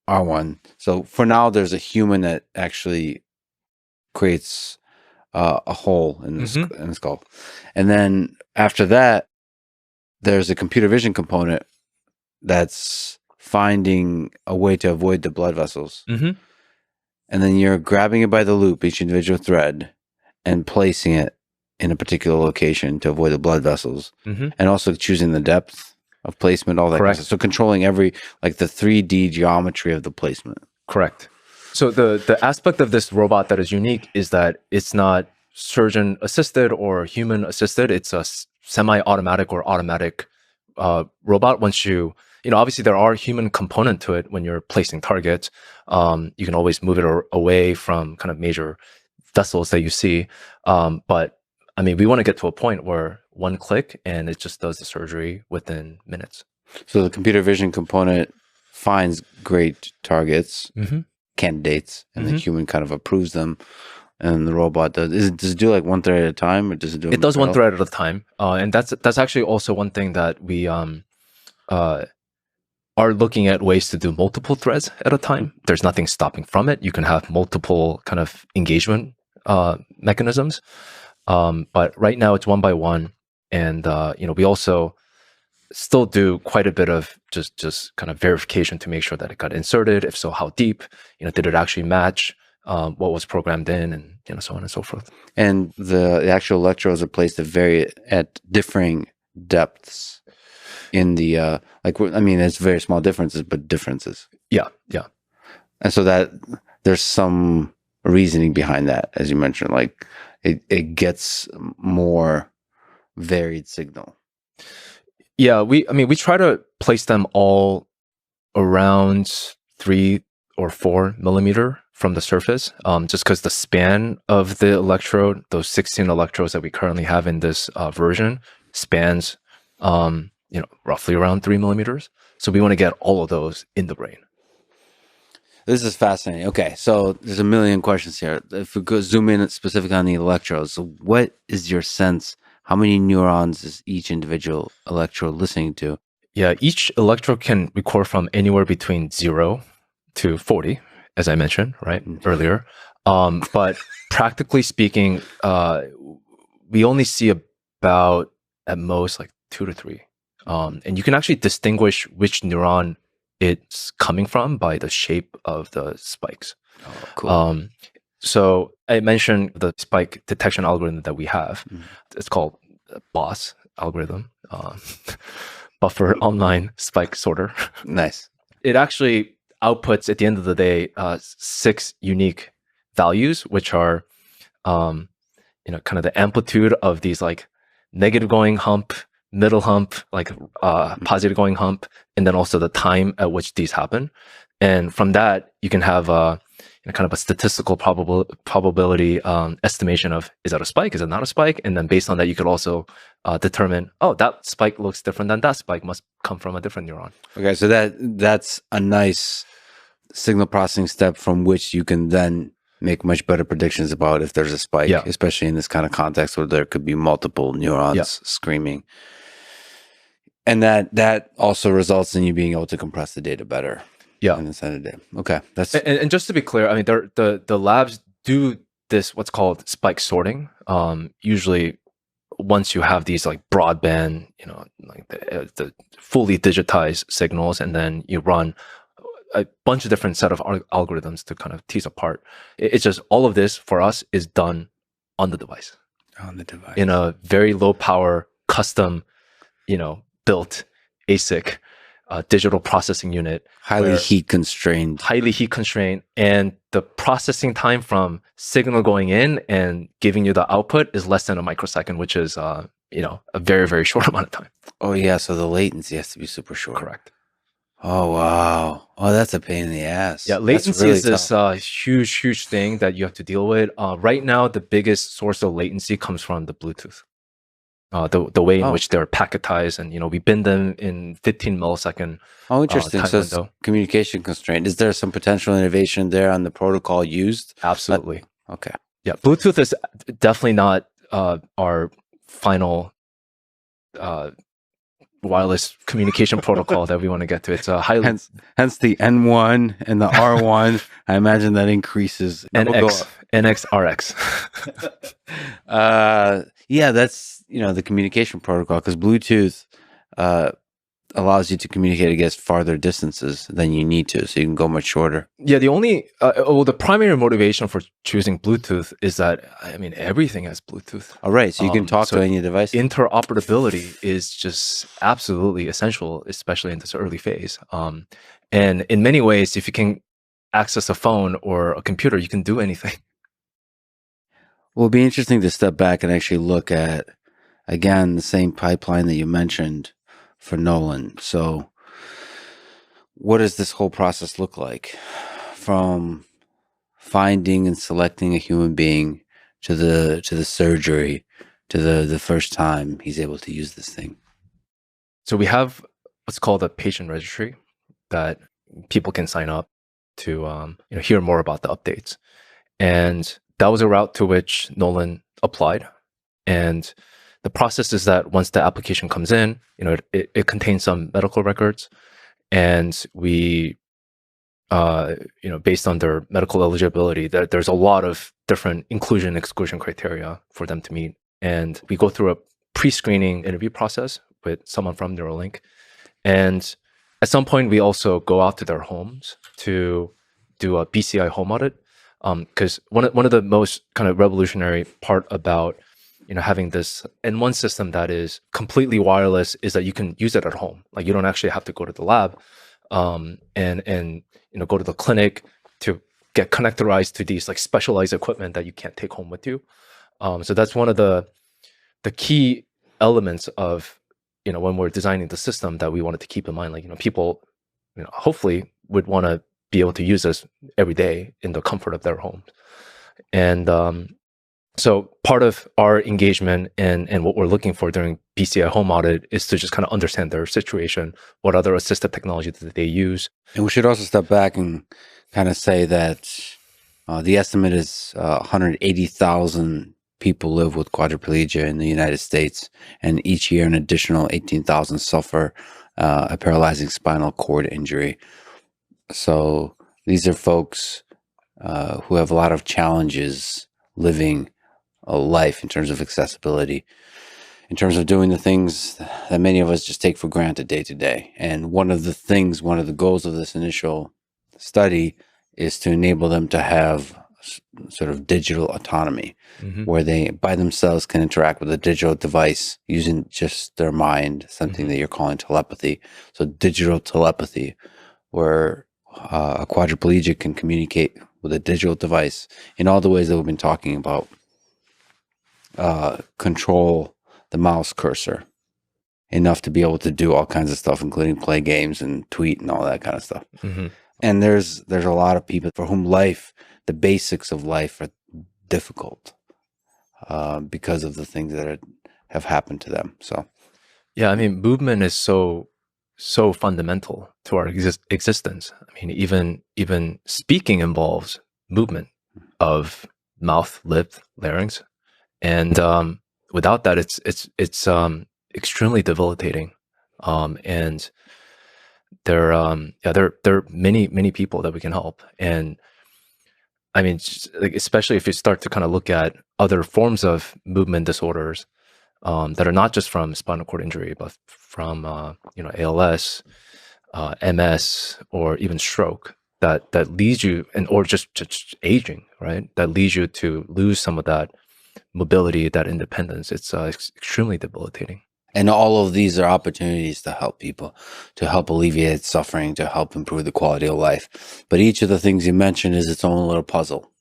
R1. So for now, there's a human that actually creates a hole in the skull. And then after that, there's a computer vision component that's finding a way to avoid the blood vessels. And then you're grabbing it by the loop, each individual thread, and placing it in a particular location to avoid the blood vessels. And also choosing the depth of placement, all that. Correct. Kind of stuff. So controlling the 3D geometry of the placement. Correct. So the aspect of this robot that is unique is that it's not surgeon assisted or human assisted. It's a semi-automatic or automatic robot. Once obviously there are human component to it when you're placing targets. You can always move it away from kind of major vessels that you see. But we want to get to a point where one click and it just does the surgery within minutes. So the computer vision component finds great targets, candidates, and the human kind of approves them. And the robot does it do like one thread at a time, or does it do? It does one thread at a time, and that's actually also one thing that we are looking at ways to do multiple threads at a time. There's nothing stopping from it. You can have multiple kind of engagement mechanisms, But right now it's one by one, and we also still do quite a bit of just kind of verification to make sure that it got inserted. If so, how deep? Did it actually match what was programmed in, and so on and so forth. And the actual electrodes are placed at differing depths in the it's very small differences, but differences. Yeah. And so that there's some reasoning behind that, as you mentioned, like it gets more varied signal. Yeah, we try to place them all around 3 or 4 millimeter from the surface, just because the span of the electrode, those 16 electrodes that we currently have in this version, spans roughly around 3 millimeters. So we want to get all of those in the brain. This is fascinating. Okay, so there's a million questions here. If we go zoom in specifically on the electrodes, so what is your sense? How many neurons is each individual electrode listening to? Yeah, each electrode can record from anywhere between 0 to 40, as I mentioned, right, earlier. But practically speaking, we only see about, at most, like 2 to 3. And you can actually distinguish which neuron it's coming from by the shape of the spikes. Oh, cool. So I mentioned the spike detection algorithm that we have. It's called BOSS algorithm, Buffer Online Spike Sorter. Nice. It actually outputs, at the end of the day, 6 unique values, which are, kind of the amplitude of these like negative going hump, middle hump, like positive going hump, and then also the time at which these happen. And from that, you can have kind of a statistical probability estimation of, is that a spike? Is it not a spike? And then based on that, you could also determine, oh, that spike looks different than that spike, must come from a different neuron. Okay, so that's a nice signal processing step from which you can then make much better predictions about if there's a spike, especially in this kind of context where there could be multiple neurons screaming. And that also results in you being able to compress the data better. Yeah. In the end of the day. Okay. That's and just to be clear, I mean, the labs do this, what's called spike sorting. Usually once you have these like broadband, like the fully digitized signals, and then you run a bunch of different set of algorithms to kind of tease apart. It's just all of this for us is done on the device. On the device. In a very low power, custom, built ASIC digital processing unit. Highly heat constrained. And the processing time from signal going in and giving you the output is less than a microsecond, which is a very, very short amount of time. Oh yeah, so the latency has to be super short. Correct. Oh wow. Oh, that's a pain in the ass. Yeah, latency is this huge thing that you have to deal with. Right now, the biggest source of latency comes from the Bluetooth. The way in which they're packetized, and we bin them in 15 millisecond. Oh, interesting. Time so window. Communication constraint. Is there some potential innovation there on the protocol used? Absolutely. Okay. Yeah, Bluetooth is definitely not our final wireless communication protocol that we want to get to. It's a highly hence the N1 and the R1. I imagine that increases NX RX. Yeah, that's the communication protocol, because Bluetooth allows you to communicate against farther distances than you need to, so you can go much shorter. Yeah, the primary motivation for choosing Bluetooth is that, everything has Bluetooth. All right, so you can talk to any device. Interoperability is just absolutely essential, especially in this early phase. And in many ways, if you can access a phone or a computer, you can do anything. Well, it'd be interesting to step back and actually look at, again, the same pipeline that you mentioned for Nolan. So what does this whole process look like, from finding and selecting a human being to the surgery to the first time he's able to use this thing? So we have what's called a patient registry that people can sign up to hear more about the updates. And that was a route to which Nolan applied. And the process is that once the application comes in, it contains some medical records, and we based on their medical eligibility, there's a lot of different inclusion exclusion criteria for them to meet. And we go through a pre-screening interview process with someone from Neuralink. And at some point, we also go out to their homes to do a BCI home audit. Because one of the most kind of revolutionary part about having this N1 system that is completely wireless is that you can use it at home. Like, you don't actually have to go to the lab, and go to the clinic to get connectorized to these like specialized equipment that you can't take home with you. So that's one of the key elements of when we're designing the system that we wanted to keep in mind. Like, people hopefully would want to be able to use this every day in the comfort of their homes. And so part of our engagement and what we're looking for during BCI home audit is to just kind of understand their situation, what other assistive technology that they use. And we should also step back and kind of say that the estimate is 180,000 people live with quadriplegia in the United States, and each year an additional 18,000 suffer a paralyzing spinal cord injury. So these are folks who have a lot of challenges living a life in terms of accessibility, in terms of doing the things that many of us just take for granted day to day. And one of the goals of this initial study is to enable them to have sort of digital autonomy, where they by themselves can interact with a digital device using just their mind, something that you're calling telepathy. So digital telepathy, where a quadriplegic can communicate with a digital device in all the ways that we've been talking about. Control the mouse cursor enough to be able to do all kinds of stuff, including play games and tweet and all that kind of stuff. And there's a lot of people for whom the basics of life are difficult because of the things that have happened to them. So, yeah, I mean, movement is so fundamental to our existence. I mean, even speaking involves movement of mouth, lip, larynx, and without that, it's extremely debilitating. And there are many people that we can help. And I mean, especially if you start to kind of look at other forms of movement disorders that are not just from spinal cord injury, but from ALS, MS, or even stroke that leads you, or just aging, right? That leads you to lose some of that mobility, that independence. It's extremely debilitating. And all of these are opportunities to help people, to help alleviate suffering, to help improve the quality of life. But each of the things you mentioned is its own little puzzle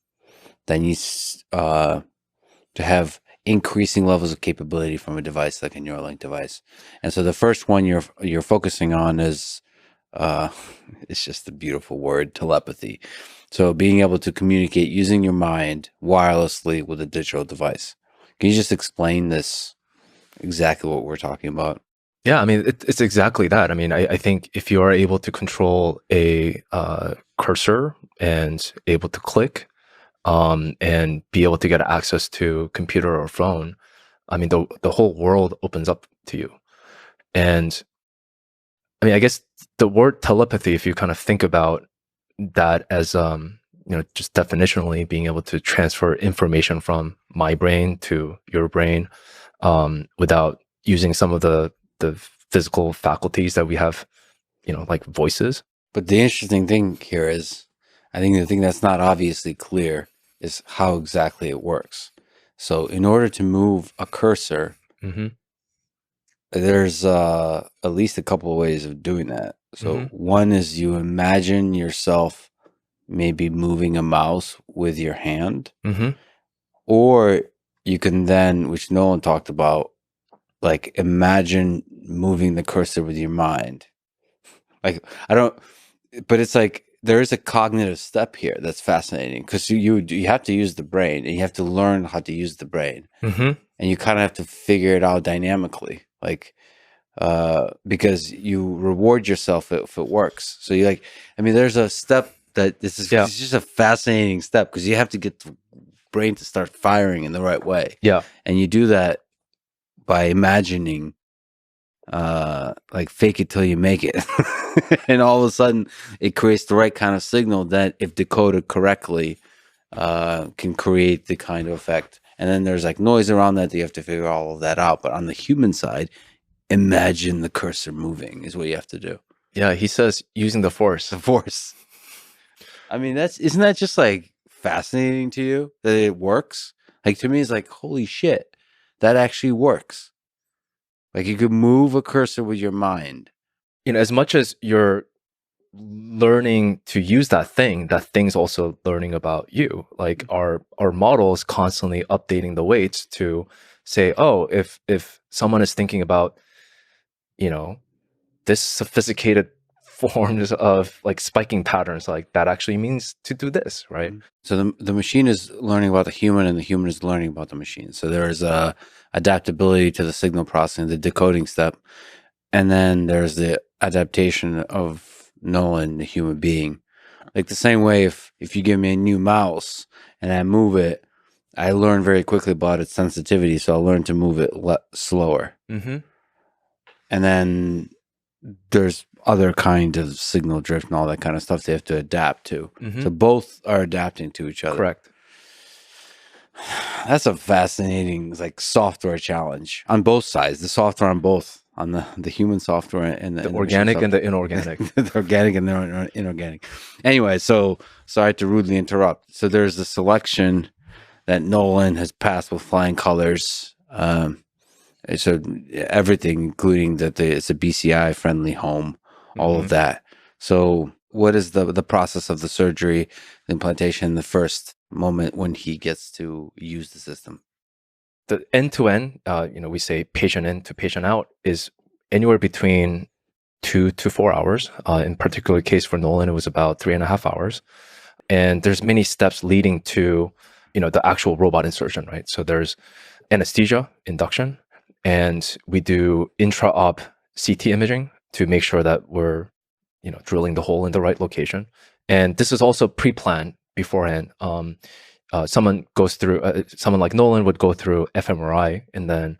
that needs to have increasing levels of capability from a device like a Neuralink device. And so the first one you're focusing on is, it's just a beautiful word, telepathy. So being able to communicate using your mind wirelessly with a digital device. Can you just explain this? Exactly what we're talking about. Yeah, I mean, it's exactly that. I mean, I think if you are able to control a cursor and able to click and be able to get access to computer or phone, I mean, the whole world opens up to you. And I mean, I guess the word telepathy, if you kind of think about that as just definitionally being able to transfer information from my brain to your brain, without using some of the physical faculties that we have, like voices. But the interesting thing here is, I think the thing that's not obviously clear is how exactly it works. So in order to move a cursor, there's at least a couple of ways of doing that. So one is you imagine yourself maybe moving a mouse with your hand, or you can then, which Nolan talked about, like imagine moving the cursor with your mind. Like, but it's like there is a cognitive step here that's fascinating, because you have to use the brain, and you have to learn how to use the brain, and you kind of have to figure it out dynamically, like because you reward yourself if it works. So you there's a step that it's just a fascinating step, because you have to get the brain to start firing in the right way. Yeah. And you do that by imagining like fake it till you make it. And all of a sudden it creates the right kind of signal that if decoded correctly, can create the kind of effect. And then there's like noise around that you have to figure all of that out. But on the human side, imagine the cursor moving is what you have to do. Yeah, he says using the force. The force. I mean, isn't that just like fascinating to you that it works? Like to me, it's like, holy shit, that actually works. Like you could move a cursor with your mind. You know, as much as you're learning to use that thing's also learning about you. Like our models constantly updating the weights to say, oh, if someone is thinking about, you know, this sophisticated forms of like spiking patterns, like that actually means to do this, right? So the machine is learning about the human, and the human is learning about the machine. So there is a adaptability to the signal processing, the decoding step, and then there's the adaptation of Nolan, the human being. Like the same way, if you give me a new mouse and I move it, I learn very quickly about its sensitivity, so I'll learn to move it slower. Mm-hmm. And then there's other kind of signal drift and all that kind of stuff they have to adapt to. Mm-hmm. So both are adapting to each other. Correct. That's a fascinating like software challenge on both sides. The software on both, on the human software and The organic and the inorganic. the organic and the inorganic. Anyway, so sorry to rudely interrupt. So there's the selection that Nolan has passed with flying colors. So everything, including that it's a BCI friendly home, all of that. So what is the process of the surgery, the implantation, the first moment when he gets to use the system? The end to end, we say patient in to patient out, is anywhere between 2 to 4 hours. In particular case for Nolan, it was about 3.5 hours. And there's many steps leading to, the actual robot insertion, right? So there's anesthesia, induction, and we do intra-op CT imaging to make sure that we're, drilling the hole in the right location. And this is also pre-planned beforehand. Someone like Nolan would go through fMRI, and then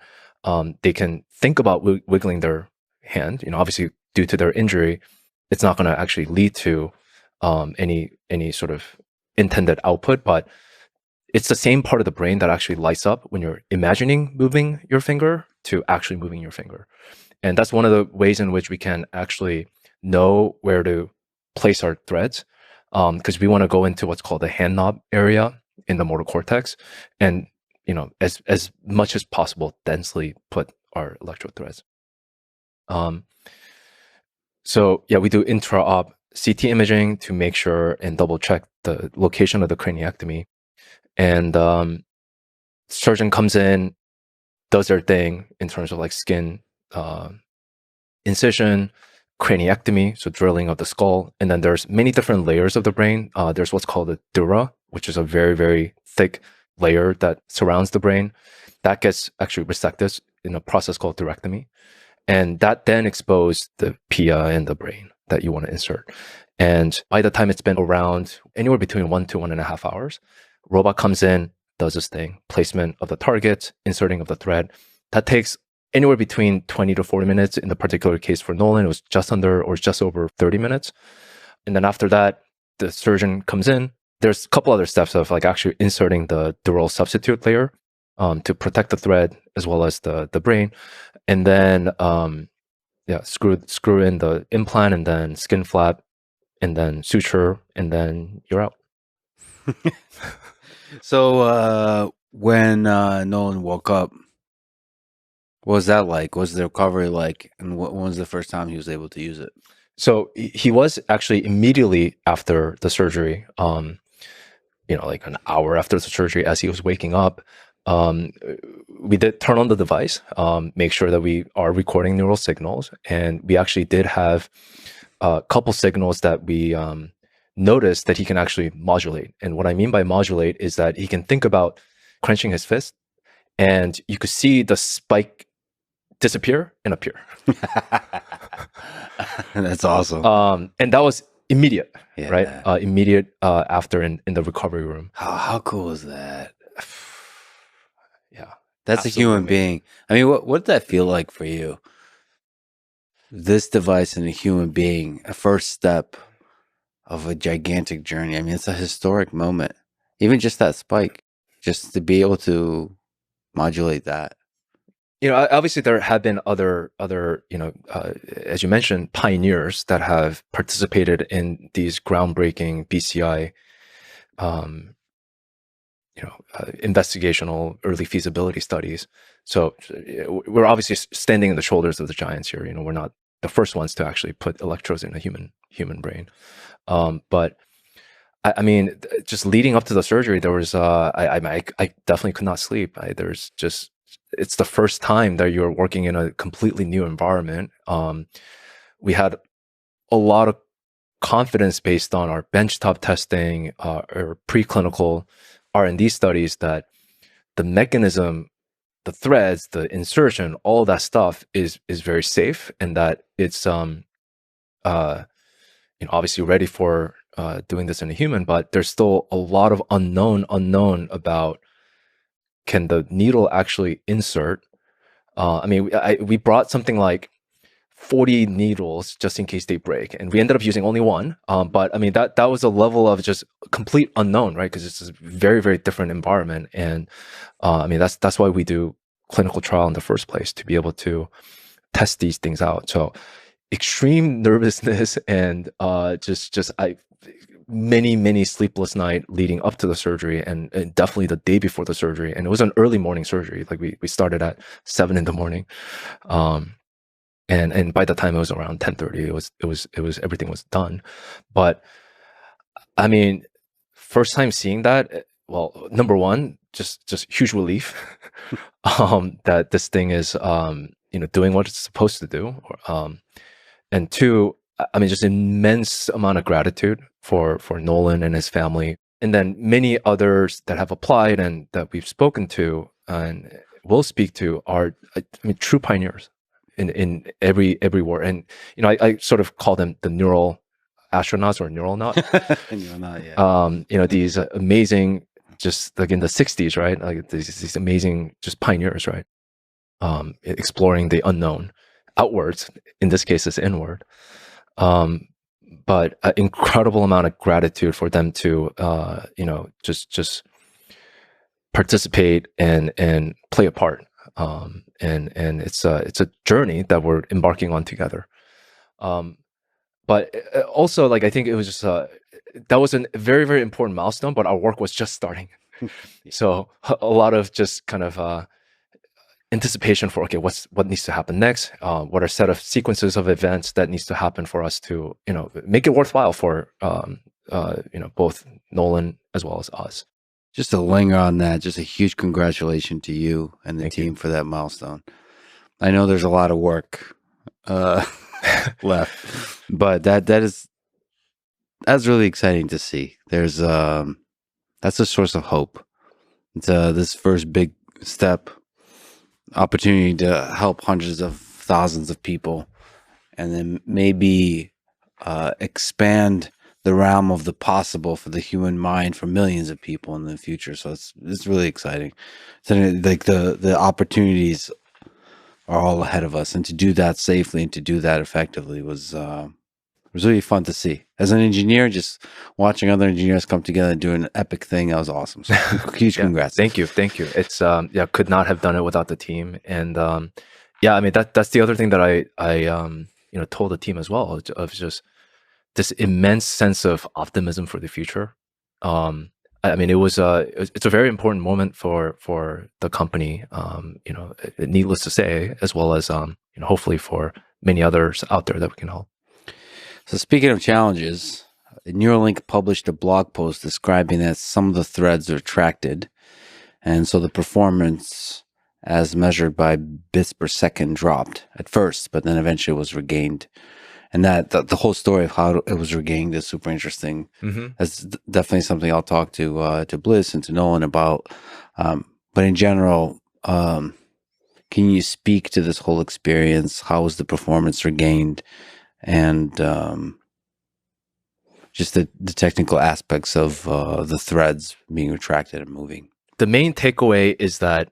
they can think about wiggling their hand. Obviously due to their injury, it's not going to actually lead to any sort of intended output, but it's the same part of the brain that actually lights up when you're imagining moving your finger to actually moving your finger. And that's one of the ways in which we can actually know where to place our threads, because we want to go into what's called the hand knob area in the motor cortex, and as much as possible densely put our electrode threads. So yeah, we do intra-op CT imaging to make sure and double check the location of the craniectomy, and surgeon comes in, does their thing in terms of like skin incision, craniectomy, so drilling of the skull, and then there's many different layers of the brain. There's what's called the dura, which is a very, very thick layer that surrounds the brain. That gets actually resected in a process called thorectomy. And that then exposes the pia in the brain that you want to insert. And by the time it's been around anywhere between 1 to 1.5 hours, robot comes in, does this thing, placement of the target, inserting of the thread. That takes anywhere between 20 to 40 minutes. In the particular case for Nolan, it was just under or just over 30 minutes. And then after that, the surgeon comes in. There's a couple other steps of like actually inserting the dural substitute layer to protect the thread as well as the brain. And then screw in the implant, and then skin flap, and then suture, and then you're out. So when Nolan woke up, what was that like? What was the recovery like? And when was the first time he was able to use it? So he was actually immediately after the surgery, like an hour after the surgery, as he was waking up, we did turn on the device, make sure that we are recording neural signals. And we actually did have a couple signals that we noticed that he can actually modulate. And what I mean by modulate is that he can think about clenching his fist, and you could see the spike disappear and appear. That's awesome. And that was immediate, Yeah. right? Immediate after in the recovery room. How cool is that? Yeah. That's a human being. I mean, what did that feel like for you? this device in a human being, a first step of a gigantic journey. I mean, it's a historic moment. Even just that spike, just to be able to modulate that. Obviously there have been other, as you mentioned, pioneers that have participated in these groundbreaking BCI, investigational early feasibility studies. So we're obviously standing in the shoulders of the giants here. We're not the first ones to actually put electrodes in a human brain. But I mean, just leading up to the surgery, there was I definitely could not sleep. It's the first time that you're working in a completely new environment. We had a lot of confidence based on our benchtop testing, or preclinical R&D studies that the mechanism, the threads, the insertion, all that stuff is very safe, and that it's obviously ready for doing this in a human. But there's still a lot of unknown about, can the needle actually insert? I mean, we brought something like 40 needles just in case they break, and we ended up using only one. But I mean, that was a level of just complete unknown, right? Because it's a very, very different environment, and I mean, that's why we do clinical trial in the first place, to be able to test these things out. So extreme nervousness and many sleepless night leading up to the surgery, and definitely the day before the surgery. And it was an early morning surgery. Like we started at 7 a.m. And by the time it was around 10:30, it was everything was done. But I mean, first time seeing that, well, number one, just huge relief that this thing is doing what it's supposed to do. And two, I mean, just immense amount of gratitude for Nolan and his family, and then many others that have applied and that we've spoken to and will speak to are, I mean, true pioneers in everywhere. And I sort of call them the neural astronauts or neural not. You're not, yeah. These amazing, just like in the 60s, right? Like these amazing just pioneers, right? Exploring the unknown outwards. In this case, it's inward. But an incredible amount of gratitude for them to, just participate and play a part. And it's a journey that we're embarking on together. But also, like, I think it was just that was a very, very important milestone, but our work was just starting. So a lot of just kind of anticipation for, okay, what needs to happen next? What are set of sequences of events that needs to happen for us to, make it worthwhile for, both Nolan as well as us. Just to linger on that, just a huge congratulations to you and the team for that milestone. I know there's a lot of work left, but that's really exciting to see. There's that's a source of hope. It's this first big step, opportunity to help hundreds of thousands of people, and then maybe expand the realm of the possible for the human mind for millions of people in the future. So it's really exciting. So like the opportunities are all ahead of us, and to do that safely and to do that effectively was really fun to see. As an engineer, just watching other engineers come together and do an epic thing, that was awesome. So huge congrats. Thank you. It's could not have done it without the team. And I mean, that's the other thing that I told the team as well, of just this immense sense of optimism for the future. I mean, it's a very important moment for the company, needless to say, as well as hopefully for many others out there that we can help. So speaking of challenges, Neuralink published a blog post describing that some of the threads are retracted, and so the performance as measured by bits per second dropped at first, but then eventually was regained. And that the whole story of how it was regained is super interesting. Mm-hmm. That's definitely something I'll talk to Bliss and to Nolan about. But in general, can you speak to this whole experience? How was the performance regained? And just the technical aspects of the threads being retracted and moving. The main takeaway is that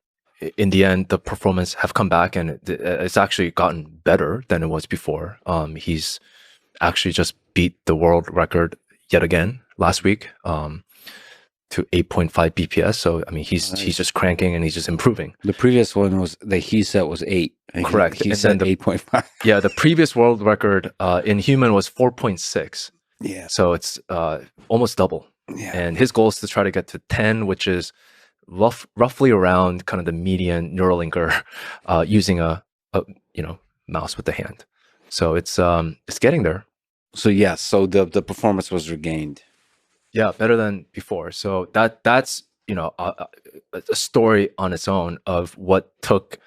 in the end, the performance have come back, and it's actually gotten better than it was before. He's actually just beat the world record yet again last week to 8.5 BPS. So I mean, he's just cranking and he's just improving. The previous one was he said was 8. Correct. He said 8.5. Yeah, the previous world record in human was 4.6. Yeah. So it's almost double. Yeah. And his goal is to try to get to 10, which is roughly around kind of the median Neuralinker using a mouse with the hand. So it's getting there. So yes, so the performance was regained. Yeah, better than before. So that's a story on its own of what took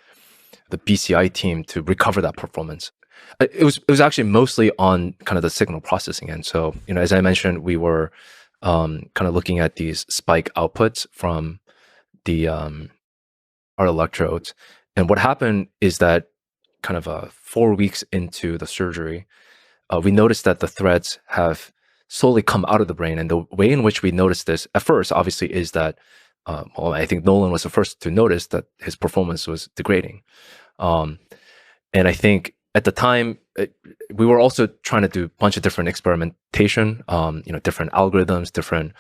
the BCI team to recover that performance. It was actually mostly on kind of the signal processing end. So as I mentioned, we were kind of looking at these spike outputs from the our electrodes, and what happened is that kind of 4 weeks into the surgery, we noticed that the threads have slowly come out of the brain. And the way in which we noticed this at first, obviously, is that, I think Nolan was the first to notice that his performance was degrading. And I think at the time, we were also trying to do a bunch of different experimentation, different algorithms, different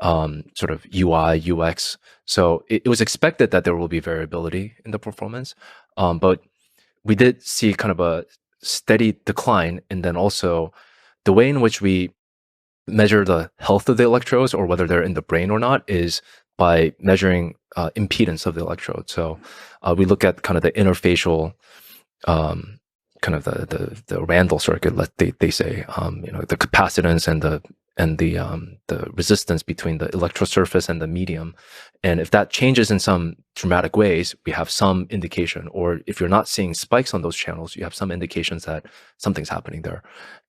sort of UI, UX. So it was expected that there will be variability in the performance. But we did see kind of a steady decline. And then also the way in which we measure the health of the electrodes, or whether they're in the brain or not, is by measuring impedance of the electrode. So we look at kind of the interfacial, kind of the Randall circuit, they say, the capacitance and the resistance between the electrosurface and the medium. And if that changes in some dramatic ways, we have some indication. Or if you're not seeing spikes on those channels, you have some indications that something's happening there.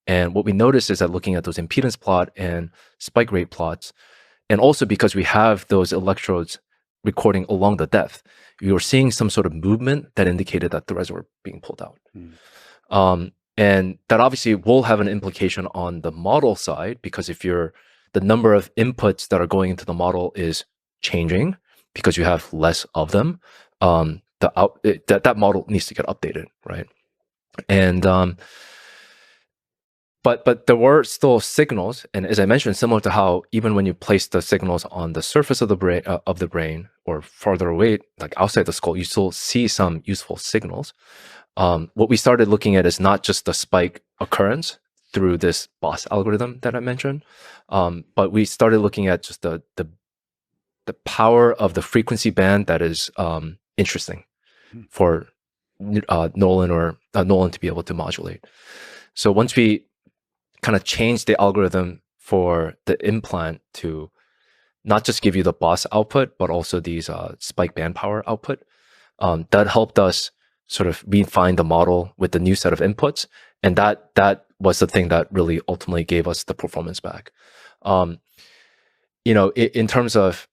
And what we notice is that looking at those impedance plot and spike rate plots, and also because we have those electrodes recording along the depth, we were seeing some sort of movement that indicated that the threads were being pulled out. And that obviously will have an implication on the model side, because if the number of inputs that are going into the model is changing because you have less of them, that model needs to get updated, right? And but there were still signals, and as I mentioned, similar to how even when you place the signals on the surface of the brain or farther away, like outside the skull, you still see some useful signals. What we started looking at is not just the spike occurrence through this BOSS algorithm that I mentioned, but we started looking at just the power of the frequency band that is interesting for Nolan to be able to modulate. So once we kind of changed the algorithm for the implant to not just give you the BOSS output, but also these spike band power output, that helped us sort of refine the model with the new set of inputs. And that was the thing that really ultimately gave us the performance back. In terms of,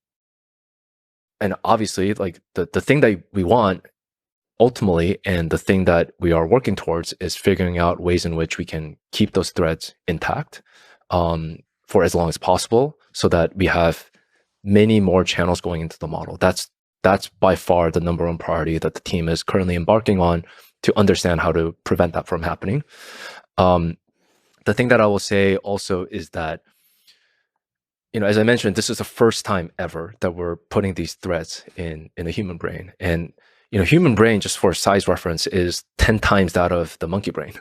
and obviously, like the thing that we want ultimately, and the thing that we are working towards, is figuring out ways in which we can keep those threads intact for as long as possible, so that we have many more channels going into the model. That's by far the number one priority that the team is currently embarking on, to understand how to prevent that from happening. The thing that I will say also is that, as I mentioned, this is the first time ever that we're putting these threads in a human brain. And human brain, just for size reference, is 10 times that of the monkey brain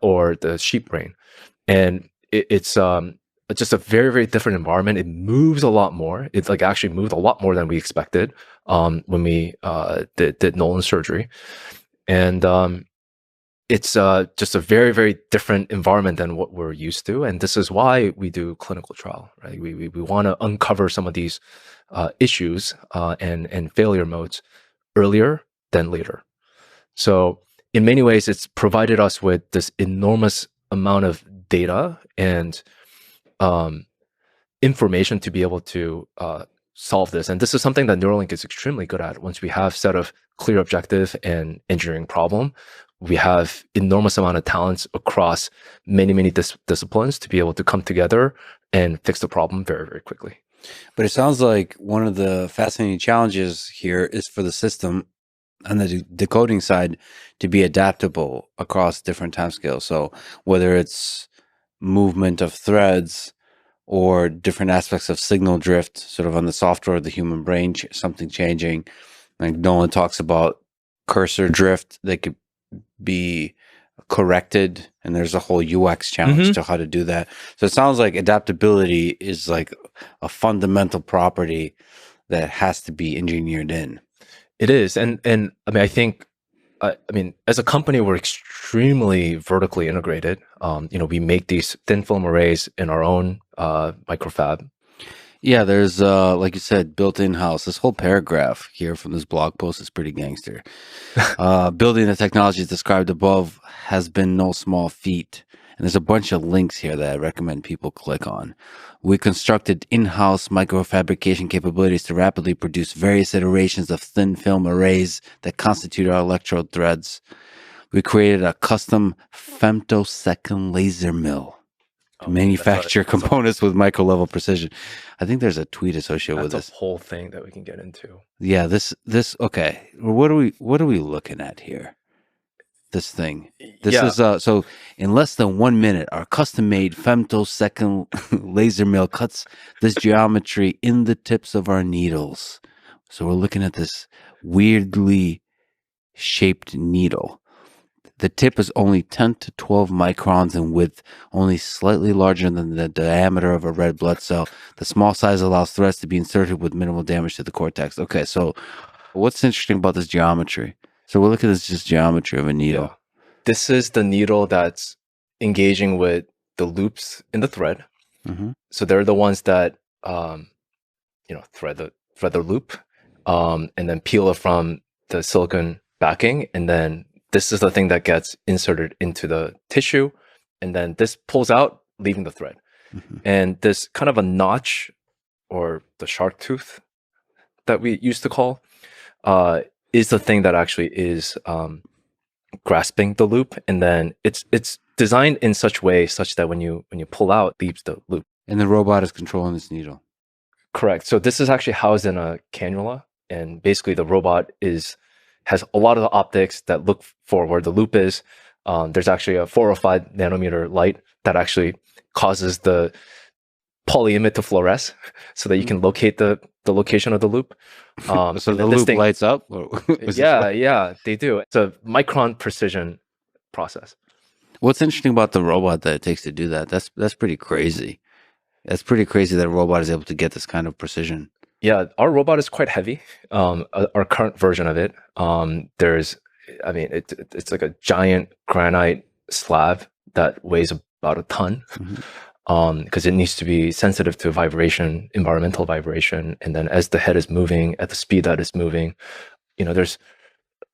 or the sheep brain. And it's just a very, very different environment. It moves a lot more. It's like actually moved a lot more than we expected when we did Nolan surgery. And it's just a very, very different environment than what we're used to. And this is why we do clinical trial, right? We want to uncover some of these issues and failure modes earlier than later. So in many ways, it's provided us with this enormous amount of data and information to be able to solve this. And this is something that Neuralink is extremely good at. Once we have set of clear objective and engineering problem, we have enormous amount of talents across many, many disciplines to be able to come together and fix the problem very, very quickly. But it sounds like one of the fascinating challenges here is for the system on the decoding side to be adaptable across different timescales. So whether it's movement of threads or different aspects of signal drift, sort of on the software of the human brain, something changing. Like Nolan talks about cursor drift that could be corrected, and there's a whole UX challenge to how to do that. So it sounds like adaptability is like a fundamental property that has to be engineered in. It is, and I mean, I think, I mean, as a company, we're extremely vertically integrated. You know, we make these thin film arrays in our own microfab. Yeah, there's like you said, built in-house. This whole paragraph here from this blog post is pretty gangster. Building the technologies described above has been no small feat. And there's a bunch of links here that I recommend people click on. We constructed in-house microfabrication capabilities to rapidly produce various iterations of thin film arrays that constitute our electrode threads. We created a custom femtosecond laser mill to manufacture components with micro-level precision. I think there's a tweet associated with this. That's a whole thing that we can get into. Yeah, this okay. What are we looking at here? This thing. This is so in less than 1 minute, our custom-made femtosecond laser mill cuts this geometry in the tips of our needles. So we're looking at this weirdly shaped needle. The tip is only 10 to 12 microns in width, only slightly larger than the diameter of a red blood cell. The small size allows threads to be inserted with minimal damage to the cortex. Okay, so what's interesting about this geometry? So we're looking at this just geometry of a needle. Yeah. This is the needle that's engaging with the loops in the thread. So they're the ones that you know, thread the loop, and then peel it from the silicon backing, and then this is the thing that gets inserted into the tissue, and then this pulls out, leaving the thread. And this kind of a notch, or the shark tooth that we used to call, is the thing that actually is grasping the loop, and then it's designed in such way such that when you pull out, leaves the loop. And the robot is controlling this needle. Correct. So this is actually housed in a cannula, and basically the robot has a lot of the optics that look for where the loop is. There's actually a 4 or 5 nanometer light that actually causes the polyimide to fluoresce so that you can locate the location of the loop. So the loop lights up? Yeah, they do. It's a micron precision process. What's interesting about the robot that it takes to do that? That's pretty crazy. That's pretty crazy that a robot is able to get this kind of precision. Yeah, our robot is quite heavy. Our current version of it, it's like a giant granite slab that weighs about a ton, because it needs to be sensitive to vibration, environmental vibration, and then as the head is moving at the speed that it's moving, you know, there's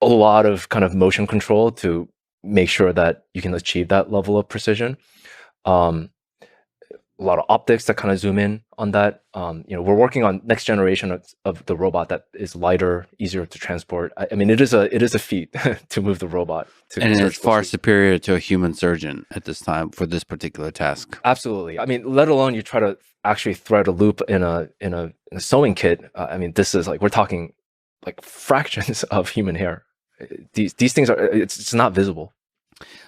a lot of kind of motion control to make sure that you can achieve that level of precision. A lot of optics that kind of zoom in on that. You know, we're working on next generation of the robot that is lighter, easier to transport. I mean, it is a feat to move the robot. And it's far superior to a human surgeon at this time for this particular task. Absolutely. I mean, let alone you try to actually thread a loop in a sewing kit. I mean, this is like, we're talking like fractions of human hair. These things it's not visible.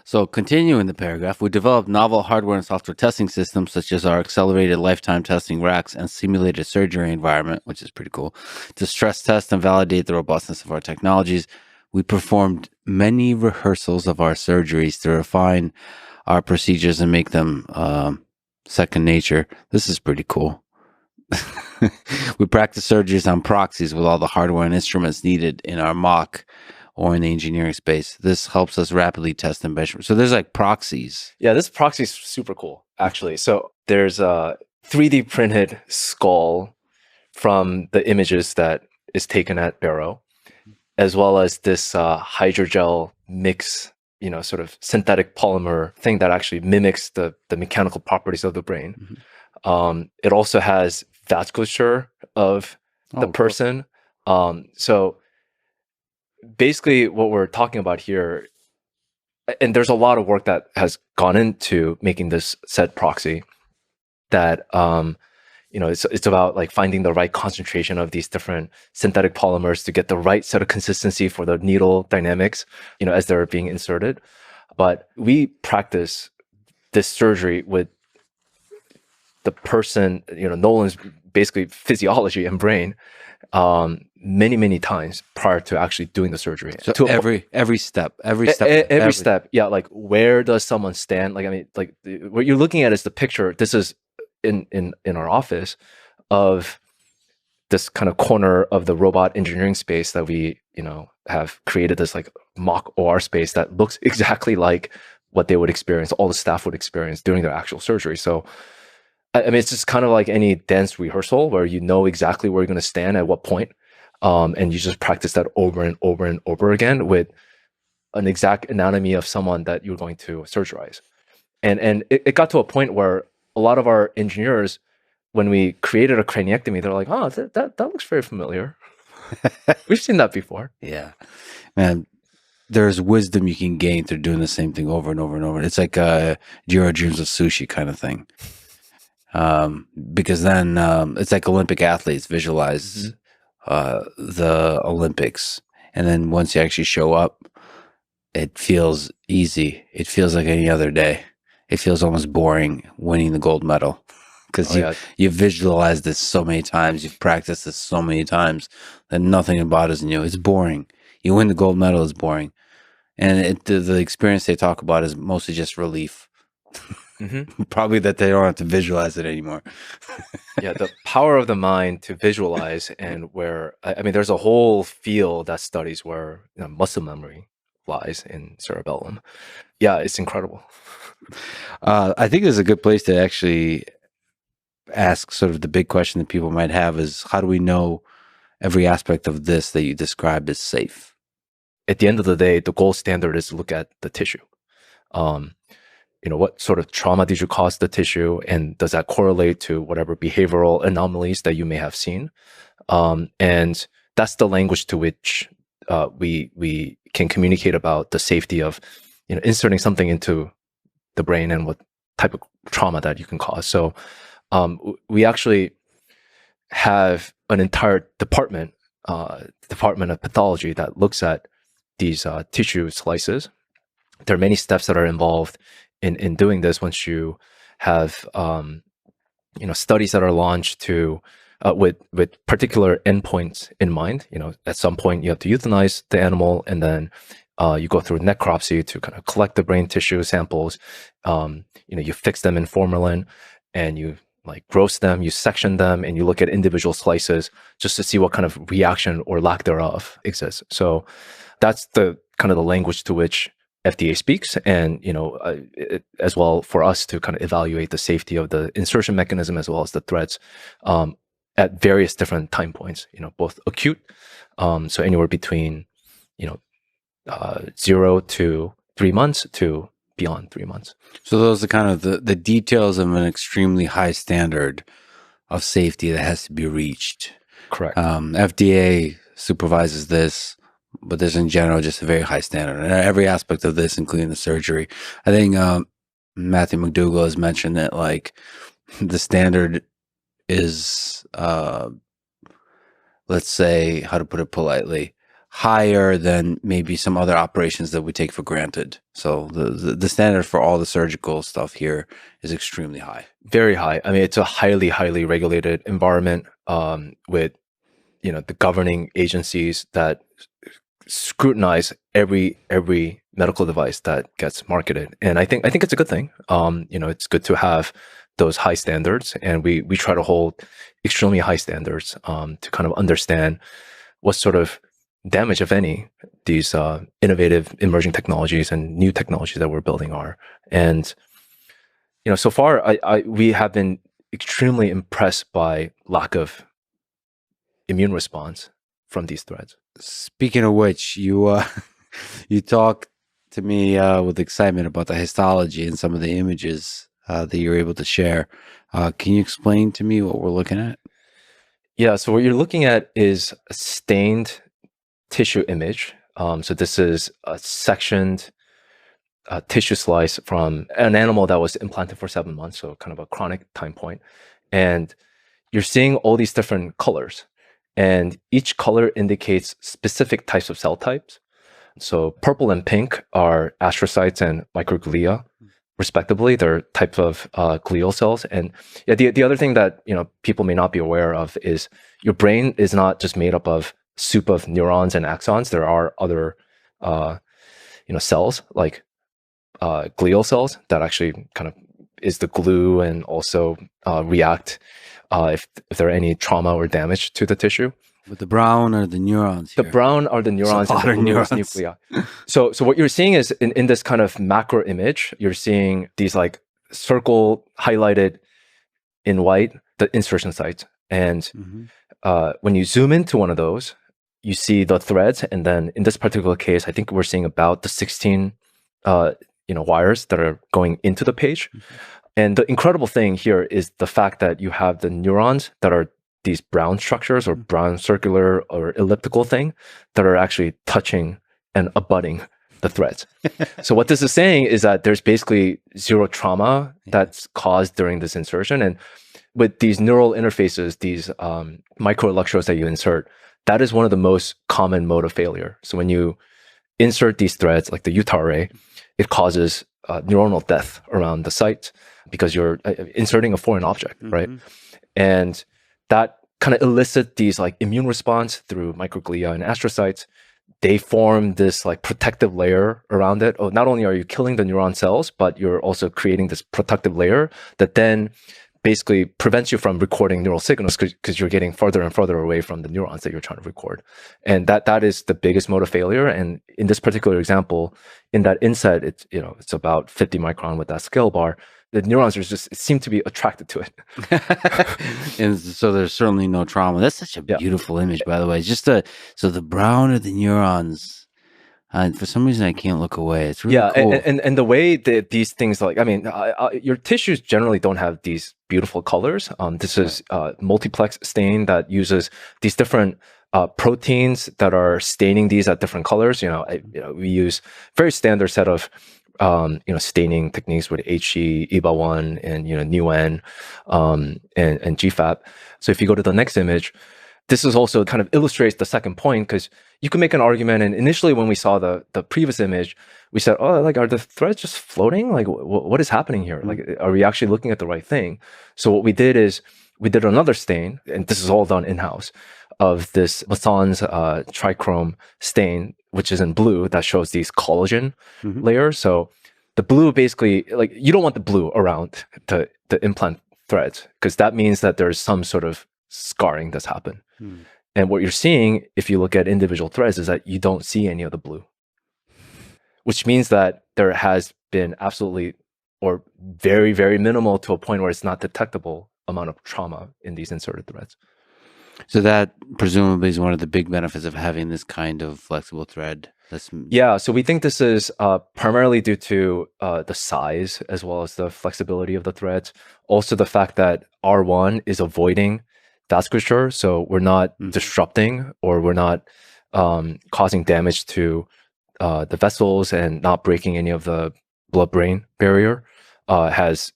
So continuing the paragraph, we developed novel hardware and software testing systems such as our accelerated lifetime testing racks and simulated surgery environment, which is pretty cool, to stress test and validate the robustness of our technologies. We performed many rehearsals of our surgeries to refine our procedures and make them second nature. This is pretty cool. We practice surgeries on proxies with all the hardware and instruments needed in our mock or in the engineering space. This helps us rapidly test and measure. So there's like proxies. Yeah, this proxy is super cool, actually. So there's a 3D printed skull from the images that is taken at Barrow, as well as this hydrogel mix, you know, sort of synthetic polymer thing that actually mimics the mechanical properties of the brain. It also has vasculature of the person. Cool. So basically what we're talking about here, and there's a lot of work that has gone into making this said proxy, that It's about like finding the right concentration of these different synthetic polymers to get the right set of consistency for the needle dynamics, as they're being inserted. But we practice this surgery with the person, Nolan's basically physiology and brain, many, many times prior to actually doing the surgery. So to every step, every step. Yeah. Like, where does someone stand? Like, I mean, like what you're looking at is the picture. This is in our office of this kind of corner of the robot engineering space that we, have created, this like mock OR space that looks exactly like what they would experience, all the staff would experience during their actual surgery. So, I mean, it's just kind of like any dance rehearsal where you know exactly where you're going to stand at what point, and you just practice that over and over and over again with an exact anatomy of someone that you're going to surgerize. And it got to a point where a lot of our engineers, when we created a craniectomy, they're like, "Oh, that looks very familiar. We've seen that before." Yeah, man. There's wisdom you can gain through doing the same thing over and over and over. It's like Jiro dreams of sushi kind of thing. Because then it's like Olympic athletes visualize the Olympics, and then once you actually show up, it feels you. It feels like any other day. It feels almost boring winning the gold medal because you've visualized this so many times, you've practiced this so many times that nothing about it is new. It's boring. You win the gold medal, it's boring, and the experience they talk about is mostly just relief. Probably that they don't have to visualize it anymore. Yeah, the power of the mind to visualize, and where I mean, there's a whole field that studies where muscle memory lies in cerebellum. Yeah, it's incredible. I think it's a good place to actually ask sort of the big question that people might have is, how do we know every aspect of this that you described is safe? At the end of the day, the gold standard is to look at the tissue. What sort of trauma did you cause the tissue, and does that correlate to whatever behavioral anomalies that you may have seen? And that's the language to which we can communicate about the safety of inserting something into the brain and what type of trauma that you can cause. So we actually have an entire department of pathology that looks at these tissue slices. There are many steps that are involved in doing this. Once you have studies that are launched to with particular endpoints in mind, at some point you have to euthanize the animal, and then you go through necropsy to kind of collect the brain tissue samples. You fix them in formalin, and you like roast them, you section them, and you look at individual slices just to see what kind of reaction or lack thereof exists. So that's the kind of the language to which FDA speaks, and as well for us to kind of evaluate the safety of the insertion mechanism as well as the threads at various different time points. Both acute, so anywhere between 0 to 3 months to beyond 3 months. So those are kind of the details of an extremely high standard of safety that has to be reached. Correct. FDA supervises this, but there's in general just a very high standard. And every aspect of this, including the surgery. I think Matthew McDougall has mentioned that like the standard is, let's say, how to put it politely, higher than maybe some other operations that we take for granted. So the standard for all the surgical stuff here is extremely high. Very high. I mean, it's a highly, highly regulated environment with, the governing agencies that scrutinize every medical device that gets marketed. And I think it's a good thing. It's good to have those high standards, and we try to hold extremely high standards to kind of understand what sort of damage, if any, these innovative emerging technologies and new technologies that we're building are. And so far we have been extremely impressed by lack of immune response from these threads. Speaking of which, you talked to me with excitement about the histology and some of the images that you're able to share. Can you explain to me what we're looking at? Yeah, so what you're looking at is a stained tissue image. So this is a sectioned tissue slice from an animal that was implanted for 7 months, so kind of a chronic time point. And you're seeing all these different colors, and each color indicates specific types of cell types. So purple and pink are astrocytes and microglia, respectively. They're types of glial cells. And yeah, the other thing that people may not be aware of is your brain is not just made up of soup of neurons and axons. There are other cells like glial cells that actually kind of is the glue and also react if there are any trauma or damage to the tissue. But the brown are the neurons The here. brown are the neurons So and the blue is neurons. nuclei. So what you're seeing is in this kind of macro image, you're seeing these like circle highlighted in white, the insertion sites. And when you zoom into one of those, you see the threads. And then in this particular case, I think we're seeing about the 16 wires that are going into the page. And the incredible thing here is the fact that you have the neurons that are these brown structures or brown circular or elliptical thing that are actually touching and abutting the threads. So what this is saying is that there's basically zero trauma that's caused during this insertion. And with these neural interfaces, these microelectrodes that you insert, that is one of the most common mode of failure. So when you insert these threads, like the Utah array, it causes neuronal death around the site because you're inserting a foreign object, right? And that kind of elicits these like immune response through microglia and astrocytes. They form this like protective layer around it. Oh, not only are you killing the neuron cells, but you're also creating this protective layer that then basically prevents you from recording neural signals because you're getting further and further away from the neurons that you're trying to record. And that is the biggest mode of failure. And in this particular example, in that inset, it's about 50 micron with that scale bar. The neurons seem to be attracted to it. And so there's certainly no trauma. That's such a beautiful image, by the way. So the brown are the neurons. And for some reason, I can't look away. It's really cool. And the way that these things, like, I mean, your tissues generally don't have these beautiful colors. This is multiplex stain that uses these different proteins that are staining these at different colors. We use very standard set of staining techniques with HE, EBA1, and NUN, and GFAP. So if you go to the next image, this is also kind of illustrates the second point, because you can make an argument. And initially, when we saw the previous image, we said, "Oh, like, are the threads just floating? Like, what is happening here? Like, are we actually looking at the right thing?" So what we did is we did another stain, and this is all done in-house, of this Masson's trichrome stain, which is in blue, that shows these collagen layers. So the blue basically, like, you don't want the blue around the implant threads, because that means that there's some sort of scarring that's happened. And what you're seeing, if you look at individual threads, is that you don't see any of the blue, which means that there has been absolutely or very, very minimal, to a point where it's not detectable, amount of trauma in these inserted threads. So that presumably is one of the big benefits of having this kind of flexible thread. Yeah, so we think this is primarily due to the size as well as the flexibility of the threads. Also, the fact that R1 is avoiding vasculature, so we're not disrupting, or we're not causing damage to the vessels and not breaking any of the blood-brain barrier, has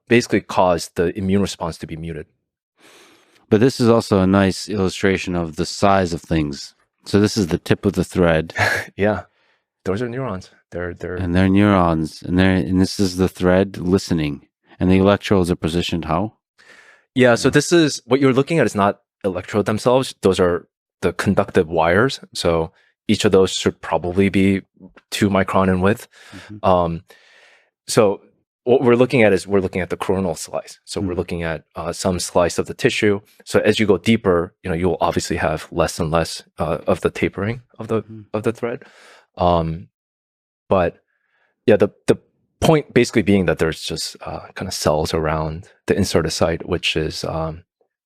basically caused the immune response to be muted. But this is also a nice illustration of the size of things. So this is the tip of the thread. Yeah, those are neurons. They're neurons, and this is the thread listening, and the electrodes are positioned how? Yeah, so this is what you're looking at is not electrode themselves. Those are the conductive wires. So each of those should probably be 2 micron in width. So what we're looking at is we're looking at the coronal slice. So we're looking at some slice of the tissue. So as you go deeper, you'll obviously have less and less of the tapering of the thread. But yeah, the point basically being that there's just kind of cells around the inserted site, which is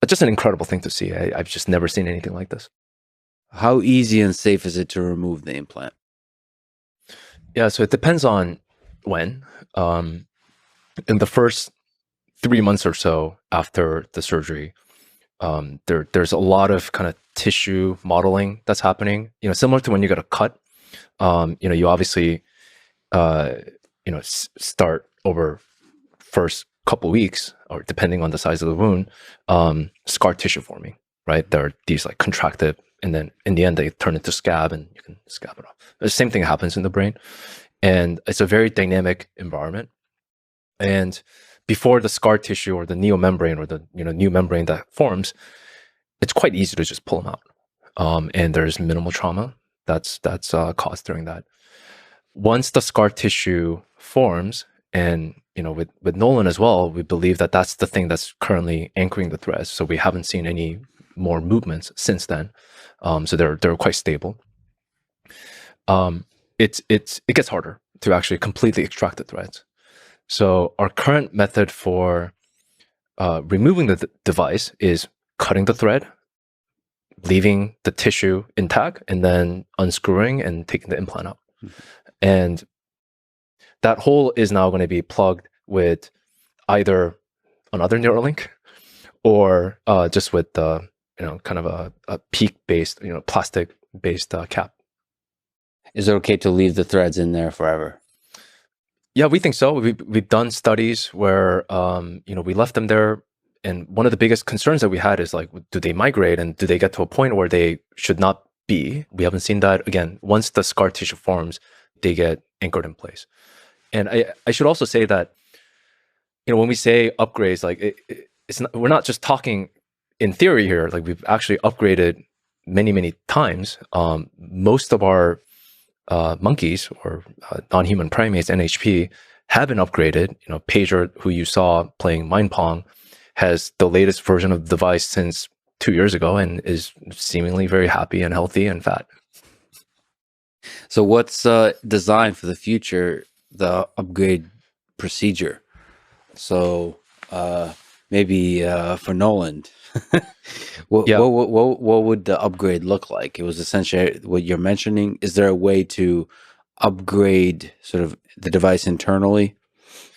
just an incredible thing to see. I've just never seen anything like this. How easy and safe is it to remove the implant? Yeah, so it depends on when. In the first 3 months or so after the surgery, there's a lot of kind of tissue modeling that's happening. Similar to when you get a cut. You obviously start over first couple weeks, or depending on the size of the wound, scar tissue forming, right? There are these like contracted, and then in the end, they turn into scab and you can scab it off. The same thing happens in the brain. And it's a very dynamic environment. And before the scar tissue or the neomembrane or the new membrane that forms, it's quite easy to just pull them out. And there's minimal trauma that's caused during that. Once the scar tissue forms, and with Nolan as well, we believe that that's the thing that's currently anchoring the threads. So we haven't seen any more movements since then. So they're quite stable. It gets harder to actually completely extract the threads. So our current method for removing the device is cutting the thread, leaving the tissue intact, and then unscrewing and taking the implant out. Mm-hmm. And that hole is now going to be plugged with either another Neuralink or just with kind of a PEEK-based, plastic-based cap. Is it okay to leave the threads in there forever? Yeah, we think so. We've done studies where we left them there, and one of the biggest concerns that we had is like, do they migrate and do they get to a point where they should not be? We haven't seen that. Again, once the scar tissue forms, they get anchored in place. And I should also say that when we say upgrades, like we're not just talking in theory here. Like we've actually upgraded many times. Most of our monkeys or non-human primates, NHP, have been upgraded. Pager, who you saw playing Mind Pong, has the latest version of the device since 2 years ago and is seemingly very happy and healthy and fat. So what's designed for the future, the upgrade procedure? So maybe for Nolan, what would the upgrade look like? It was essentially what you're mentioning. Is there a way to upgrade sort of the device internally,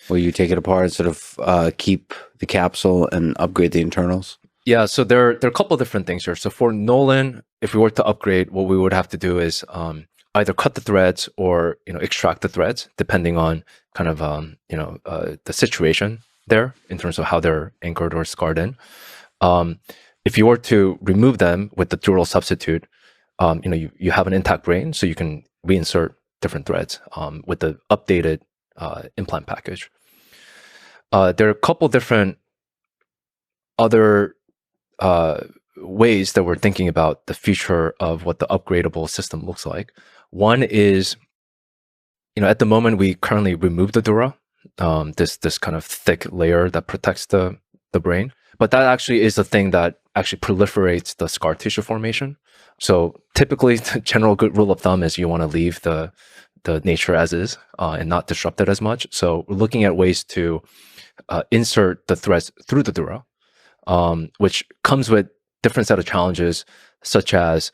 where you take it apart and sort of keep the capsule and upgrade the internals? Yeah, so there are a couple of different things here. So for Nolan, if we were to upgrade, what we would have to do is either cut the threads or extract the threads, depending on kind of the situation there in terms of how they're anchored or scarred in. If you were to remove them with the dural substitute, you have an intact brain, so you can reinsert different threads with the updated implant package. There are a couple different other ways that we're thinking about the future of what the upgradable system looks like. One is, at the moment we currently remove the dura, this kind of thick layer that protects the brain, but that actually is the thing that actually proliferates the scar tissue formation. So typically, the general good rule of thumb is you want to leave the nature as is and not disrupt it as much. So we're looking at ways to insert the threads through the dura, which comes with different set of challenges, such as,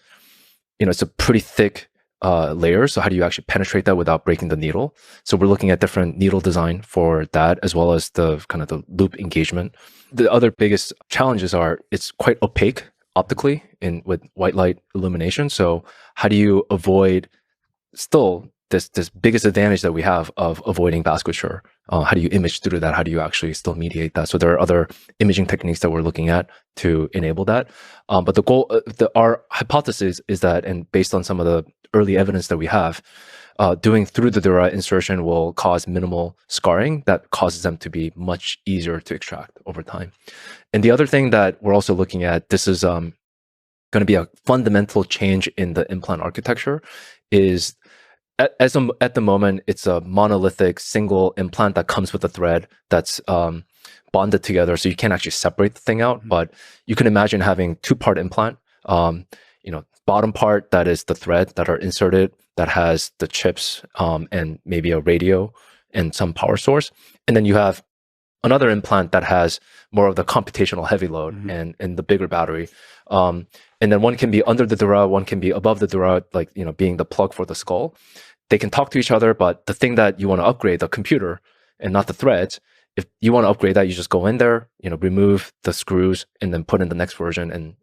it's a pretty thick layer. So how do you actually penetrate that without breaking the needle? So we're looking at different needle design for that, as well as the kind of the loop engagement. The other biggest challenges are it's quite opaque optically with white light illumination. So how do you avoid still this biggest advantage that we have of avoiding vasculature? How do you image through that? How do you actually still mediate that? So there are other imaging techniques that we're looking at to enable that. But the goal, our hypothesis is that, and based on some of the early evidence that we have, doing through the dura insertion will cause minimal scarring that causes them to be much easier to extract over time. And the other thing that we're also looking at, this is going to be a fundamental change in the implant architecture, is at the moment, it's a monolithic single implant that comes with a thread that's bonded together, so you can't actually separate the thing out. Mm-hmm. But you can imagine having two-part implant. Bottom part, that is the thread that are inserted, that has the chips and maybe a radio and some power source. And then you have another implant that has more of the computational heavy load, mm-hmm. and the bigger battery. And then one can be under the dura, one can be above the dura, like, being the plug for the skull. They can talk to each other, but the thing that you want to upgrade, the computer and not the threads, if you want to upgrade that, you just go in there, remove the screws and then put in the next version, and,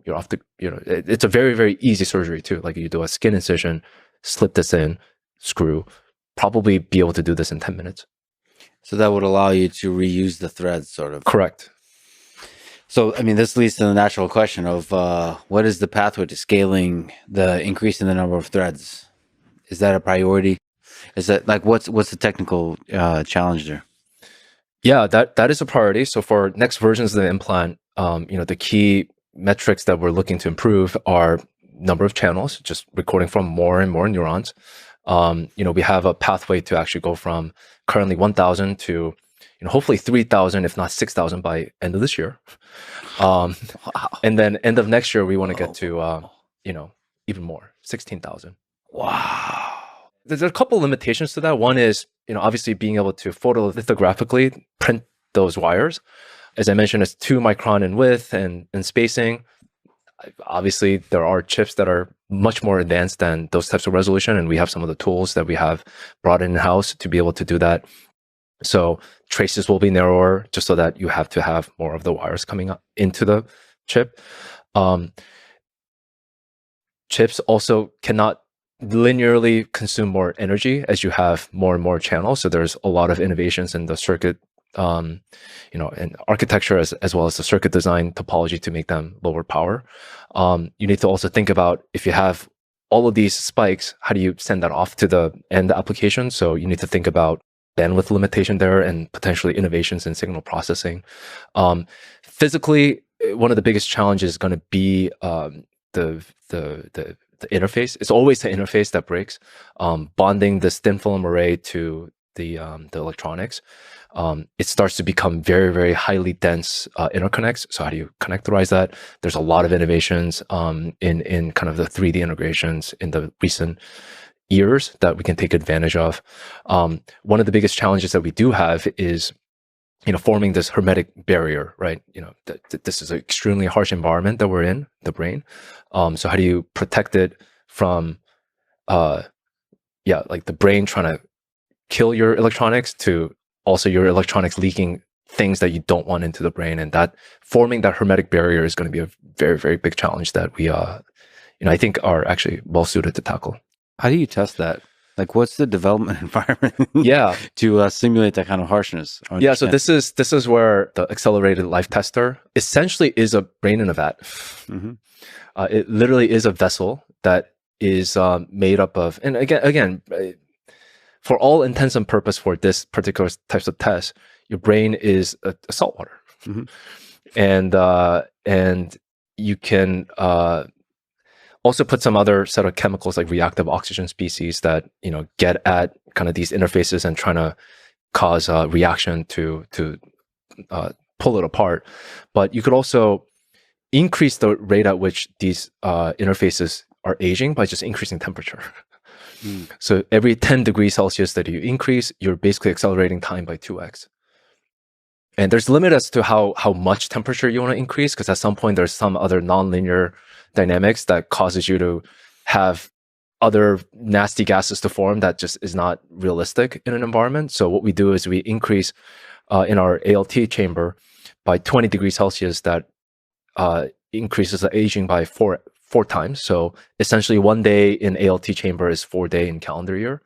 you're off the, it's a very, very easy surgery too. Like you do a skin incision, slip this in, screw, probably be able to do this in 10 minutes. So that would allow you to reuse the threads, sort of. Correct. So, I mean, this leads to the natural question of what is the pathway to scaling the increase in the number of threads? Is that a priority? Is that like what's the technical challenge there? Yeah, that is a priority. So for next versions of the implant, the key metrics that we're looking to improve are number of channels, just recording from more and more neurons. We have a pathway to actually go from currently 1,000 to hopefully 3,000, if not 6,000 by end of this year. Wow. And then end of next year, we want to get to, even more, 16,000. Wow. There's a couple limitations to that. One is, obviously being able to photolithographically print those wires. As I mentioned, it's 2 micron in width and spacing. Obviously, there are chips that are much more advanced than those types of resolution, and we have some of the tools that we have brought in-house to be able to do that. So traces will be narrower, just so that you have to have more of the wires coming up into the chip. Chips also cannot linearly consume more energy as you have more and more channels. So there's a lot of innovations in the circuit, and architecture as well as the circuit design topology to make them lower power. You need to also think about if you have all of these spikes, how do you send that off to the end application? So you need to think about bandwidth limitation there and potentially innovations in signal processing. Physically, one of the biggest challenges is going to be the interface. It's always the interface that breaks. Bonding this thin film array to the electronics, it starts to become very, very highly dense interconnects. So how do you connectorize that? There's a lot of innovations in kind of the 3D integrations in the recent years that we can take advantage of. One of the biggest challenges that we do have is forming this hermetic barrier, right? This is an extremely harsh environment that we're in, the brain. So how do you protect it from, like the brain trying to kill your electronics to also your electronics leaking things that you don't want into the brain, and that forming that hermetic barrier is going to be a very, very big challenge that we, I think are actually well suited to tackle. How do you test that? Like, what's the development environment? Yeah, to simulate that kind of harshness. Yeah, so this is where the accelerated life tester essentially is a brain in a vat. Mm-hmm. It literally is a vessel that is made up of, and again, for all intents and purpose for this particular types of tests, your brain is a salt water, mm-hmm. and you can also put some other set of chemicals like reactive oxygen species that get at kind of these interfaces and trying to cause a reaction to pull it apart. But you could also increase the rate at which these interfaces are aging by just increasing temperature. So every 10 degrees Celsius that you increase, you're basically accelerating time by 2x. And there's limit as to how much temperature you want to increase, because at some point there's some other nonlinear dynamics that causes you to have other nasty gases to form that just is not realistic in an environment. So what we do is we increase in our ALT chamber by 20 degrees Celsius. That increases the aging by four times. So essentially 1 day in ALT chamber is 4 day in calendar year.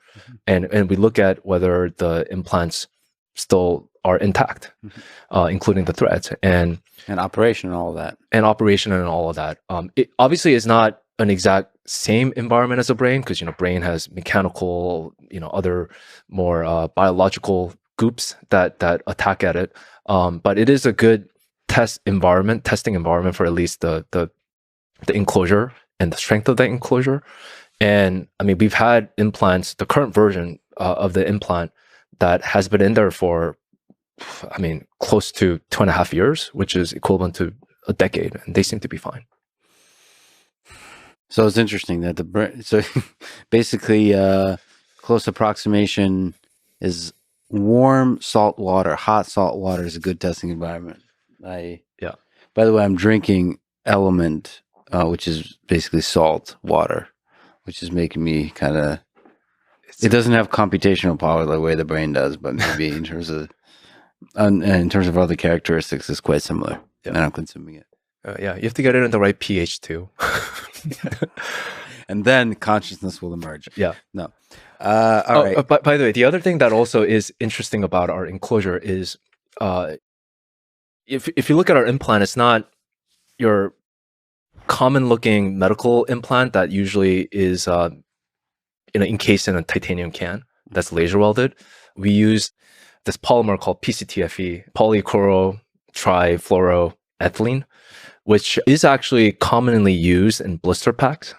Mm-hmm. And we look at whether the implants still are intact, including the threads and operation and all of that. It obviously is not an exact same environment as a brain, because brain has mechanical, other more biological goops that attack at it. But it is a good testing environment for at least the enclosure and the strength of that enclosure. And I mean, we've had implants, the current version of the implant that has been in there for, close to 2.5 years, which is equivalent to a decade, and they seem to be fine. So it's interesting that so basically close approximation is warm salt water. Hot salt water is a good testing environment. Yeah. By the way, I'm drinking Element, which is basically salt water, which is making me kind of. It doesn't have computational power the way the brain does, but maybe in terms of other characteristics, it's quite similar. Yeah. And I'm consuming it. Yeah, you have to get it in the right pH too. And then consciousness will emerge. Yeah. No. All right. But by the way, the other thing that also is interesting about our enclosure is, if you look at our implant, it's not your common looking medical implant that usually is encased in a titanium can that's laser welded. We use this polymer called PCTFE, polychlorotrifluoroethylene, which is actually commonly used in blister packs.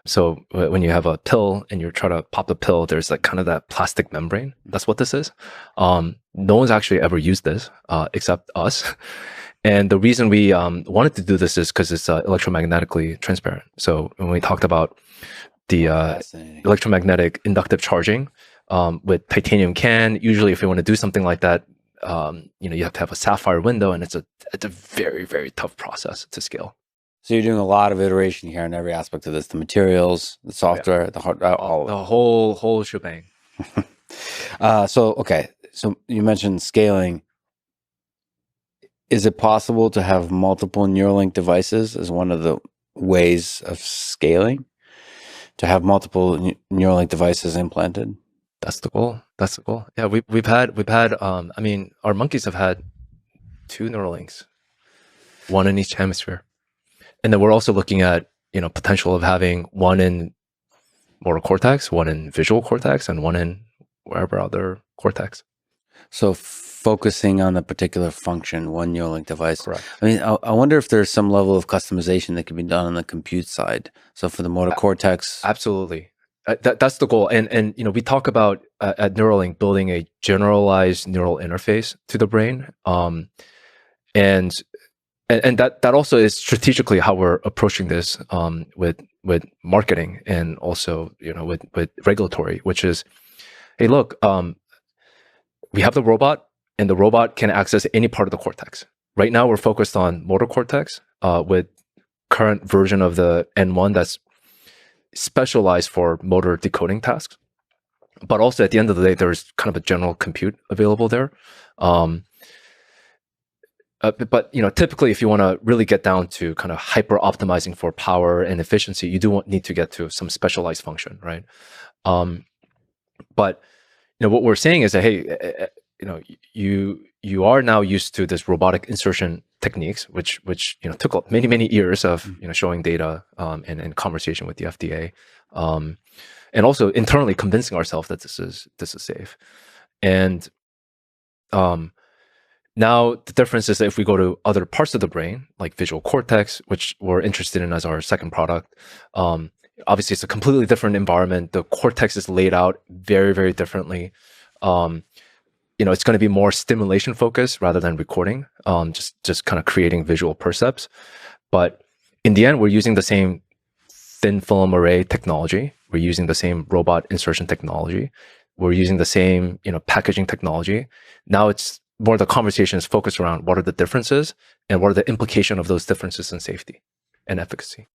So when you have a pill and you're trying to pop the pill, there's like kind of that plastic membrane. That's what this is. No one's actually ever used this except us. And the reason we wanted to do this is because it's electromagnetically transparent. So when we talked about the electromagnetic inductive charging with titanium can, usually if you want to do something like that, you have to have a sapphire window, and it's a very, very tough process to scale. So you're doing a lot of iteration here on every aspect of this: the materials, the software, the hard, all of it. The whole shebang. So you mentioned scaling. Is it possible to have multiple Neuralink devices as one of the ways of scaling? To have multiple Neuralink devices implanted? That's the goal. Yeah, we've had. I mean, our monkeys have had 2 Neuralinks, one in each hemisphere, and then we're also looking at potential of having one in motor cortex, one in visual cortex, and one in wherever other cortex. So focusing on a particular function, one Neuralink device. Correct. I mean, I wonder if there's some level of customization that can be done on the compute side. So for the motor cortex, absolutely, that's the goal. And we talk about at Neuralink building a generalized neural interface to the brain, and that also is strategically how we're approaching this with marketing and also with regulatory, which is, hey, look, we have the robot, and the robot can access any part of the cortex. Right now, we're focused on motor cortex with current version of the N1 that's specialized for motor decoding tasks. But also at the end of the day, there's kind of a general compute available there. But typically, if you want to really get down to kind of hyper optimizing for power and efficiency, you do need to get to some specialized function, right? But what we're saying is that, hey, you are now used to this robotic insertion techniques, which took many years of showing data and conversation with the FDA, and also internally convincing ourselves that this is safe. And now the difference is that if we go to other parts of the brain, like visual cortex, which we're interested in as our second product, obviously it's a completely different environment. The cortex is laid out very, very differently. It's going to be more stimulation focused rather than recording, just kind of creating visual percepts. But in the end, we're using the same thin film array technology. We're using the same robot insertion technology. We're using the same, packaging technology. Now it's more the conversation is focused around what are the differences and what are the implications of those differences in safety and efficacy.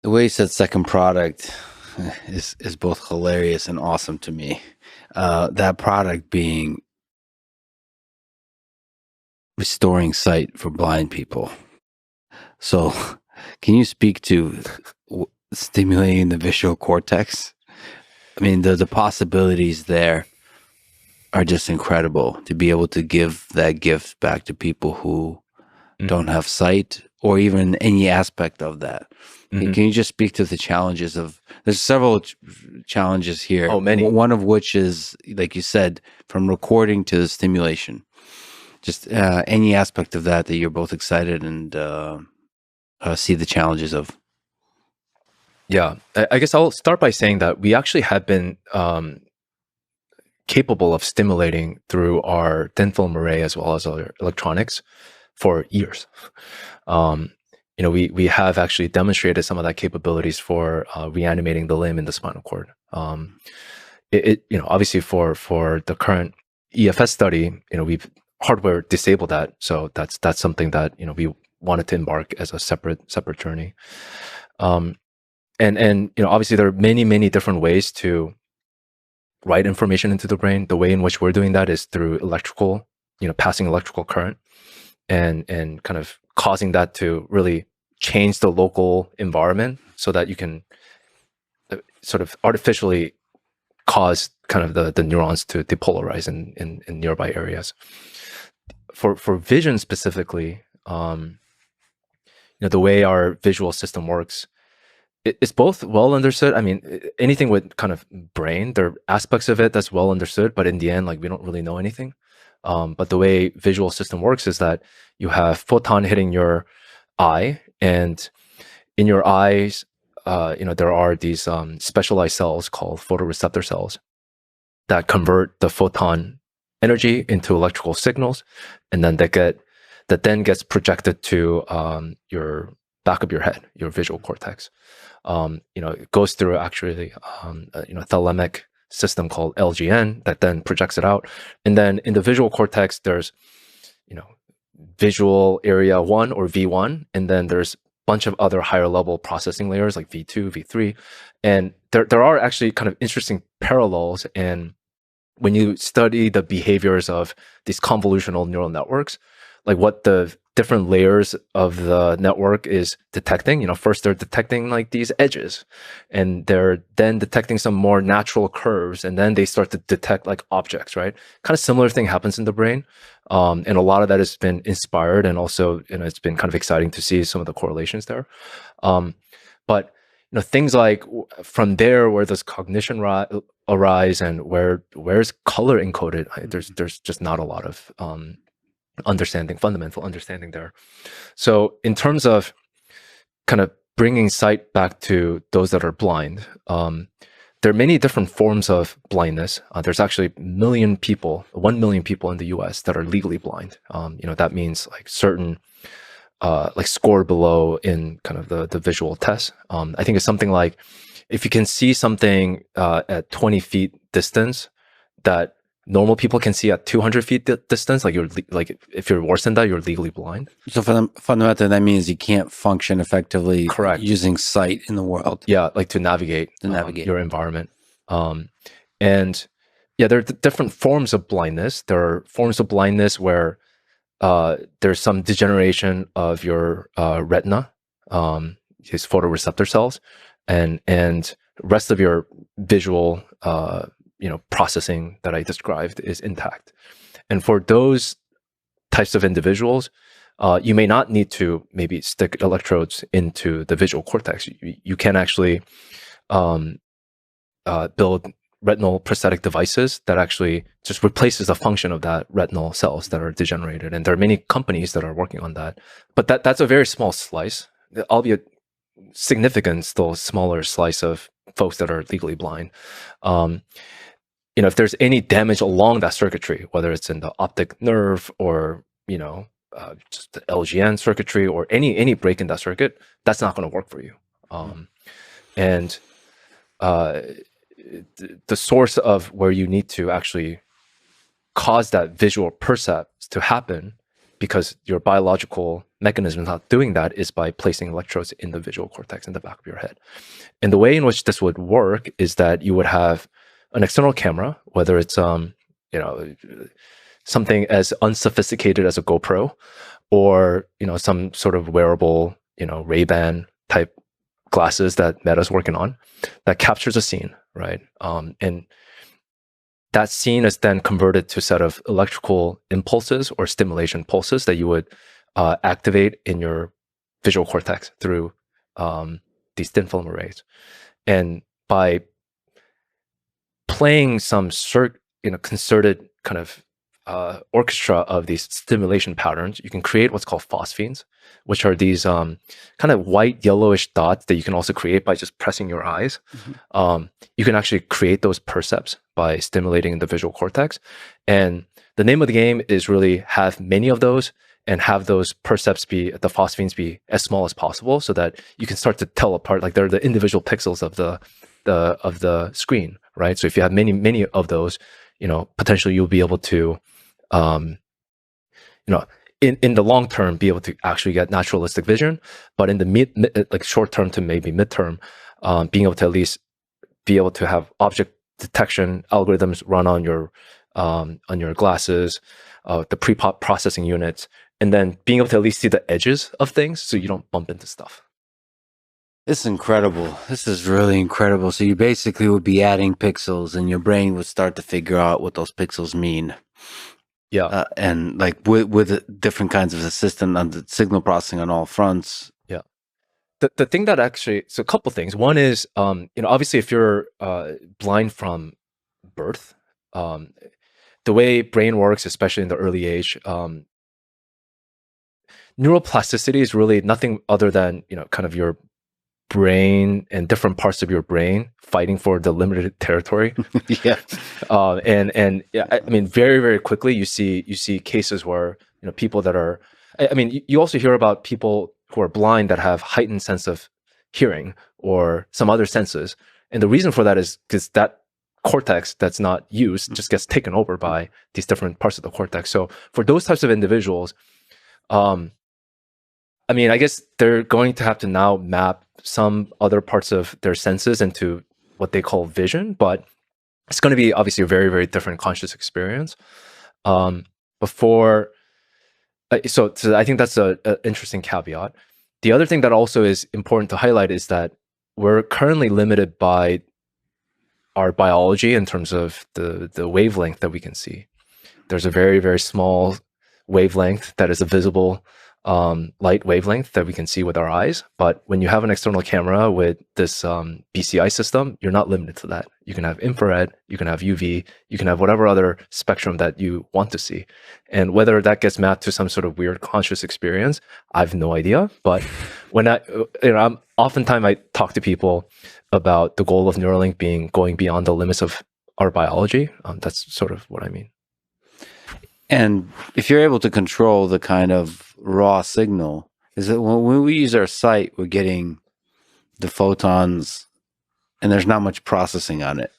The way you said second product is both hilarious and awesome to me. That product being restoring sight for blind people. So can you speak to stimulating the visual cortex? I mean, the possibilities there are just incredible to be able to give that gift back to people who don't have sight or even any aspect of that. Can you just speak to the challenges of, there's several challenges here. Oh, many. One of which is, like you said, from recording to the stimulation. Just any aspect of that you're both excited and see the challenges of. Yeah, I guess I'll start by saying that we actually have been capable of stimulating through our thin film array as well as our electronics for years. We have actually demonstrated some of that capabilities for reanimating the limb in the spinal cord. Obviously for the current EFS study, we've hardware disabled that, so that's something that we wanted to embark as a separate journey. And obviously there are many different ways to write information into the brain. The way in which we're doing that is through electrical, passing electrical current and kind of causing that to really change the local environment so that you can sort of artificially cause kind of the neurons to depolarize in nearby areas. For vision specifically, the way our visual system works, it's both well understood. I mean, anything with kind of brain, there are aspects of it that's well understood, but in the end, like we don't really know anything. But the way visual system works is that you have photon hitting your eye, and in your eyes, there are these specialized cells called photoreceptor cells that convert the photon energy into electrical signals, and then that then gets projected to your back of your head, your visual cortex. It goes through actually thalamic system called LGN that then projects it out, and then in the visual cortex there's visual area 1 or V1, and then there's bunch of other higher level processing layers like V2, V3. And there are actually kind of interesting parallels. And when you study the behaviors of these convolutional neural networks, like what the different layers of the network is detecting, first they're detecting like these edges, and they're then detecting some more natural curves, and then they start to detect like objects, right? Kind of similar thing happens in the brain. And a lot of that has been inspired, and also, it's been kind of exciting to see some of the correlations there. But things like from there, where does cognition arise, and where's color encoded? There's just not a lot of fundamental understanding there. So in terms of kind of bringing sight back to those that are blind, there are many different forms of blindness. There's actually 1 million people in the US that are legally blind. That means like certain like score below in kind of the visual test. I think it's something like if you can see something at 20 feet distance that normal people can see at 200 feet distance, like if you're worse than that, you're legally blind. So fundamentally, that means you can't function effectively. Correct. Using sight in the world. Yeah, like to navigate your environment. And yeah, there are different forms of blindness. There are forms of blindness where there's some degeneration of your retina, these photoreceptor cells, and rest of your visual processing that I described is intact. And for those types of individuals, you may not need to maybe stick electrodes into the visual cortex. You can actually build retinal prosthetic devices that actually just replaces the function of that retinal cells that are degenerated. And there are many companies that are working on that. But that's a very small slice, albeit significant, still smaller slice of folks that are legally blind. If there's any damage along that circuitry, whether it's in the optic nerve or just the LGN circuitry or any break in that circuit, that's not going to work for you. And the source of where you need to actually cause that visual percept to happen, because your biological mechanism is not doing that, is by placing electrodes in the visual cortex in the back of your head. And the way in which this would work is that you would have an external camera, whether it's something as unsophisticated as a GoPro, or some sort of wearable Ray-Ban type glasses that Meta's working on, that captures a scene, right? And that scene is then converted to a set of electrical impulses or stimulation pulses that you would activate in your visual cortex through these thin film arrays. And by playing some concerted kind of orchestra of these stimulation patterns, you can create what's called phosphenes, which are these kind of white yellowish dots that you can also create by just pressing your eyes. Mm-hmm. You can actually create those percepts by stimulating the visual cortex. And the name of the game is really have many of those and have those percepts the phosphenes be as small as possible, so that you can start to tell apart, like they're the individual pixels of the screen, right? So if you have many of those, potentially you'll be able to, in the long term, be able to actually get naturalistic vision. But in the like short term to maybe midterm, being able to at least be able to have object detection algorithms run on your glasses, the pre-processing units, and then being able to at least see the edges of things so you don't bump into stuff. This is incredible. This is really incredible. So you basically would be adding pixels, and your brain would start to figure out what those pixels mean. Yeah. And like with different kinds of assistant on the signal processing on all fronts. Yeah. The thing that actually, so a couple things. One is, obviously if you're blind from birth, the way brain works, especially in the early age, neuroplasticity is really nothing other than, kind of your brain and different parts of your brain fighting for the limited territory. Yeah. And yeah, I mean, very, very quickly you see cases where, people that are, I mean, you also hear about people who are blind that have heightened sense of hearing or some other senses. And the reason for that is because that cortex that's not used just gets taken over by these different parts of the cortex. So for those types of individuals, I mean, I guess they're going to have to now map some other parts of their senses into what they call vision, but it's going to be obviously a very, very different conscious experience. So I think that's an interesting caveat. The other thing that also is important to highlight is that we're currently limited by our biology in terms of the wavelength that we can see. There's a very, very small wavelength that is a visible light wavelength that we can see with our eyes. But when you have an external camera with this BCI system, you're not limited to that. You can have infrared, you can have UV, you can have whatever other spectrum that you want to see. And whether that gets mapped to some sort of weird conscious experience, I have no idea. But when oftentimes I talk to people about the goal of Neuralink being going beyond the limits of our biology. That's sort of what I mean. And if you're able to control the kind of raw signal, is that when we use our sight, we're getting the photons and there's not much processing on it.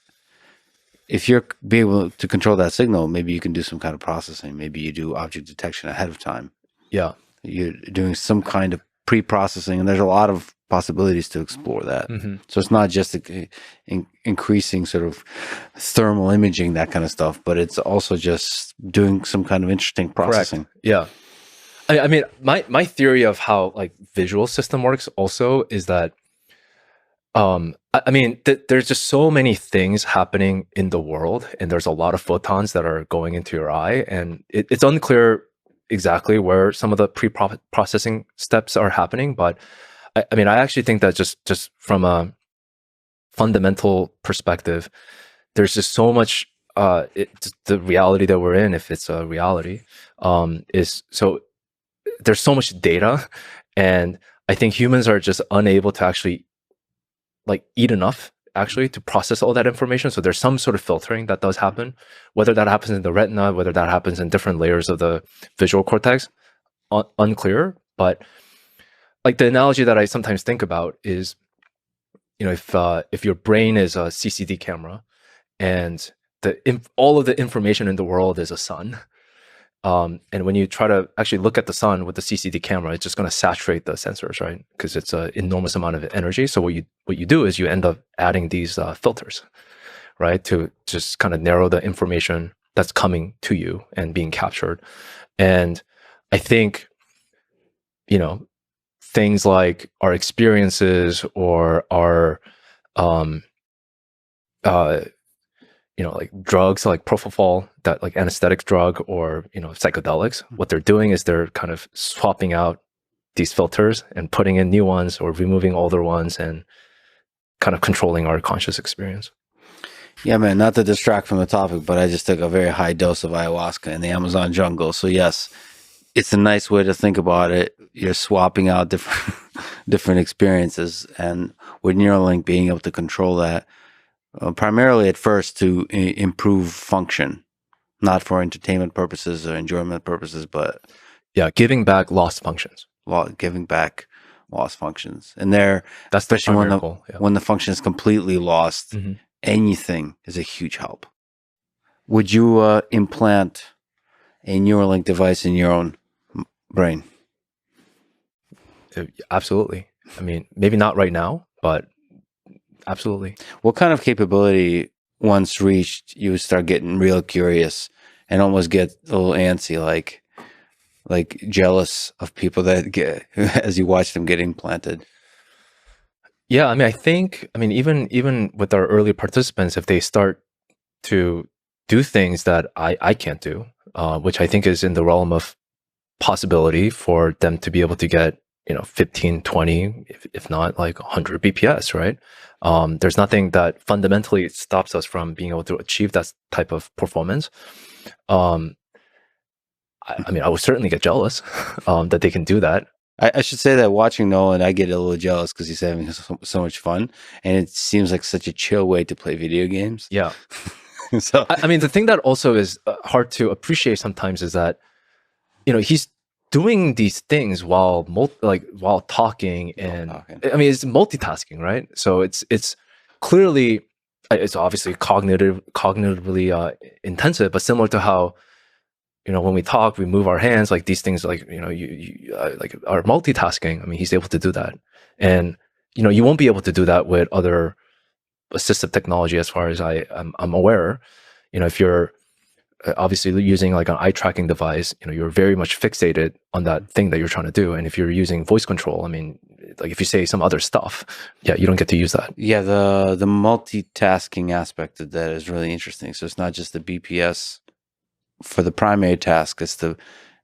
If you're be able to control that signal, maybe you can do some kind of processing. Maybe you do object detection ahead of time. Yeah. You're doing some kind of pre-processing, and there's a lot of possibilities to explore that. Mm-hmm. So it's not just increasing sort of thermal imaging, that kind of stuff, but it's also just doing some kind of interesting processing. Correct. Yeah. I mean, my theory of how like visual system works also is that, I mean, there's just so many things happening in the world, and there's a lot of photons that are going into your eye, and it's unclear exactly where some of the pre-processing steps are happening. But I mean, I actually think that just from a fundamental perspective, there's just so much, the reality that we're in, if it's a reality, is so there's so much data, and I think humans are just unable to actually like eat enough actually to process all that information. So there's some sort of filtering that does happen, whether that happens in the retina, whether that happens in different layers of the visual cortex, unclear. But like the analogy that I sometimes think about is, if your brain is a CCD camera and all of the information in the world is a sun, and when you try to actually look at the sun with the CCD camera, it's just going to saturate the sensors, right? Because it's an enormous amount of energy. So what you do is you end up adding these filters, right, to just kind of narrow the information that's coming to you and being captured. And I think, things like our experiences or our like drugs like propofol, that like anesthetic drug, or psychedelics, what they're doing is they're kind of swapping out these filters and putting in new ones or removing older ones and kind of controlling our conscious experience. Yeah, man, not to distract from the topic, but I just took a very high dose of ayahuasca in the Amazon jungle. So yes, it's a nice way to think about it. You're swapping out different experiences, and with Neuralink being able to control that, primarily at first to improve function, not for entertainment purposes or enjoyment purposes, but giving back lost functions. Giving back lost functions, and that's especially when the function is completely lost. Mm-hmm. Anything is a huge help. Would you implant a Neuralink device in your own brain? Absolutely. I mean, maybe not right now, but absolutely. What kind of capability, once reached, you would start getting real curious and almost get a little antsy, like jealous of people that get as you watch them get implanted? Yeah, I mean, even with our early participants, if they start to do things that I can't do, which I think is in the realm of possibility for them to be able to get 15, 20, if not like 100 bps, right? There's nothing that fundamentally stops us from being able to achieve that type of performance. um, I mean, I would certainly get jealous that they can do that. I should say that watching Nolan, I get a little jealous because he's having so much fun, and it seems like such a chill way to play video games. Yeah. So I mean, the thing that also is hard to appreciate sometimes is that he's doing these things while while talking, and I mean, it's multitasking, right? So it's clearly, it's obviously cognitively intensive, but similar to how when we talk, we move our hands, like these things, like you like are multitasking. I mean, he's able to do that, and you won't be able to do that with other assistive technology, as far as I'm aware. If you're obviously using like an eye tracking device, you're very much fixated on that thing that you're trying to do. And if you're using voice control, I mean, like if you say some other stuff, yeah, you don't get to use that. yeah, the multitasking aspect of that is really interesting. So it's not just the BPS for the primary task; it's the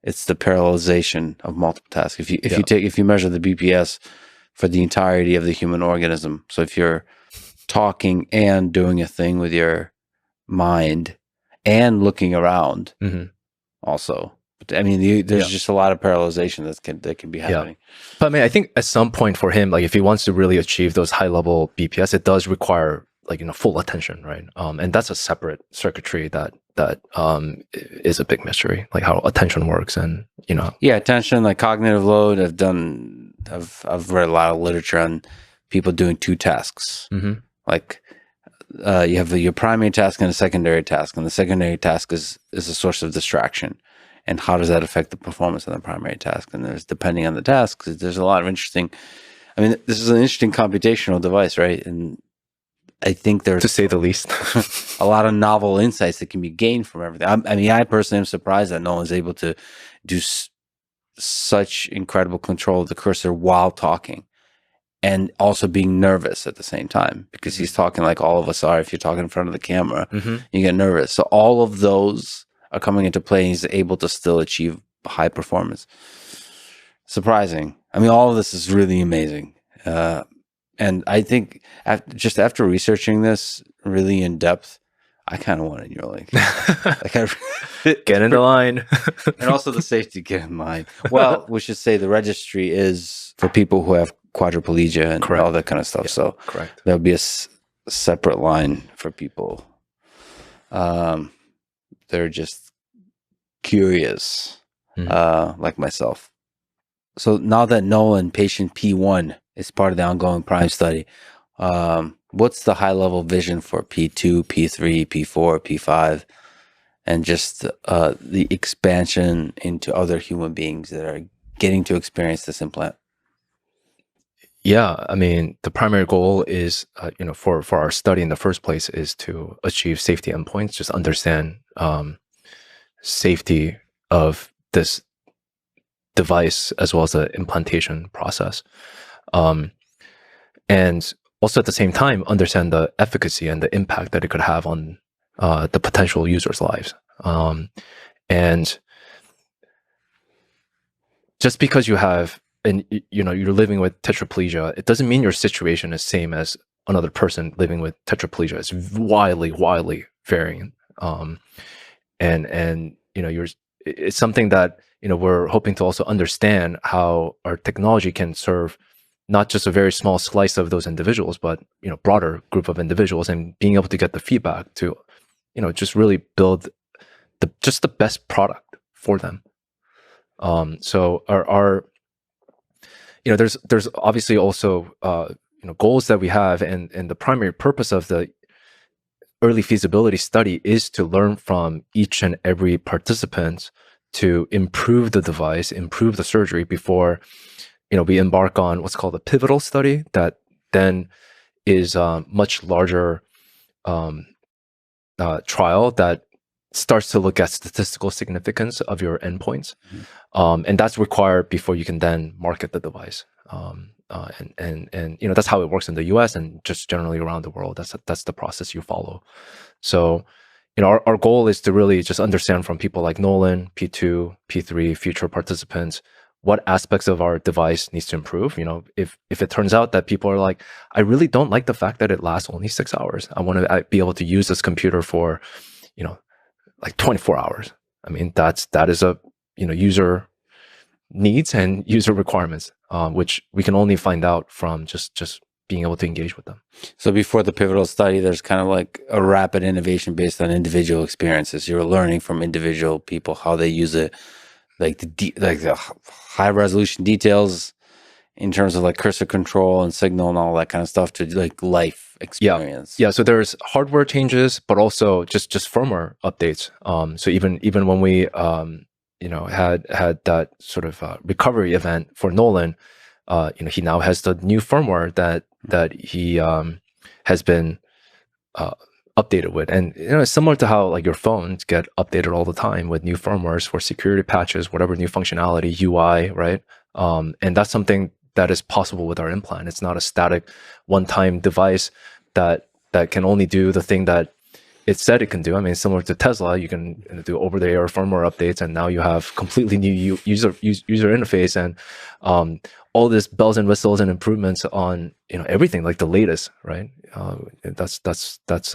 parallelization of multiple tasks. If you measure the BPS for the entirety of the human organism, so if you're talking and doing a thing with your mind and looking around, also. But I mean, there's just a lot of parallelization that can be happening. Yeah. But I mean, I think at some point for him, like if he wants to really achieve those high level BPS, it does require like full attention, right? And that's a separate circuitry that is a big mystery, like how attention works, and Yeah, attention, like cognitive load. I've read a lot of literature on people doing two tasks. Like you have your primary task and a secondary task, and the secondary task is a source of distraction. And how does that affect the performance of the primary task? And there's, depending on the task, there's a lot of interesting. I mean, this is an interesting computational device, right? And I think there's, to say the least, a lot of novel insights that can be gained from everything. I mean, I personally am surprised that no one's able to do such incredible control of the cursor while talking, and also being nervous at the same time, because he's talking like all of us are. If you're talking in front of the camera, you get nervous. So all of those are coming into play, and he's able to still achieve high performance. Surprising. I mean, all of this is really amazing. And I think just after researching this really in depth, I kind of want a Neuralink. Like get in the line. And also the safety, get in line. Well, we should say the registry is for people who have quadriplegia and all that kind of stuff. Yeah, so there'll be a separate line for people. They're just curious, like myself. So now that Nolan, patient P1, is part of the ongoing Prime study, what's the high-level vision for P2, P3, P4, P5, and just the expansion into other human beings that are getting to experience this implant? Yeah, I mean, the primary goal is, for our study in the first place, is to achieve safety endpoints, just understand safety of this device as well as the implantation process. And also at the same time, understand the efficacy and the impact that it could have on the potential users' lives. And just because you have, and you're living with tetraplegia, it doesn't mean your situation is same as another person living with tetraplegia. It's widely varying. And it's something that we're hoping to also understand how our technology can serve not just a very small slice of those individuals, but broader group of individuals, and being able to get the feedback to just really build the best product for them. So our there's obviously also goals that we have, and the primary purpose of the early feasibility study is to learn from each and every participant to improve the device, improve the surgery before we embark on what's called a pivotal study that then is a much larger trial that starts to look at statistical significance of your endpoints. And that's required before you can then market the device. And that's how it works in the U.S. and just generally around the world. That's the process you follow. So our goal is to really just understand from people like Nolan, P2, P3, future participants, what aspects of our device needs to improve. If it turns out that people are like, I really don't like the fact that it lasts only 6 hours. I want to be able to use this computer for, like 24 hours. I mean, that is a, user needs and user requirements, which we can only find out from just being able to engage with them. So before the pivotal study, there's kind of like a rapid innovation based on individual experiences. You're learning from individual people how they use it, like the high resolution details in terms of like cursor control and signal and all that kind of stuff to like life experience. Yeah. So there's hardware changes, but also just firmware updates. So even when we had that sort of recovery event for Nolan, he now has the new firmware that he has been updated with, and it's similar to how like your phones get updated all the time with new firmwares for security patches, whatever new functionality, UI, right? And that's something that is possible with our implant. It's not a static one-time device that can only do the thing that it said it can do. I mean, similar to Tesla, you can do over-the-air firmware updates, and now you have completely new user interface and all this bells and whistles and improvements on everything, like the latest, right? That's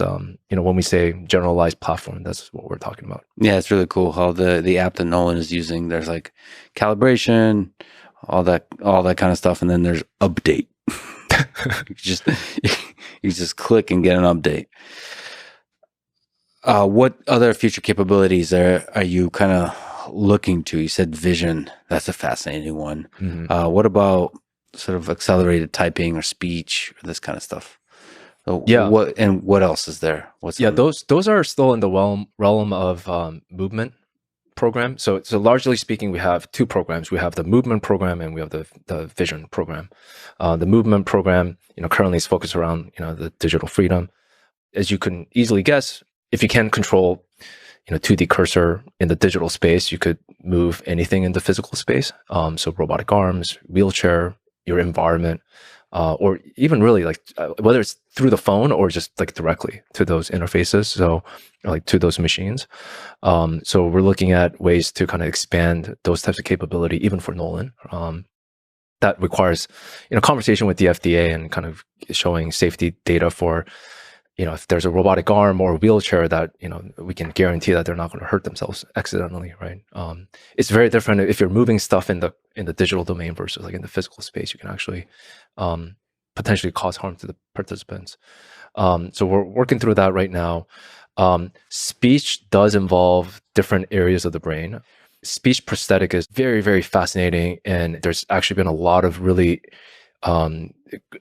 when we say generalized platform, that's what we're talking about. Yeah, it's really cool how the app that Nolan is using, there's like calibration, all that kind of stuff, and then there's update. you just click and get an update. What other future capabilities are you kind of looking to? You said vision. That's a fascinating one. Mm-hmm. What about sort of accelerated typing or speech or this kind of stuff? So Yeah. What else is there? Those are still in the realm of movement program. So largely speaking, we have two programs. We have the movement program and we have the vision program. The movement program, currently is focused around the digital freedom. As you can easily guess, if you can control 2D cursor in the digital space, you could move anything in the physical space. So robotic arms, wheelchair, your environment, or even really like whether it's through the phone or just like directly to those interfaces. So like to those machines. So we're looking at ways to kind of expand those types of capability, even for Nolan. That requires, conversation with the FDA and kind of showing safety data for, if there's a robotic arm or a wheelchair that, we can guarantee that they're not going to hurt themselves accidentally, right? It's very different if you're moving stuff in the digital domain versus like in the physical space. You can actually potentially cause harm to the participants. So we're working through that right now. Speech does involve different areas of the brain. Speech prosthetic is very, very fascinating, and there's actually been a lot of really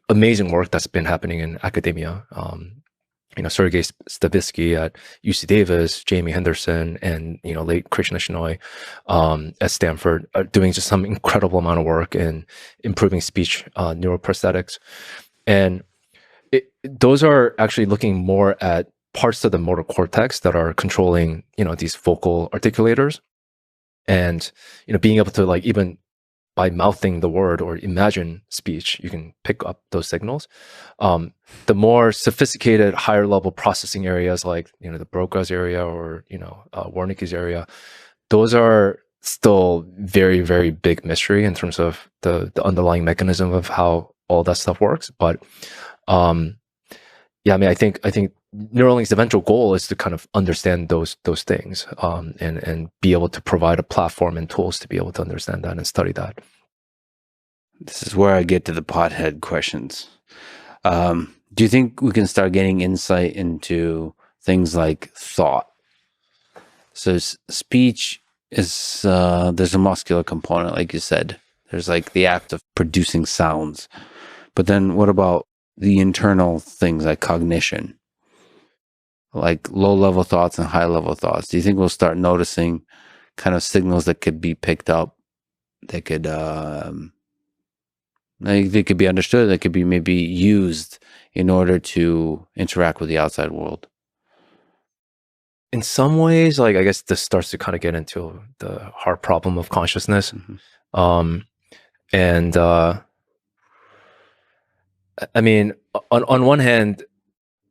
amazing work that's been happening in academia. Sergei Stavitsky at UC Davis, Jamie Henderson, and late Krishna Shenoy at Stanford are doing just some incredible amount of work in improving speech neuroprosthetics, and those are actually looking more at parts of the motor cortex that are controlling these vocal articulators, and being able to like even by mouthing the word or imagine speech, you can pick up those signals. The more sophisticated, higher level processing areas like, the Broca's area or, Wernicke's area, those are still very, very big mystery in terms of the underlying mechanism of how all that stuff works. But I think Neuralink's eventual goal is to kind of understand those things and be able to provide a platform and tools to be able to understand that and study that. This is where I get to the pothead questions. Do you think we can start getting insight into things like thought? So speech is, there's a muscular component, like you said. There's like the act of producing sounds. But then what about the internal things like cognition? Like low-level thoughts and high-level thoughts. Do you think we'll start noticing kind of signals that could be picked up, that could they could be understood, that could be maybe used in order to interact with the outside world? In some ways, like I guess this starts to kind of get into the hard problem of consciousness. Mm-hmm. I mean, on one hand,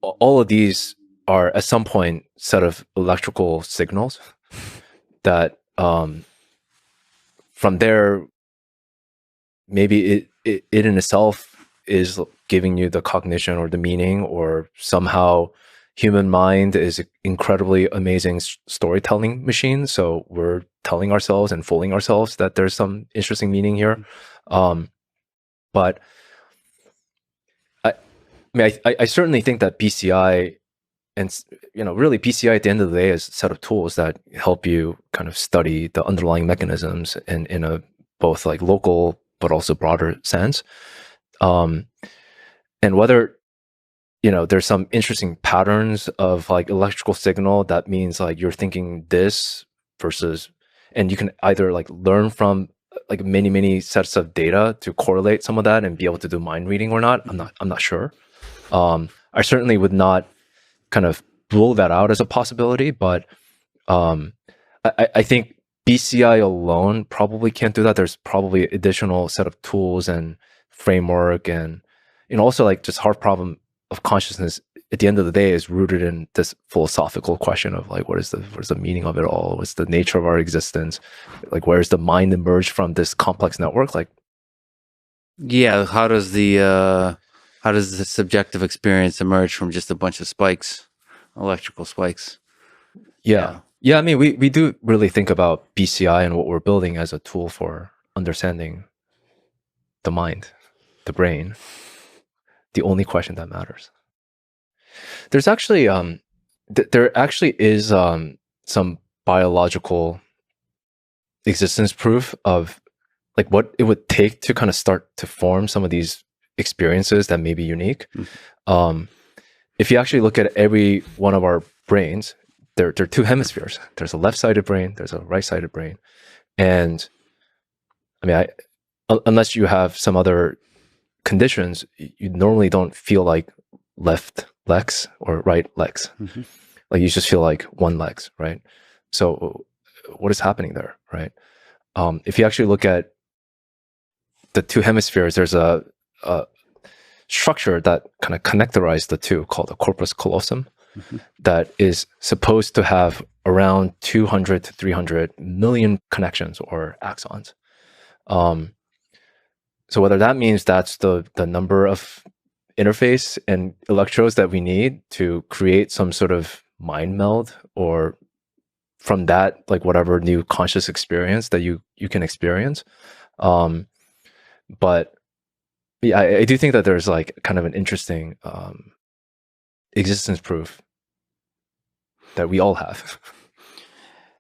all of these are at some point set of electrical signals that from there, maybe it in itself is giving you the cognition or the meaning, or somehow human mind is an incredibly amazing storytelling machine. So we're telling ourselves and fooling ourselves that there's some interesting meaning here. But I mean, I certainly think that BCI and really BCI at the end of the day is a set of tools that help you kind of study the underlying mechanisms in a both like local but also broader sense. And whether there's some interesting patterns of like electrical signal that means like you're thinking this versus, and you can either like learn from like many sets of data to correlate some of that and be able to do mind reading or not. I'm not sure. I certainly would not kind of rule that out as a possibility, but I think BCI alone probably can't do that. There's probably additional set of tools and framework, and also like just hard problem of consciousness at the end of the day is rooted in this philosophical question of like what is the meaning of it all? What's the nature of our existence? Like where's the mind emerge from this complex network? Like, yeah, how does the subjective experience emerge from just a bunch of spikes, electrical spikes? Yeah. I mean, we do really think about BCI and what we're building as a tool for understanding the mind, the brain, the only question that matters. There's actually there actually is some biological existence proof of like what it would take to kind of start to form some of these experiences that may be unique. If you actually look at every one of our brains, there are two hemispheres. There's a left-sided brain, there's a right-sided brain. And I mean, unless you have some other conditions, you normally don't feel like left legs or right legs. Like you just feel like one legs, right? So what is happening there, right? If you actually look at the two hemispheres, there's a structure that kind of connectorizes the two called the corpus callosum that is supposed to have around 200 to 300 million connections or axons. So whether that means that's the number of interface and electrodes that we need to create some sort of mind meld, or from that, like whatever new conscious experience that you can experience. But yeah, I do think that there's like kind of an interesting existence proof that we all have.